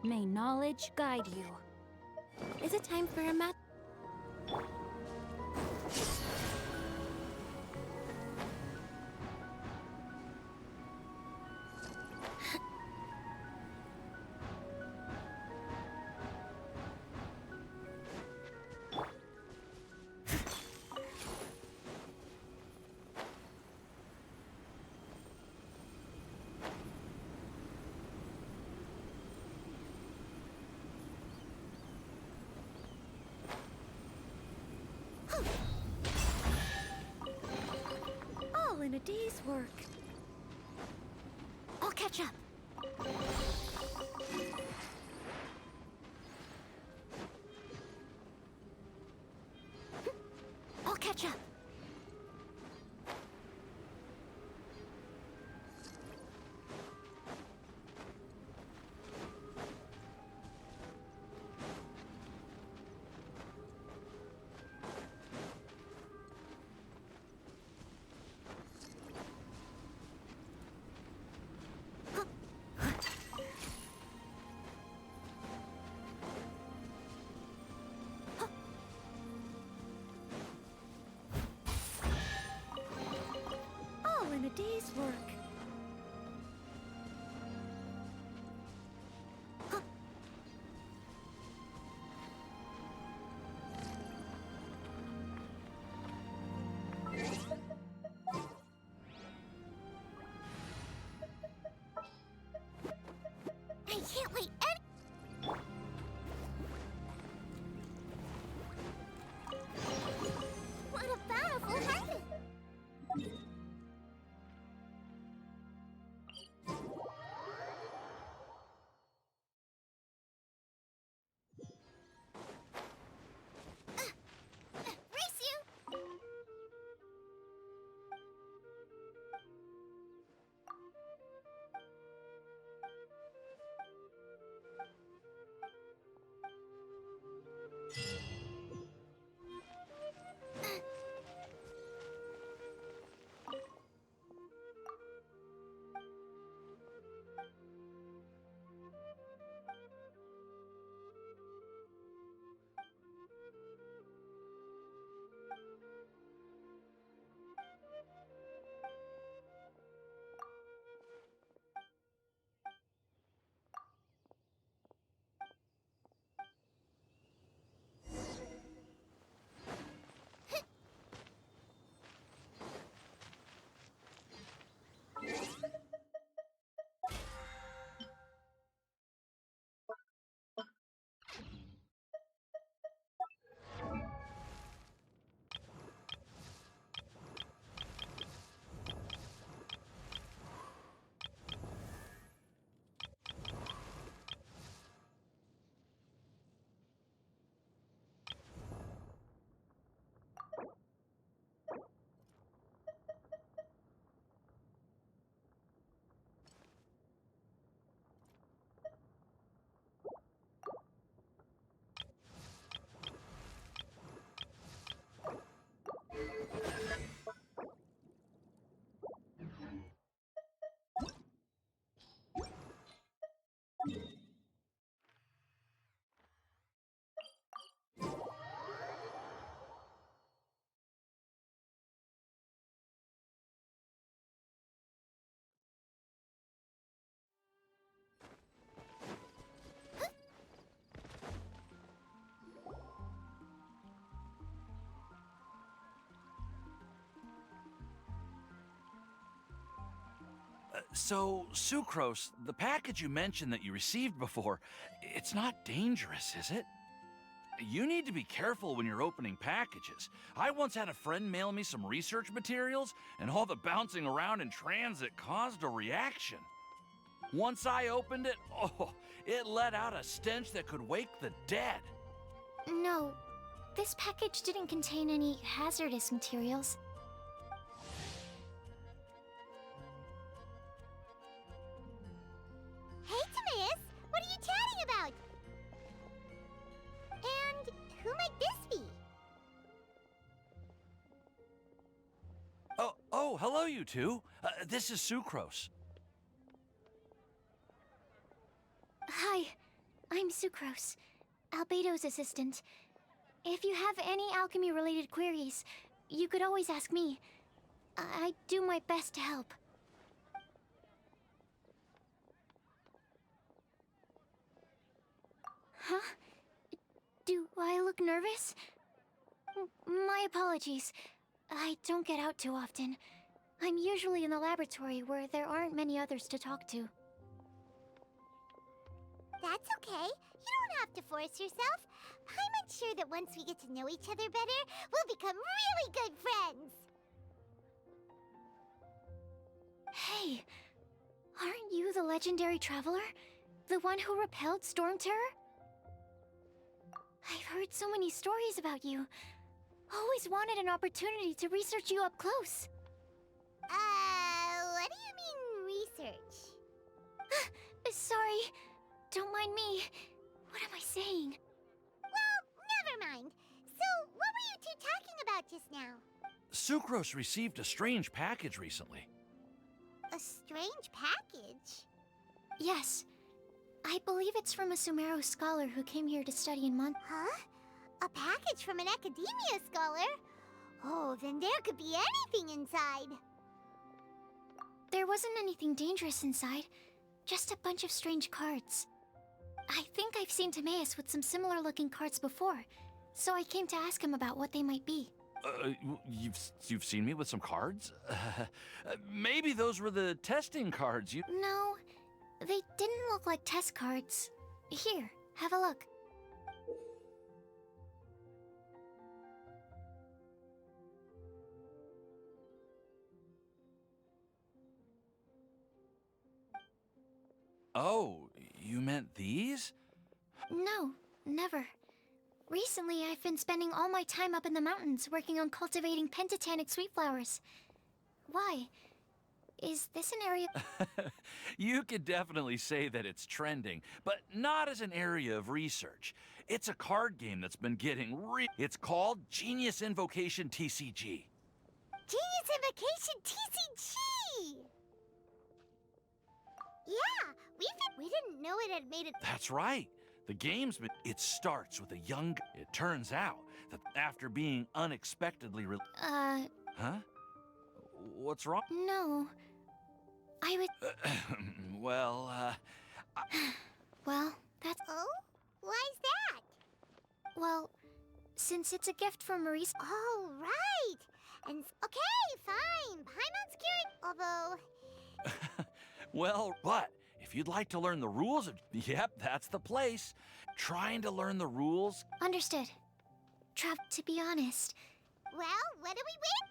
May knowledge guide you. Is it time for a mat? day's work. I'll catch up. I'll catch up. All in a day's work. I can't wait any— What a powerful heaven! Race you! So, Sucrose, the package you mentioned that you received before, it's not dangerous, is it? You need to be careful when you're opening packages. I once had a friend mail me some research materials, and all the bouncing around in transit caused a reaction. Once I opened it, it let out a stench that could wake the dead. No, this package didn't contain any hazardous materials. Hey, Timaeus! What are you chatting about? And who might this be? Oh, hello, you two. This is Sucrose. Hi, I'm Sucrose, Albedo's assistant. If you have any alchemy-related queries, you could always ask me. I do my best to help. Huh? Do I look nervous? My apologies. I don't get out too often. I'm usually in the laboratory where there aren't many others to talk to. That's okay. You don't have to force yourself. I'm sure that once we get to know each other better, we'll become really good friends. Hey, aren't you the legendary traveler? The one who repelled Storm Terror? I've heard so many stories about you. Always wanted an opportunity to research you up close. What do you mean, research? Sorry. Don't mind me. What am I saying? Well, never mind. So, what were you two talking about just now? Sucrose received a strange package recently. A strange package? Yes. I believe it's from a Sumeru scholar who came here to study in Huh? A package from an academia scholar? Oh, then there could be anything inside. There wasn't anything dangerous inside. Just a bunch of strange cards. I think I've seen Timaeus with some similar-looking cards before, so I came to ask him about what they might be. You've seen me with some cards? Maybe those were the testing cards you... No, they didn't look like test cards. Here, have a look. Oh, you meant these? No, never. Recently, I've been spending all my time up in the mountains working on cultivating pentatonic sweet flowers. Why? Is this an area... You could definitely say that it's trending, but not as an area of research. It's a card game that's been getting It's called Genius Invocation TCG. Genius Invocation TCG! Yeah, we didn't know it had made it... That's right. The game's been... It starts with a young... It turns out that after being unexpectedly... Huh? What's wrong? No. I would... Well, Well, that's... Oh? Why's that? Well, since it's a gift from Maurice... Oh, right! And... Okay, fine. Paimon's cured, although... Well, but if you'd like to learn the rules of... Yep, that's the place. Trying to learn the rules... Understood. To be honest... Well, what do we win?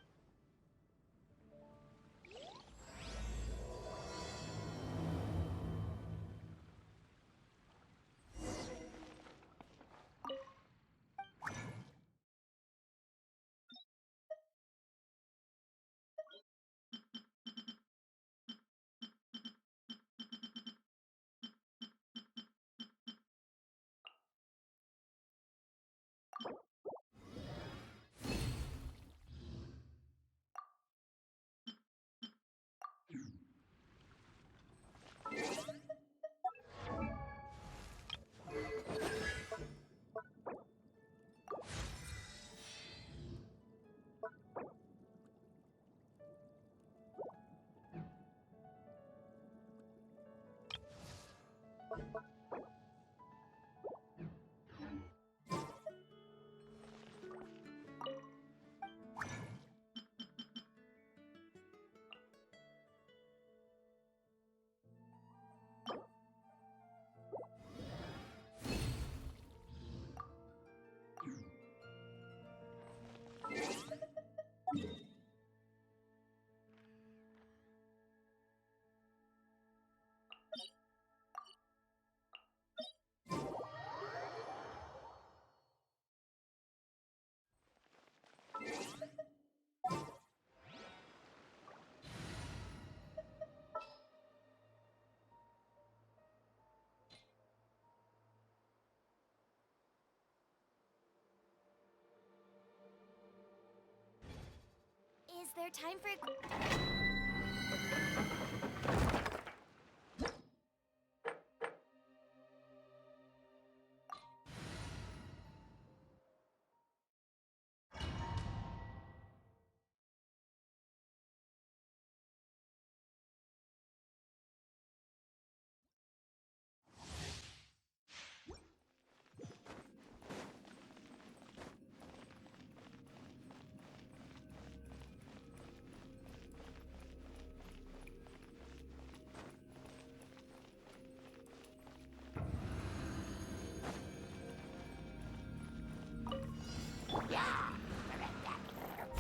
Is there time for...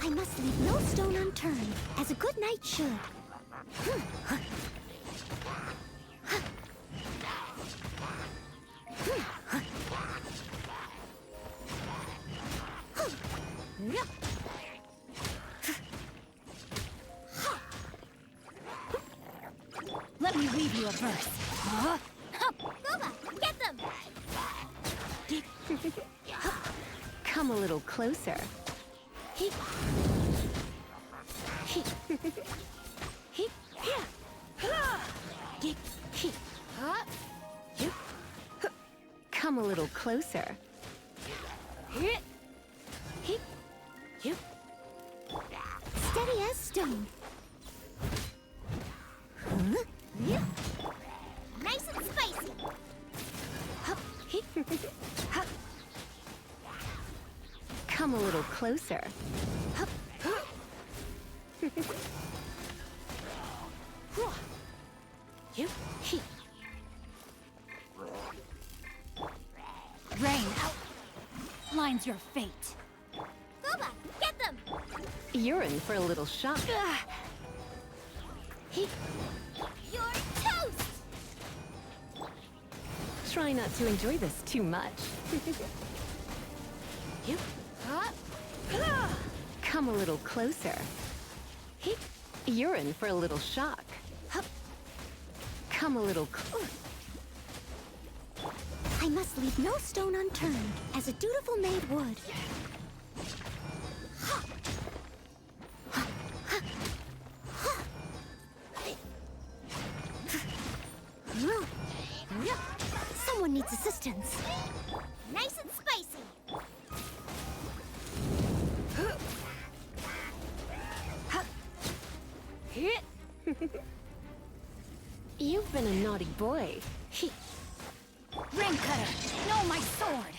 I must leave no stone unturned, as a good knight should. Let me weave you a verse. Booba, get them! Come a little closer. Come a little closer. Steady as stone. Nice and spicy! Come a little closer. Rain outlines your fate. Booba, get them! You're in for a little shock. You're toast! Try not to enjoy this too much. Come a little closer. You're in for a little shock. Come a little I must leave no stone unturned, as a dutiful maid would. Someone needs assistance. Nice and spicy! You've been a naughty boy. Ring cutter, know my sword.